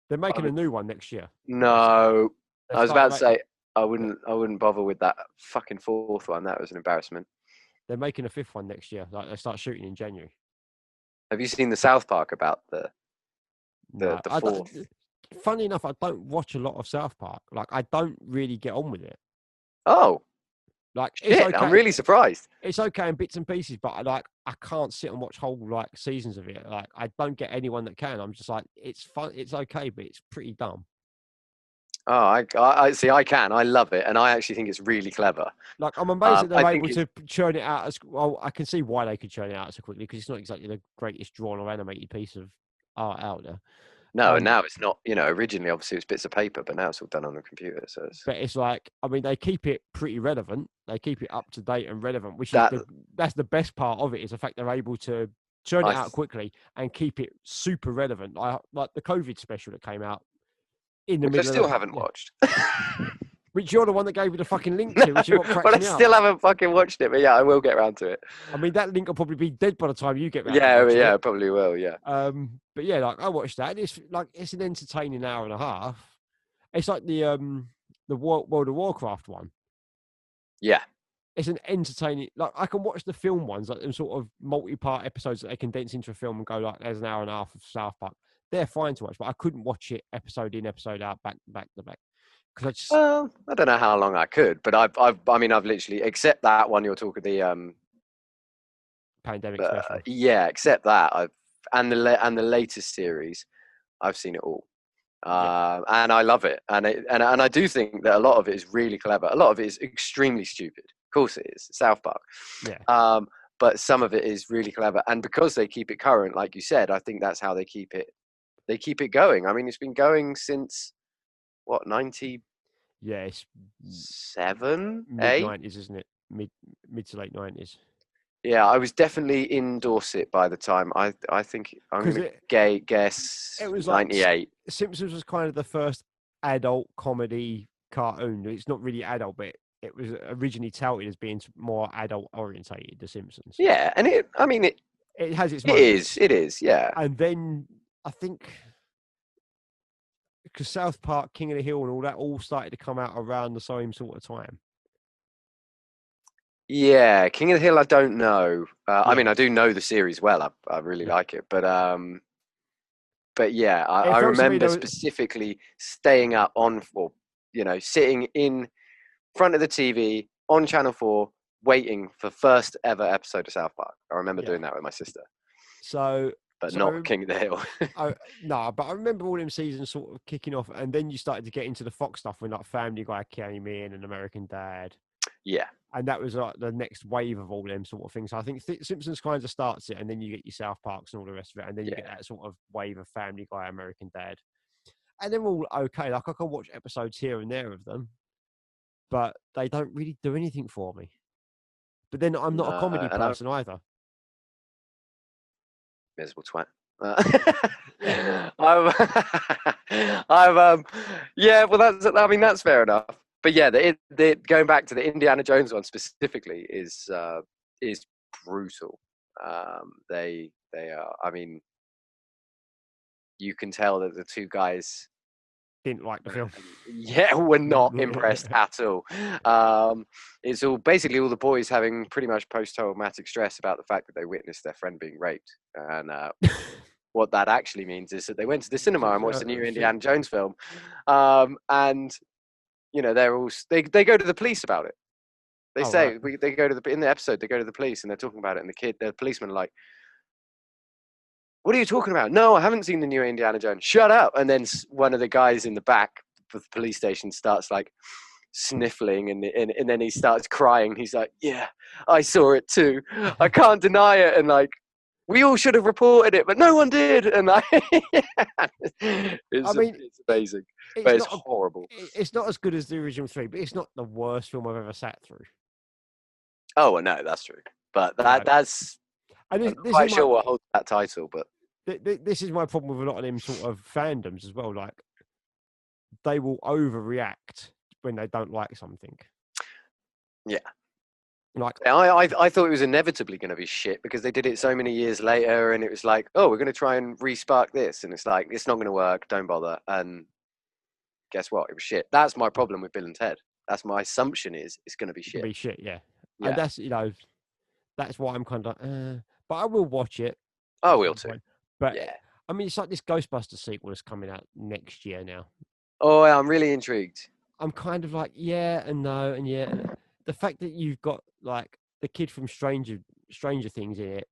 They're making a new one next year. No, I was about to say I wouldn't bother with that fucking fourth one. That was an embarrassment. They're making a fifth one next year. Like they start shooting in January. Have you seen the South Park about the fourth? Funny enough, I don't watch a lot of South Park. Like I don't really get on with it. Oh, like shit, it's okay. I'm really surprised. It's okay in bits and pieces, but I can't sit and watch whole like seasons of it. Like I don't get anyone that can. I'm just like, it's fun, it's okay, but it's pretty dumb. Oh, I see. I can. I love it, and I actually think it's really clever. Like I'm amazed that they're able to churn it out as well. I can see why they could churn it out so quickly because it's not exactly the greatest drawn or animated piece of art out there. No, and now it's not. Originally, obviously, it was bits of paper, but now it's all done on the computer. So, but it's like, I mean, they keep it pretty relevant. They keep it up to date and relevant, which is that's the best part of it. Is the fact they're able to churn it out quickly and keep it super relevant. Like the COVID special that came out in the middle. I still haven't watched. Which you're the one that gave me the fucking link to, which is what cracks me up. But I still haven't fucking watched it. But yeah, I will get around to it. I mean, that link will probably be dead by the time you get around. Yeah, it probably will. Yeah. But yeah, like I watched that. It's an entertaining hour and a half. It's like the World of Warcraft one. Yeah. It's an entertaining. Like I can watch the film ones, like them sort of multi-part episodes that they condense into a film and go like, there's an hour and a half of South Park. They're fine to watch, but I couldn't watch it episode in, episode out, back to back. Well, I don't know how long I could, but I've literally, except that one you're talking the pandemic special. Yeah, except that and the latest series, I've seen it all, and I love it, and I do think that a lot of it is really clever. A lot of it is extremely stupid. Of course, it is South Park. Yeah. But some of it is really clever, and because they keep it current, like you said, I think that's how they keep it. They keep it going. I mean, it's been going since. What, 90? Yeah, it's 7, mid-90s, isn't it? Mid to late 90s. Yeah, I was definitely in Dorset by the time. I think I'm going to guess it was 98. Like, Simpsons was kind of the first adult comedy cartoon. It's not really adult, but it was originally touted as being more adult orientated. The Simpsons. Yeah, and it has its. It is. Yeah. And then I think. Because South Park, King of the Hill, and all that all started to come out around the same sort of time. Yeah, King of the Hill, I don't know. I mean, I do know the series well. I really like it, but yeah, I remember specifically staying up sitting in front of the TV on Channel 4, waiting for first ever episode of South Park. I remember doing that with my sister. But not King of the Hill. No, but I remember all them seasons sort of kicking off, and then you started to get into the Fox stuff when like Family Guy came in and American Dad. Yeah. And that was like the next wave of all them sort of things. So I think Simpsons kind of starts it, and then you get your South Parks and all the rest of it, and then you get that sort of wave of Family Guy, American Dad. And they're all okay. Like I can watch episodes here and there of them, but they don't really do anything for me. But then I'm not a comedy person either. Miserable twat. Yeah, well, that's fair enough. But yeah, going back to the Indiana Jones one specifically is brutal. They are. I mean, you can tell that the two guys didn't like the film. Yeah, we're not impressed at all. It's all basically all the boys having pretty much post-traumatic stress about the fact that they witnessed their friend being raped, and what that actually means is that they went to the cinema and watched the new Indiana Jones film, and they're all they go to the police about it. They say they go to in the episode they go to the police and they're talking about it, and the policemen are like, what are you talking about? No, I haven't seen the new Indiana Jones. Shut up. And then one of the guys in the back of the police station starts like sniffling and then he starts crying. He's like, yeah, I saw it too. I can't deny it. And like, we all should have reported it, but no one did. And like, it's amazing. But it's horrible. It's not as good as the original 3, but it's not the worst film I've ever sat through. Oh, well, no, that's true. But that's... I'm not quite sure what holds that title, but... This is my problem with a lot of them sort of fandoms as well. Like, they will overreact when they don't like something. Yeah. Like, I thought it was inevitably going to be shit because they did it so many years later, and it was like, oh, we're going to try and re-spark this, and it's like, it's not going to work, don't bother. And guess what? It was shit. That's my problem with Bill and Ted. That's my assumption is it's going to be shit. It's going to be shit, yeah. And that's, you know, that's why I'm kind of like, but I will watch it. I will too. But yeah. I mean, it's like this Ghostbusters sequel is coming out next year now. Oh, yeah, I'm really intrigued. I'm kind of like, yeah and no and yeah. And the fact that you've got like the kid from Stranger Things in it,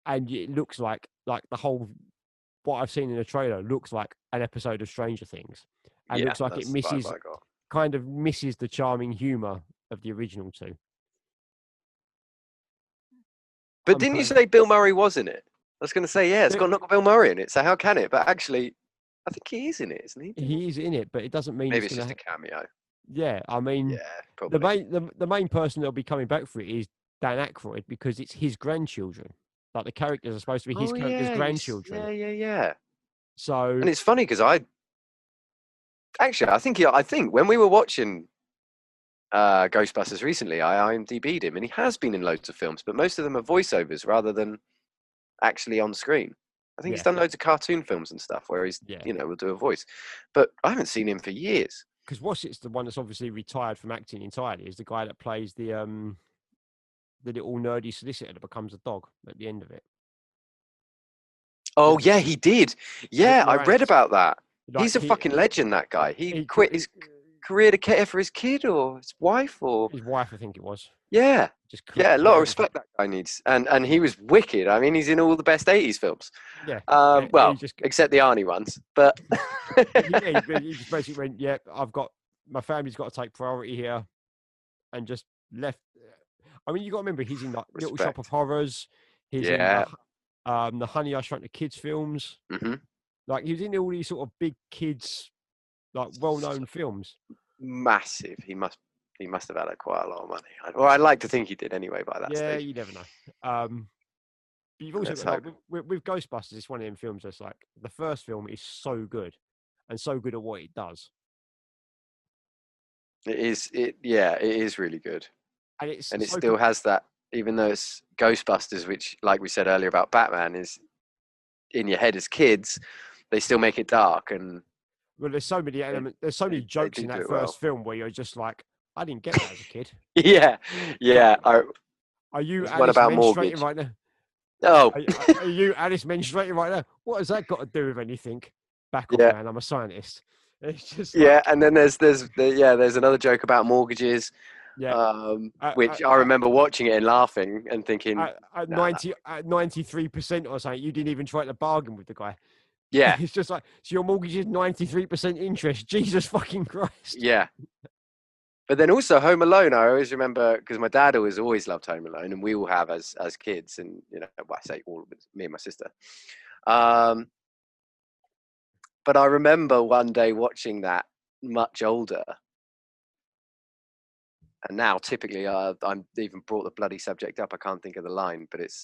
and it looks like the whole what I've seen in the trailer looks like an episode of Stranger Things, and looks like it misses the charming humor of the original two. But didn't you say Bill Murray was in it? I was going to say, yeah, it's got Bill Murray in it, so how can it? But actually, I think he is in it, isn't he? He is in it, but it doesn't mean maybe it's just a cameo. Yeah, I mean, probably. The main person that'll be coming back for it is Dan Aykroyd because it's his grandchildren. Like the characters are supposed to be his character's grandchildren. Yeah. So, and it's funny because I think when we were watching Ghostbusters recently, I IMDb'd him, and he has been in loads of films, but most of them are voiceovers rather than actually on screen. I think he's done loads of cartoon films and stuff where he's, will do a voice. But I haven't seen him for years. Because Wassett's the one that's obviously retired from acting entirely, is the guy that plays the little nerdy solicitor that becomes a dog at the end of it. Oh, yeah, he did. Yeah, I read about that. Like, he's a fucking legend, that guy. He quit his career to care for his kid or his wife or... His wife, I think it was. Yeah. A lot of respect that guy needs. And he was wicked. I mean, he's in all the best 80s films. Yeah. Except the Arnie ones. But... he just basically went, yeah, my family's got to take priority here. And just left. I mean, you got to remember, he's in like Little Shop of Horrors. He's in the Honey, I Shrunk the Kids films. Mm-hmm. Like, he was in all these sort of big kids, like, well-known films. Massive. He must have had quite a lot of money. Or I'd like to think he did anyway by that stage. Yeah, you never know. But you've also got, like, with Ghostbusters, it's one of them films that's like, the first film is so good and so good at what it does. It is really good. And it still has that, even though it's Ghostbusters, which, like we said earlier about Batman, is in your head as kids, they still make it dark. And well, there's so many elements, there's so many jokes in that first film where you're just like, I didn't get that as a kid. Yeah. Are you Alice menstruating right now? No. Are you Alice menstruating right now? What has that got to do with anything? Back off, man. I'm a scientist. It's just and then there's another joke about mortgages. Yeah. Which I remember watching it and laughing and thinking at 93% or something, you didn't even try to bargain with the guy. Yeah. It's just like, so your mortgage is 93% interest. Jesus fucking Christ. Yeah. But then also Home Alone, I always remember, because my dad always loved Home Alone, and we all have as kids, and I say all, me and my sister. But I remember one day watching that much older, and now typically I'm even brought the bloody subject up. I can't think of the line, but it's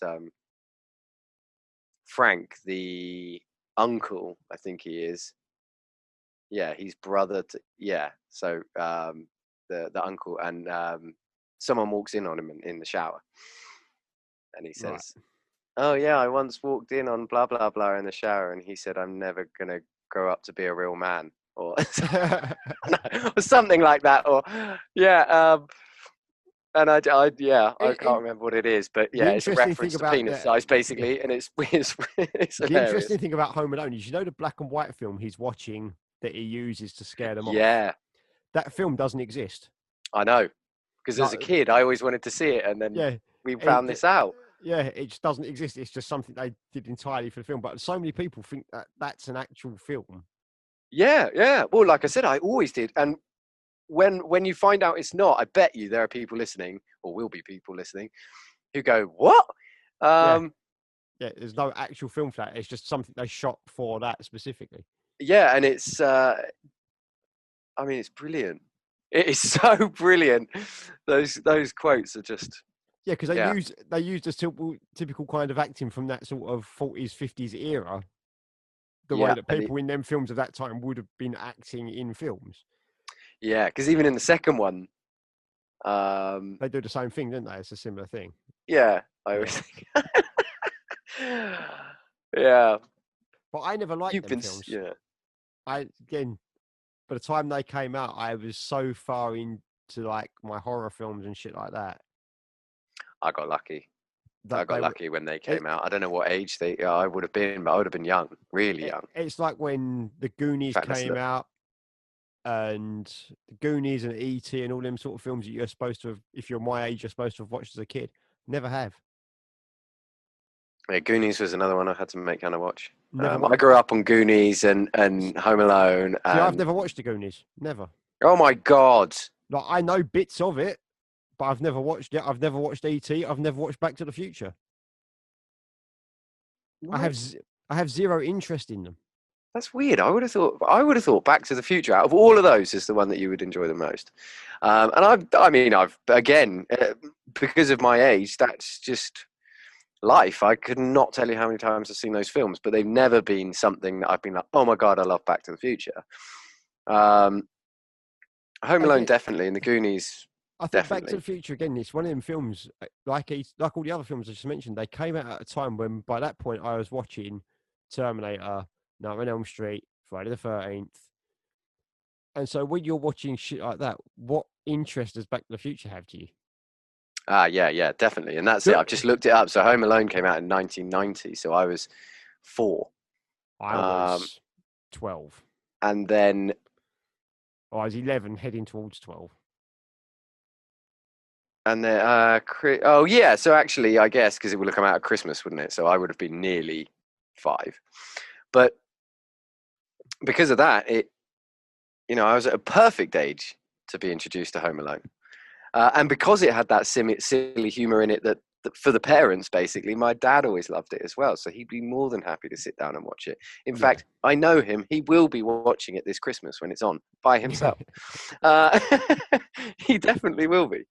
Frank, the uncle, I think he is. Yeah, he's brother to So the uncle, and someone walks in on him in the shower, and he says, "Oh yeah, I once walked in on blah blah blah in the shower, and he said I'm never gonna grow up to be a real man," or or something like that, or and I can't remember what it is, but it's a reference to penis size basically, and it's hilarious. The interesting thing about Home Alone is, the black and white film he's watching that he uses to scare them off. Yeah. That film doesn't exist. I know, because as a kid, I always wanted to see it, and then we found this out. Yeah, it just doesn't exist. It's just something they did entirely for the film. But so many people think that that's an actual film. Yeah. Well, like I said, I always did. And when you find out it's not, I bet you there are people listening, or will be people listening, who go, "What?" Yeah, yeah. There's no actual film for that. It's just something they shot for that specifically. Yeah, and it's. I mean, it's brilliant. It is so brilliant. Those quotes are just. Yeah, because Yeah. they use the typical kind of acting from that sort of 40s, 50s era, the way Yeah, that people in them films of that time would have been acting in films. yeah, because even in the second one, They do the same thing, don't they? It's a similar thing. yeah, I Yeah. always think, yeah, But I never liked you've them been, films. yeah, Again, by the time they came out, I was so far into like my horror films and shit like that I got lucky. I that got they were. lucky when they It, came out. I don't know what age I would have been, but I would have been young, really young. it's like when the Goonies In fact, let's came look. out, and the Goonies and E.T. and all them sort of films that you're supposed to have, if you're my age, you're supposed to have watched as a kid. Never have. Yeah, Goonies was another one I had to make Hannah watch. Never. I grew up on Goonies and Home Alone, See, I've and never watched the Goonies. Never. oh my God, Like I know bits of it, but I've never watched it. I've never watched E.T. I've never watched Back to the Future. I what? have I have zero interest in them. That's weird. I would have thought Back to the Future out of all of those is the one that you would enjoy the most. And I mean, I've again because of my age, that's just life. I could not tell you how many times I've seen those films, but they've never been something that I've been like, oh my God, I love Back to the Future. Um, Home Alone Again, definitely, and the Goonies I think Back to definitely. the Future again. It's one of them films like all the other films I just mentioned. They came out at a time when, by that point, I was watching Terminator, Nightmare on Elm Street, Friday the 13th, and so when you're watching shit like that, what interest does Back to the Future have to you? Yeah, definitely, and that's it. Go- I've just looked it up. So Home Alone came out in 1990, so I was 4, I um, was 12. and then I was 11, heading towards 12. And then, oh yeah. So actually, I guess because it would have come out at Christmas, wouldn't it? So I would have been nearly 5. But because of that, I was at a perfect age to be introduced to Home Alone, and because it had that silly humor in it that for the parents, basically, my dad always loved it as well. So he'd be more than happy to sit down and watch it. In Yeah. fact, I know him; he will be watching it this Christmas when it's on by himself. uh, he definitely will be.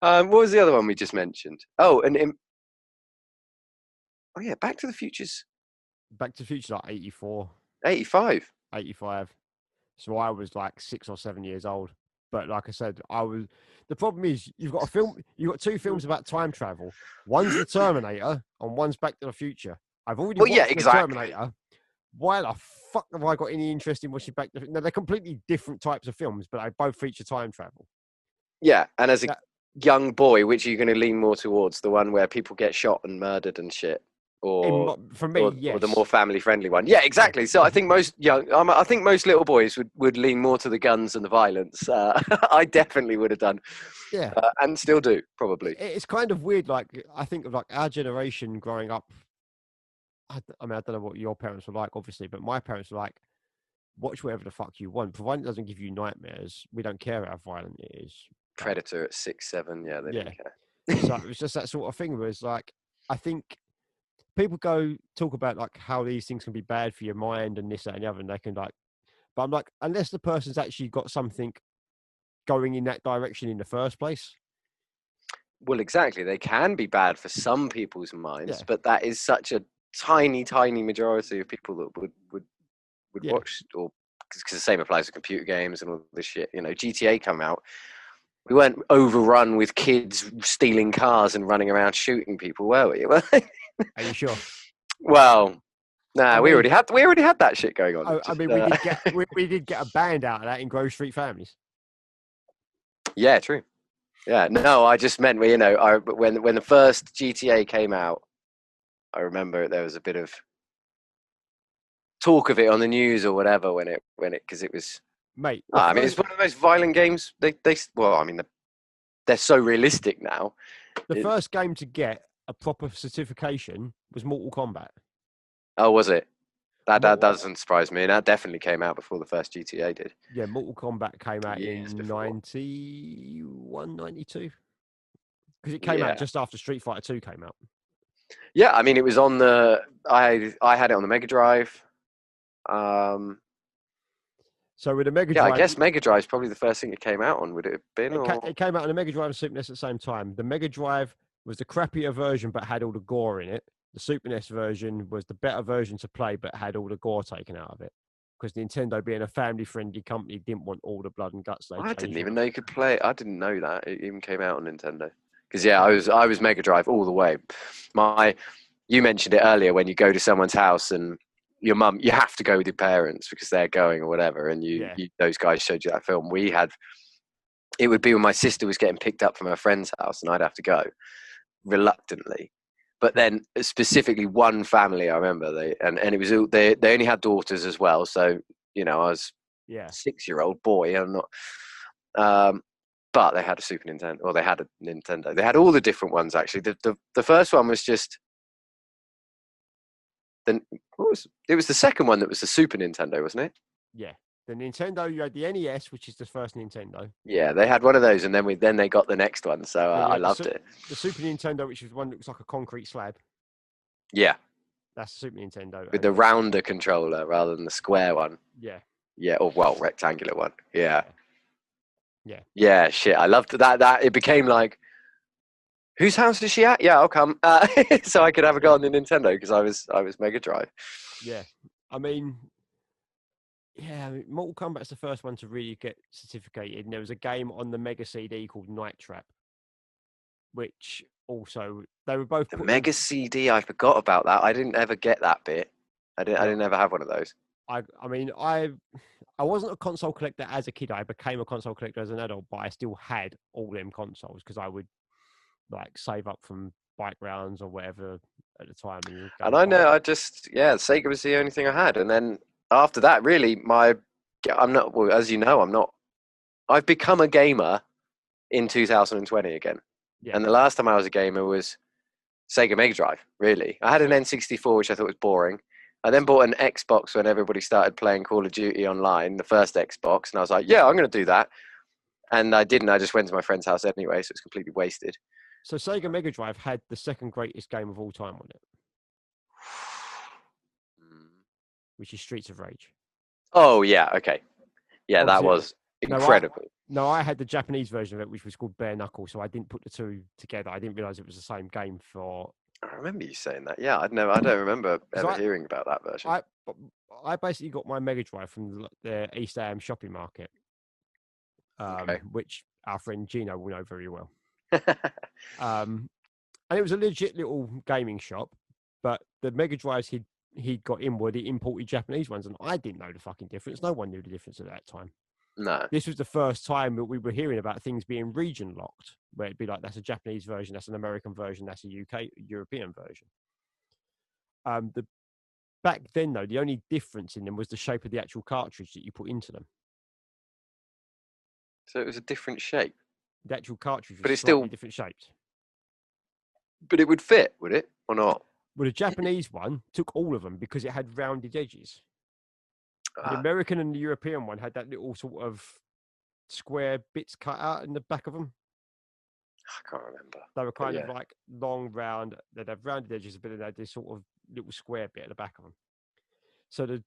What was the other one we just mentioned? Oh, oh yeah, Back to the Future's Back to the Future, like 84, 85. 85. So I was like 6 or 7 years old. But like I said, the problem is you've got two films about time travel. One's the Terminator and one's Back to the Future. I've already Well, yeah, watched the exactly. Terminator. Why the fuck have I got any interest in watching Back to the Future? No, they're completely different types of films, but they both feature time travel. Yeah, and as a That, young boy, which are you going to lean more towards? The one where people get shot and murdered and shit, or for me, or the more yes. family-friendly one? Yeah, Yeah. exactly. So I think I think most little boys would lean more to the guns and the violence. I definitely would have done, Yeah. and still do probably. It's kind of weird. Like, I think of like our generation growing up. I mean, I don't know what your parents were like, obviously, but my parents were like, watch whatever the fuck you want, provided it doesn't give you nightmares. We don't care how violent it is. Like, Predator at 6, 7. Yeah, they yeah. didn't So care. it was just that sort of thing where it's like, I think people talk about like how these things can be bad for your mind and this, that, and the other, and they can like, but I'm like, unless the person's actually got something going in that direction in the first place. Well, exactly. They can be bad for some people's Yeah. minds, but that is such a tiny, tiny majority of people that would Yeah. watch, or because the same applies to computer games and all this shit. GTA come out. We weren't overrun with kids stealing cars and running around shooting people, were we? Are you sure? Well, nah, I we mean, already had that shit going on. I mean, we did get a band out of that in Grove Street Families. Yeah, true. Yeah, no, I just meant when the first GTA came out, I remember there was a bit of talk of it on the news or whatever when it because it was. Mate, I mean, it's one of the most violent games. Well, I mean, they're so realistic now. the first game to get a proper certification was Mortal Kombat. Oh, was it? That Mortal, doesn't surprise me. That definitely came out before the first GTA did. yeah, Mortal Kombat came out Years in before. 91, 92. Because it came out Yeah. just after Street Fighter 2 came out. Yeah, I mean, it was on the. I had it on the Mega Drive. Um, So with the Mega yeah, I Drive, guess Mega Drive is probably the first thing it came out on. Would it have been? Or it came out on the Mega Drive and Super NES at the same time. The Mega Drive was the crappier version, but had all the gore in it. The Super NES version was the better version to play, but had all the gore taken out of it. Because Nintendo, being a family-friendly company, didn't want all the blood and guts. They I didn't changed all even the. know you could play. I didn't know that it even came out on Nintendo. Because yeah, Yeah, I was Mega Drive all the way. You mentioned it earlier when you go to someone's house and your mum, you have to go with your parents because they're going or whatever, and yeah, those guys showed you that film. It would be when my sister was getting picked up from her friend's house, and I'd have to go reluctantly. But yeah, then specifically one family, I remember and it was they only had daughters as well, so I was yeah. 6-year-old boy. I'm not. Um, but they had a Super Nintendo, or they had a Nintendo. They had all the different ones actually. The first one was just then. It was the second one that was the Super Nintendo, wasn't it? Yeah. The Nintendo, you had the NES, which is the first Nintendo. Yeah, they had one of those, and then they got the next one, so Then you I had loved it. the Super Nintendo, which is one that looks like a concrete slab. Yeah, That's the Super Nintendo. with the rounder controller rather than the square one. Yeah, Yeah, or well, rectangular one. Yeah, yeah, yeah. yeah. Shit, I loved that. That it became like, whose house is she at? Yeah, I'll come. So I could have a go on the Nintendo because I was Mega Drive. Yeah. I mean, yeah, Mortal Kombat's the first one to really get certificated. And there was a game on the Mega CD called Night Trap, which also they were both The put in. Mega CD, I forgot about that. I didn't ever get that bit. I Yeah, didn't ever have one of those. I mean, I wasn't a console collector as a kid. I became a console collector as an adult, but I still had all them consoles because I would like save up from bike rounds or whatever at the time and go And and I buy know, them. Sega was the only thing I had. And then after that, really, I'm not, well, as you know, I'm not, I've become a gamer in 2020 again. Yeah. And the last time I was a gamer was Sega Mega Drive, really. I had an So, N64, which I thought was boring. I then bought an Xbox when everybody started playing Call of Duty online, the first Xbox. And I was like, yeah, I'm going to do that. And I didn't. I just went to my friend's house anyway, so it's completely wasted. so Sega Mega Drive had the second greatest game of all time on it, which is Streets of Rage. Oh, yeah, okay. Yeah, that Obviously, was no, I incredible. no, I had the Japanese version of it, which was called Bare Knuckle. So I didn't put the two together. I didn't realize it was the same game for I remember you saying that. Yeah, I don't remember because ever hearing about that version. I I basically got my Mega Drive from the East Ham shopping market, Okay. which our friend Gino will know very well. Um, and it was a legit little gaming shop, but the Mega Drives he'd got in were the imported Japanese ones, and I didn't know the fucking difference. No one knew the difference at that time. No. This was the first time that we were hearing about things being region locked, where it'd be like that's a Japanese version, that's an American version, that's a UK European version. The back then though, the only difference in them was the shape of the actual cartridge that you put into them. So it was a different shape. The actual cartridge was But it's slightly still different shaped. but it would fit, would it? Or not? Well, the Japanese one took all of them because it had rounded edges. The Ah, American and the European one had that little sort of square bits cut out in the back of them. I can't remember. They were But kind of yeah. like long, round. They'd have rounded edges, but then they had this sort of little square bit at the back of them. So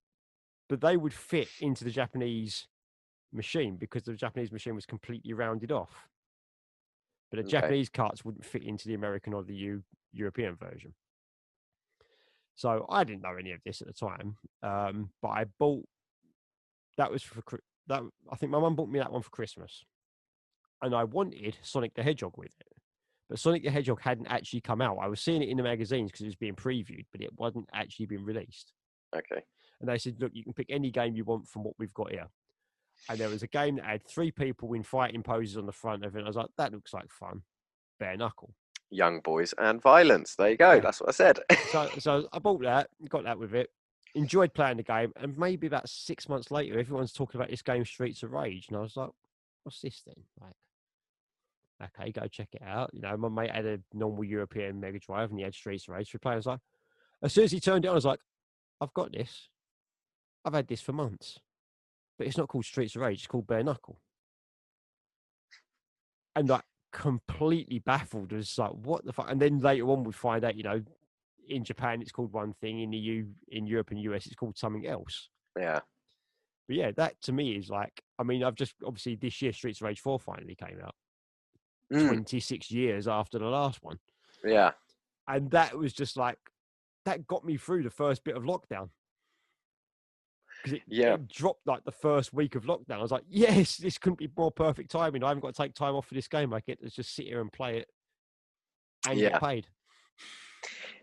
but they would fit into the Japanese machine because the Japanese machine was completely rounded off. But the Okay. Japanese carts wouldn't fit into the American or the European version. So I didn't know any of this at the time, but I bought that was for that. I think my mum bought me that one for Christmas, and I wanted Sonic the Hedgehog with it. But Sonic the Hedgehog hadn't actually come out. I was seeing it in the magazines because it was being previewed, but it wasn't actually being released. Okay. And they said, look, you can pick any game you want from what we've got here. And there was a game that had 3 people in fighting poses on the front of it. I was like, that looks like fun. Bare knuckle. Young boys and violence. There you go. Yeah. That's what I said. So I bought that, got that with it, enjoyed playing the game. And maybe about 6 months later, everyone's talking about this game, Streets of Rage. And I was like, what's this then? Like, Okay, go check it out. You know, my mate had a normal European Mega Drive and he had Streets of Rage to play. I was like, as soon as he turned it on, I was like, I've got this. I've had this for months, but it's not called Streets of Rage. It's called Bare Knuckle. And like completely baffled as like, what the fuck? And then later on, we find out, you know, in Japan it's called one thing, in Europe and US it's called something else. Yeah. But yeah, that to me is like, I mean, I've just obviously this year Streets of Rage 4 finally came out, Mm, 26 years after the last one. yeah. And that was just like, that got me through the first bit of lockdown. Because Yeah. it dropped like the first week of lockdown. I was like, yes, this couldn't be more perfect timing. I haven't got to take time off for this game. I get to just sit here and play it and Yeah. get paid.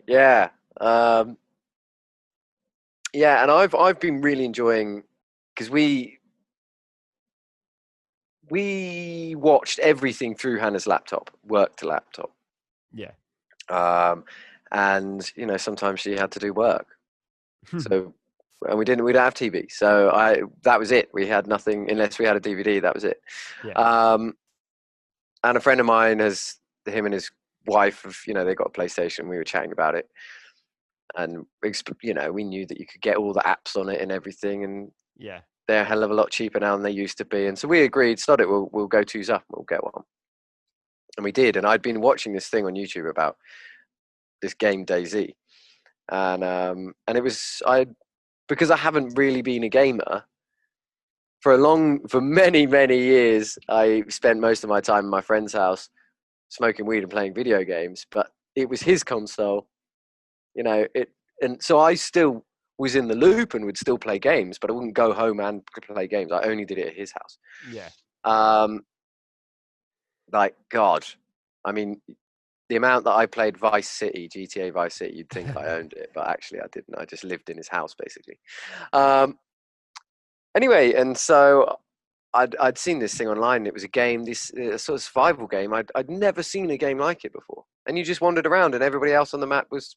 Yeah. Yeah, and I've been really enjoying, because we watched everything through Hannah's laptop, work to laptop. Yeah. And you know, sometimes she had to do work. So, and we don't have TV. So that was it. We had nothing unless we had a DVD. That was it. Yeah. And a friend of mine him and his wife have, you know, they got a PlayStation. We were chatting about it, and you know, we knew that you could get all the apps on it and everything, and Yeah. they're a hell of a lot cheaper now than they used to be. And so we agreed, sod it, we'll go twos up, we'll get one. And we did. And I'd been watching this thing on YouTube about this game DayZ, and it was because I haven't really been a gamer for many years. I spent most of my time in my friend's house smoking weed and playing video games, but it was his console, you know, and so I still was in the loop and would still play games, but I wouldn't go home and play games. I only did it at his house. Yeah. Like, God, I mean, the amount that I played GTA Vice City, you'd think I owned it, but actually I didn't. I just lived in his house, basically. Anyway, and so I'd seen this thing online. It was a game, this sort of survival game. I'd never seen a game like it before. And you just wandered around, and everybody else on the map was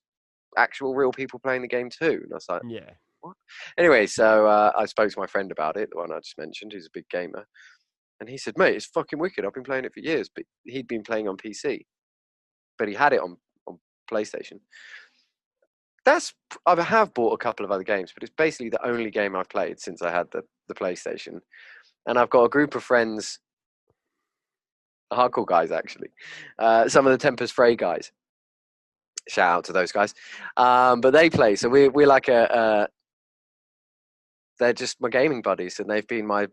actual real people playing the game too. And I was like, Yeah. what? Anyway, so I spoke to my friend about it, the one I just mentioned, who's a big gamer. And he said, mate, it's fucking wicked. I've been playing it for years. But he'd been playing on PC. But he had it on PlayStation. I have bought a couple of other games, but it's basically the only game I've played since I had the PlayStation. And I've got a group of friends, hardcore guys actually, some of the Tempest Fray guys. Shout out to those guys. But they play, so we're like they're just my gaming buddies, and they've been my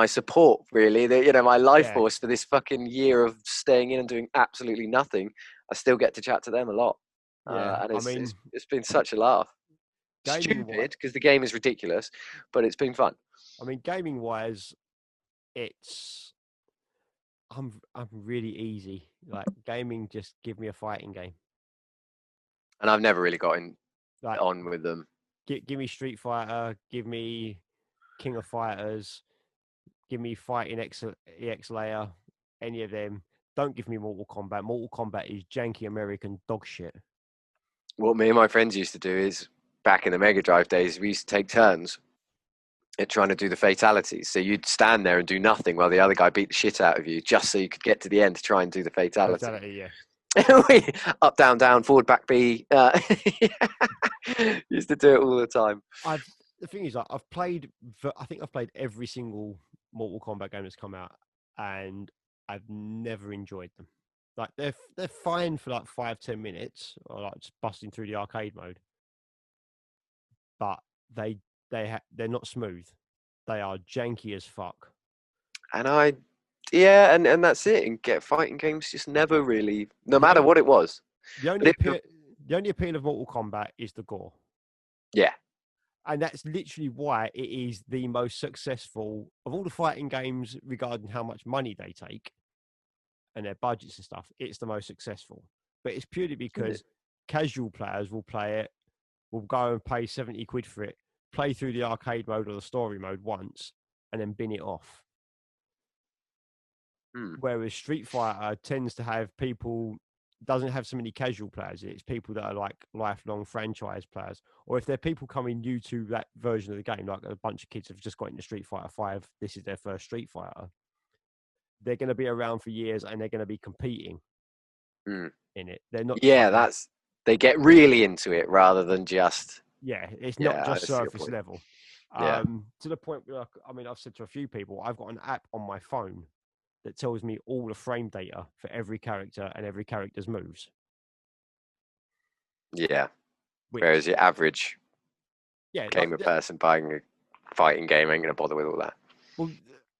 support, really. They, you know, my life force for this fucking year of staying in and doing absolutely nothing. I still get to chat to them a lot. Yeah. And I mean, it's been such a laugh. gaming wise, Stupid because the game is ridiculous, but it's been fun. I mean, gaming wise, it's I'm really easy. Like gaming, just give me a fighting game. And I've never really gotten Like on with them. give me Street Fighter, give me King of Fighters, give me Fighting EX Layer, any of them. Don't give me Mortal Kombat. Mortal Kombat is janky American dog shit. What me and my friends used to do is, back in the Mega Drive days, we used to take turns at trying to do the fatalities. So you'd stand there and do nothing while the other guy beat the shit out of you, just so you could get to the end to try and do the fatality. Yeah. Up, down, down, forward, back, B. Used to do it all the time. The thing is, like, I think I've played every single Mortal Kombat game that's come out, and I've never enjoyed them. Like they're fine for like 5-10 minutes, or like just busting through the arcade mode, but they're not smooth. They are janky as fuck. And and that's it. And fighting games just never really, no matter what it was. The only appeal of Mortal Kombat is the gore. Yeah. And that's literally why it is the most successful of all the fighting games regarding how much money they take and their budgets and stuff. It's the most successful. But it's purely because casual players will play it, will go and pay 70 quid for it, play through the arcade mode or the story mode once, and then bin it off. Whereas Street Fighter tends to have doesn't have so many casual players. It's people that are like lifelong franchise players, or if they're people coming new to that version of the game, like a bunch of kids have just got into Street Fighter 5, this is their first Street Fighter, they're going to be around for years and they're going to be competing Mm. in it. They're not. Yeah, Fucking, they get really into it rather than just. yeah, it's not Yeah, I just see your surface point. level. Yeah. To the point where, I mean, I've said to a few people, I've got an app on my phone that tells me all the frame data for every character and every character's moves. Yeah. Which, Whereas your average yeah, gamer person buying a fighting game ain't gonna bother with all that. well,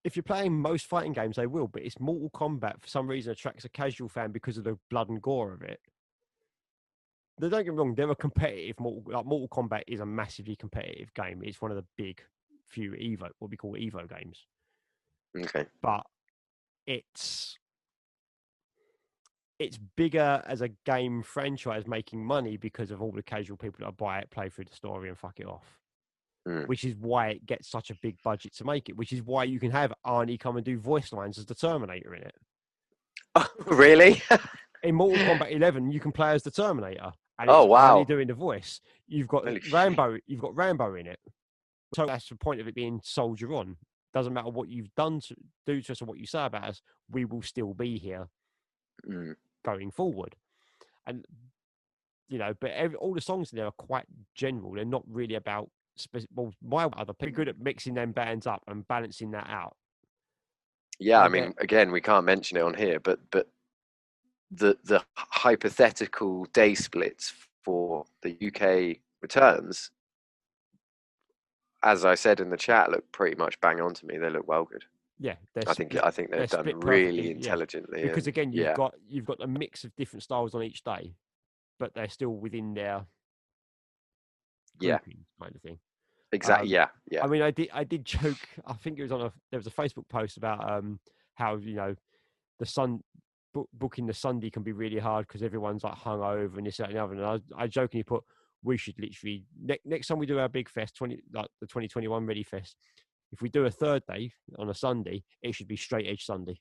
if you're playing most fighting games, they will, but it's Mortal Kombat for some reason attracts a casual fan because of the blood and gore of it. Don't get me wrong, they're a competitive Mortal Kombat is a massively competitive game. It's one of the big few what we call Evo games. Okay. But it's bigger as a game franchise making money because of all the casual people that buy it, play through the story and fuck it off. Mm. Which is why it gets such a big budget to make it, which is why you can have Arnie come and do voice lines as the Terminator in it. Oh, really? In Mortal Kombat 11, you can play as the Terminator, and Oh, it's wow. Arnie doing the voice. You've got Holy shit. Rambo. You've got Rambo in it. So that's the point of it being Soldier On. Doesn't matter what you've done to do to us or what you say about us, we will still be here going forward. And but all the songs in there are quite general. They're not really about well, my other people are good at mixing them bands up and balancing that out. Yeah, I mean, again, we can't mention it on here, but the hypothetical day splits for the UK returns, as I said in the chat, look pretty much bang on to me. They look well good. Yeah, I think they're done really intelligently. Because again, you've got a mix of different styles on each day, but they're still within their grouping kind of thing. Exactly. Yeah. I mean, I did joke. I think it was there was a Facebook post about how the booking the Sunday can be really hard because everyone's like hungover and this, that, and the other. And I jokingly put, we should literally next time we do our big fest, the 2021 Ready Fest. If we do a third day on a Sunday, it should be straight edge Sunday.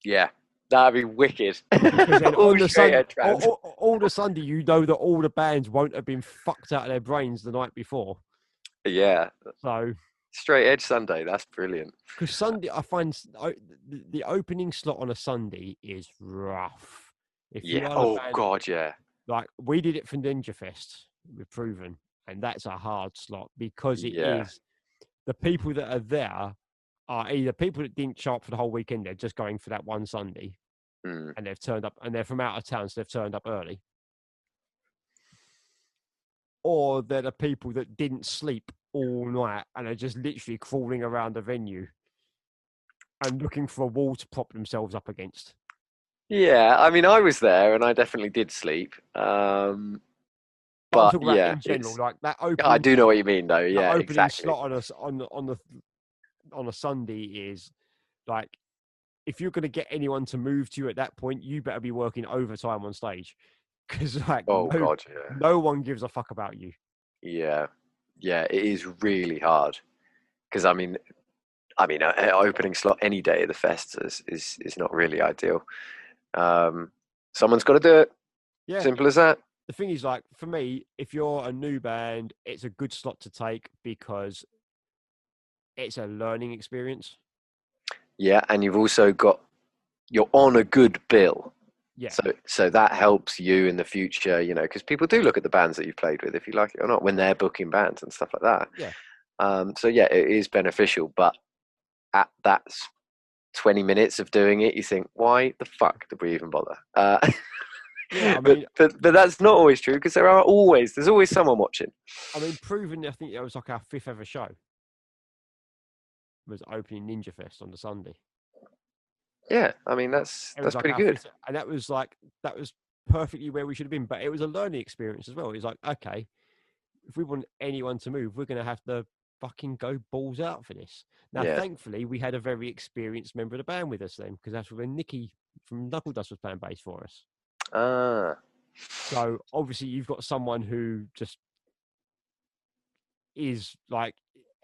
Yeah, that'd be wicked. Because then all on the straight edge all the Sunday, that all the bands won't have been fucked out of their brains the night before. Yeah. So straight edge Sunday, that's brilliant. Because Sunday, I find the opening slot on a Sunday is rough. God, yeah. Like we did it for Ninja Fest with Proven, and that's a hard slot because it is the people that are there are either people that didn't show up for the whole weekend, they're just going for that one Sunday, and they've turned up, and they're from out of town, so they've turned up early. Or they're the people that didn't sleep all night and are just literally crawling around the venue and looking for a wall to prop themselves up against. Yeah, I mean, I was there and I definitely did sleep. But I'm talking about in general, like that opening. I do know what you mean, though. Yeah, opening exactly. slot on a Sunday is like, if you're going to get anyone to move to you at that point, you better be working overtime on stage, because no one gives a fuck about you. Yeah, it is really hard because I mean, an opening slot any day at the fest is not really ideal. Someone's got to do it. Yeah, simple as that. The thing is, like, for me, if you're a new band, it's a good slot to take because it's a learning experience. Yeah, and you've also you're on a good bill. Yeah. So that helps you in the future, because people do look at the bands that you've played with, if you like it or not, when they're booking bands and stuff like that. Yeah. So yeah, it is beneficial, but at that 20 minutes of doing it, you think, why the fuck did we even bother? Yeah, I mean, but that's not always true because there's always someone watching. I mean, Proven, I think it was like our 5th ever show. It was opening Ninja Fest on the Sunday. Yeah, I mean that's pretty good. And that was perfectly where we should have been. But it was a learning experience as well. It was like, okay, if we want anyone to move, we're going to have to fucking go balls out for this. Now, thankfully, we had a very experienced member of the band with us then, because that's when Nikki from Knuckle Dust was playing bass for us. So obviously, you've got someone who just is like,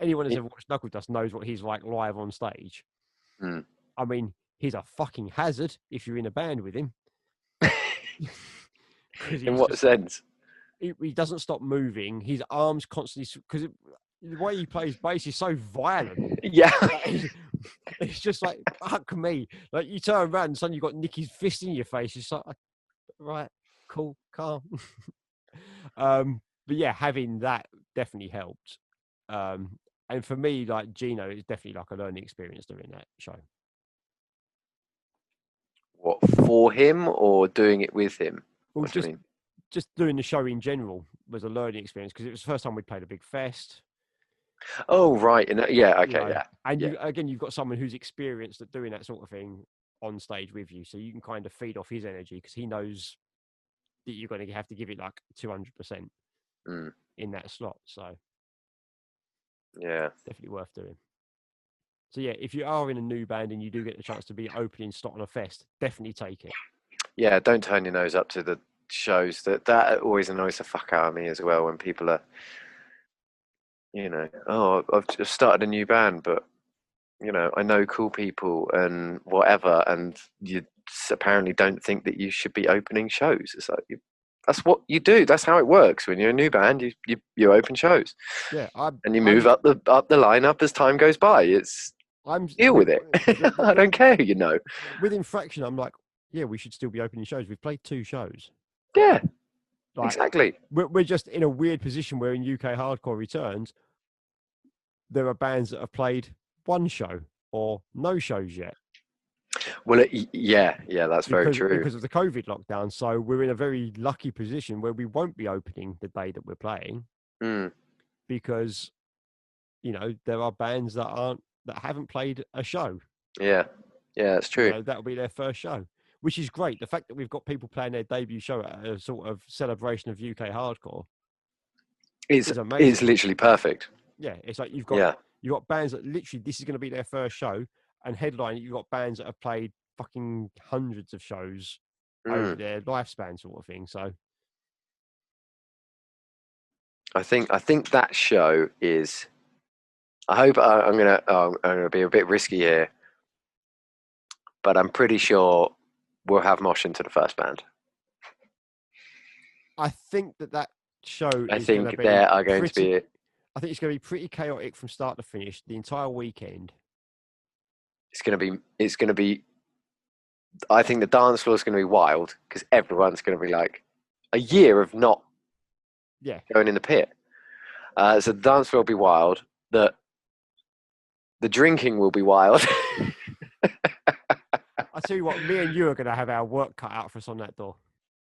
anyone who's ever watched Knuckle Dust knows what he's like live on stage. I mean, he's a fucking hazard if you're in a band with him. In what sense? He doesn't stop moving. His arms constantly, because the way he plays bass is so violent. Yeah. It's just like, fuck me. Like, you turn around and suddenly you've got Nicky's fist in your face. It's like, right, cool, calm. But yeah, having that definitely helped. And for me, like Gino, it's definitely like a learning experience doing that show. What, for him or doing it with him? Well, What do you mean? just doing the show in general was a learning experience because it was the first time we'd played a big fest. Oh, right. And yeah, You okay, know, yeah. and Yeah. you've got someone who's experienced at doing that sort of thing on stage with you, so you can kind of feed off his energy because he knows that you're going to have to give it like 200% Mm, in that slot. So yeah. definitely worth doing. So yeah, if you are in a new band and you do get the chance to be opening slot on a fest, definitely take it. Yeah, don't turn your nose up to the shows. That always annoys the fuck out of me as well when people are, oh, I've just started a new band, but I know cool people and whatever, and you apparently don't think that you should be opening shows. It's like that's what you do. That's how it works. When you're a new band, you open shows, Yeah, and you move up the lineup as time goes by. I'm Deal with it. I don't care. With Infraction, I'm like, yeah, we should still be opening shows. We've played 2 shows. Yeah, Like, exactly. we're just in a weird position where in UK Hardcore Returns, there are bands that have played 1 show or no shows yet. Well, yeah, that's very true. Because of the COVID lockdown. So we're in a very lucky position where we won't be opening the day that we're playing because, there are bands that haven't played a show. Yeah, that's true. That'll be their first show, which is great. The fact that we've got people playing their debut show at a sort of celebration of UK hardcore is amazing. Is literally perfect. Yeah, it's like you've got bands that literally this is going to be their first show, and headline you've got bands that have played fucking hundreds of shows over their lifespan, sort of thing. So I think that show is. I hope I'm gonna be a bit risky here, but I'm pretty sure we'll have mosh into the first band. I think that show. I think there are going to be. I think it's going to be pretty chaotic from start to finish the entire weekend. It's going to be. I think the dance floor is going to be wild because everyone's going to be like a year of not going in the pit. So the dance floor will be wild. The drinking will be wild. I tell you what, me and you are going to have our work cut out for us on that door.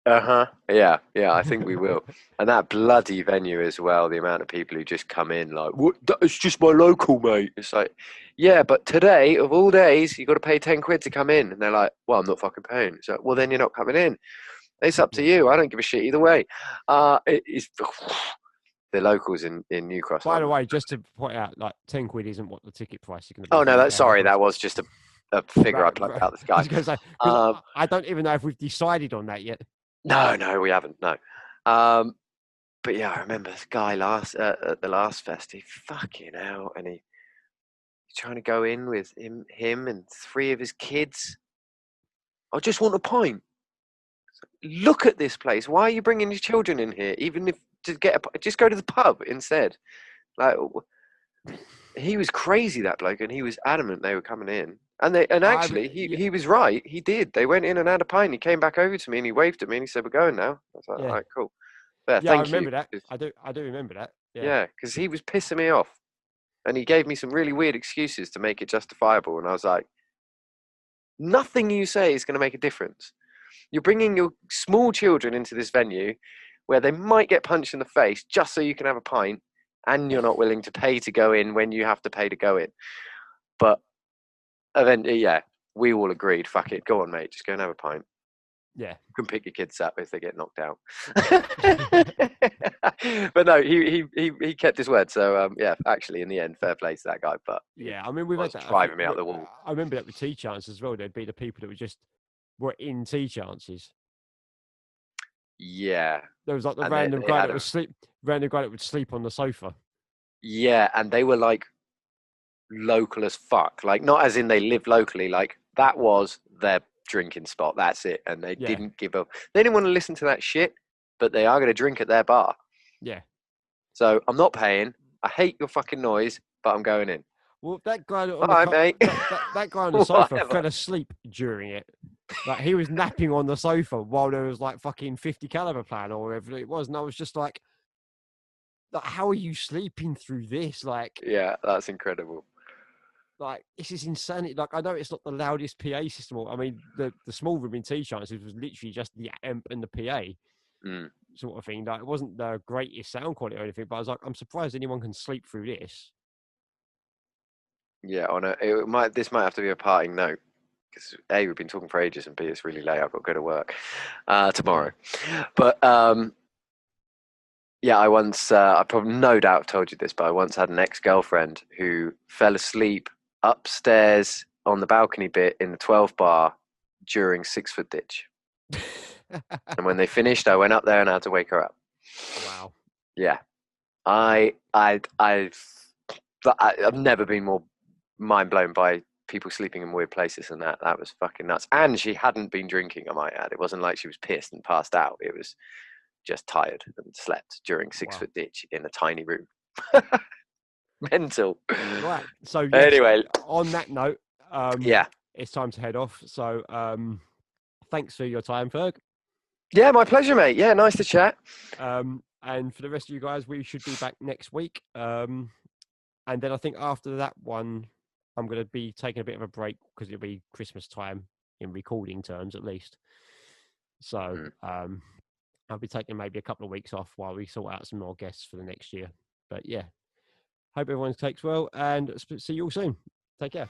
Yeah, I think we will. And that bloody venue as well, the amount of people who just come in like, what? It's just my local, mate. It's like, yeah, but today, of all days, you got to pay 10 quid to come in. And they're like, well, I'm not fucking paying. It's like, well, then you're not coming in. It's up to you. I don't give a shit either way. It's the locals in New Cross. By the way, just to point out, like 10 quid isn't what the ticket price is going to be. Oh, no, that was just a figure I plucked out the sky. I don't even know if we've decided on that yet. No, we haven't. No. But yeah, I remember this guy at the last fest. He fucking hell, and he's trying to go in with him and 3 of his kids. I just want a pint. Look at this place. Why are you bringing your children in here? Even if just go to the pub instead. Like, he was crazy, that bloke, and he was adamant they were coming in. And actually, he was right. He did. They went in and had a pint. He came back over to me and he waved at me and he said, "We're going now." I was like, "All right, cool." Thank you. I remember that. I do remember that. Yeah, because he was pissing me off, and he gave me some really weird excuses to make it justifiable. And I was like, "Nothing you say is going to make a difference. You're bringing your small children into this venue where they might get punched in the face just so you can have a pint, and you're not willing to pay to go in when you have to pay to go in." But eventually, we all agreed, fuck it, go on, mate, just go and have a pint. Yeah. You can pick your kids up if they get knocked out. But no, he kept his word. So actually in the end, fair play to that guy. But yeah, I mean, we've had that driving me out the wall. I remember that with tea chances as well. There'd be the people that were in tea chances. Yeah. There was like the random guy that would sleep on the sofa. Yeah, and they were like local as fuck. Like, not as in they live locally, like that was their drinking spot. That's it. And they didn't give up. They didn't want to listen to that shit, but they are going to drink at their bar. Yeah. So I'm not paying. I hate your fucking noise, but I'm going in. Well, that guy on All the right, mate. that guy on the sofa Whatever. fell asleep during it. Like he was napping on the sofa while there was like fucking 50 caliber plan or whatever it was, and I was just like, how are you sleeping through this? Yeah, that's incredible. Like this is insanity. Like I know it's not the loudest PA system. I mean, the small room in T chances was literally just the amp and the PA Mm. sort of thing. Like it wasn't the greatest sound quality or anything, but I was like, I'm surprised anyone can sleep through this. Yeah, this might have to be a parting note because A, we've been talking for ages, and B, it's really late. I've got to go to work tomorrow. Yeah. But yeah, I probably no doubt told you this, but I once had an ex-girlfriend who fell asleep upstairs on the balcony bit in the 12 bar during 6 Foot Ditch. And when they finished, I went up there and I had to wake her up. Wow. Yeah, I've never been more mind blown by people sleeping in weird places than that. That was fucking nuts. And she hadn't been drinking, I might add. It wasn't like she was pissed and passed out. It was just tired and slept during 6 Foot Ditch in a tiny room. Mental. Right. So yes, Anyway, on that note, yeah. it's time to head off. So thanks for your time, Ferg. Yeah, my pleasure, mate. Yeah, nice to chat. And for the rest of you guys, we should be back next week. And then I think after that one, I'm going to be taking a bit of a break because it'll be Christmas time in recording terms, at least. So I'll be taking maybe a couple of weeks off while we sort out some more guests for the next year. But yeah, hope everyone takes well and see you all soon. Take care.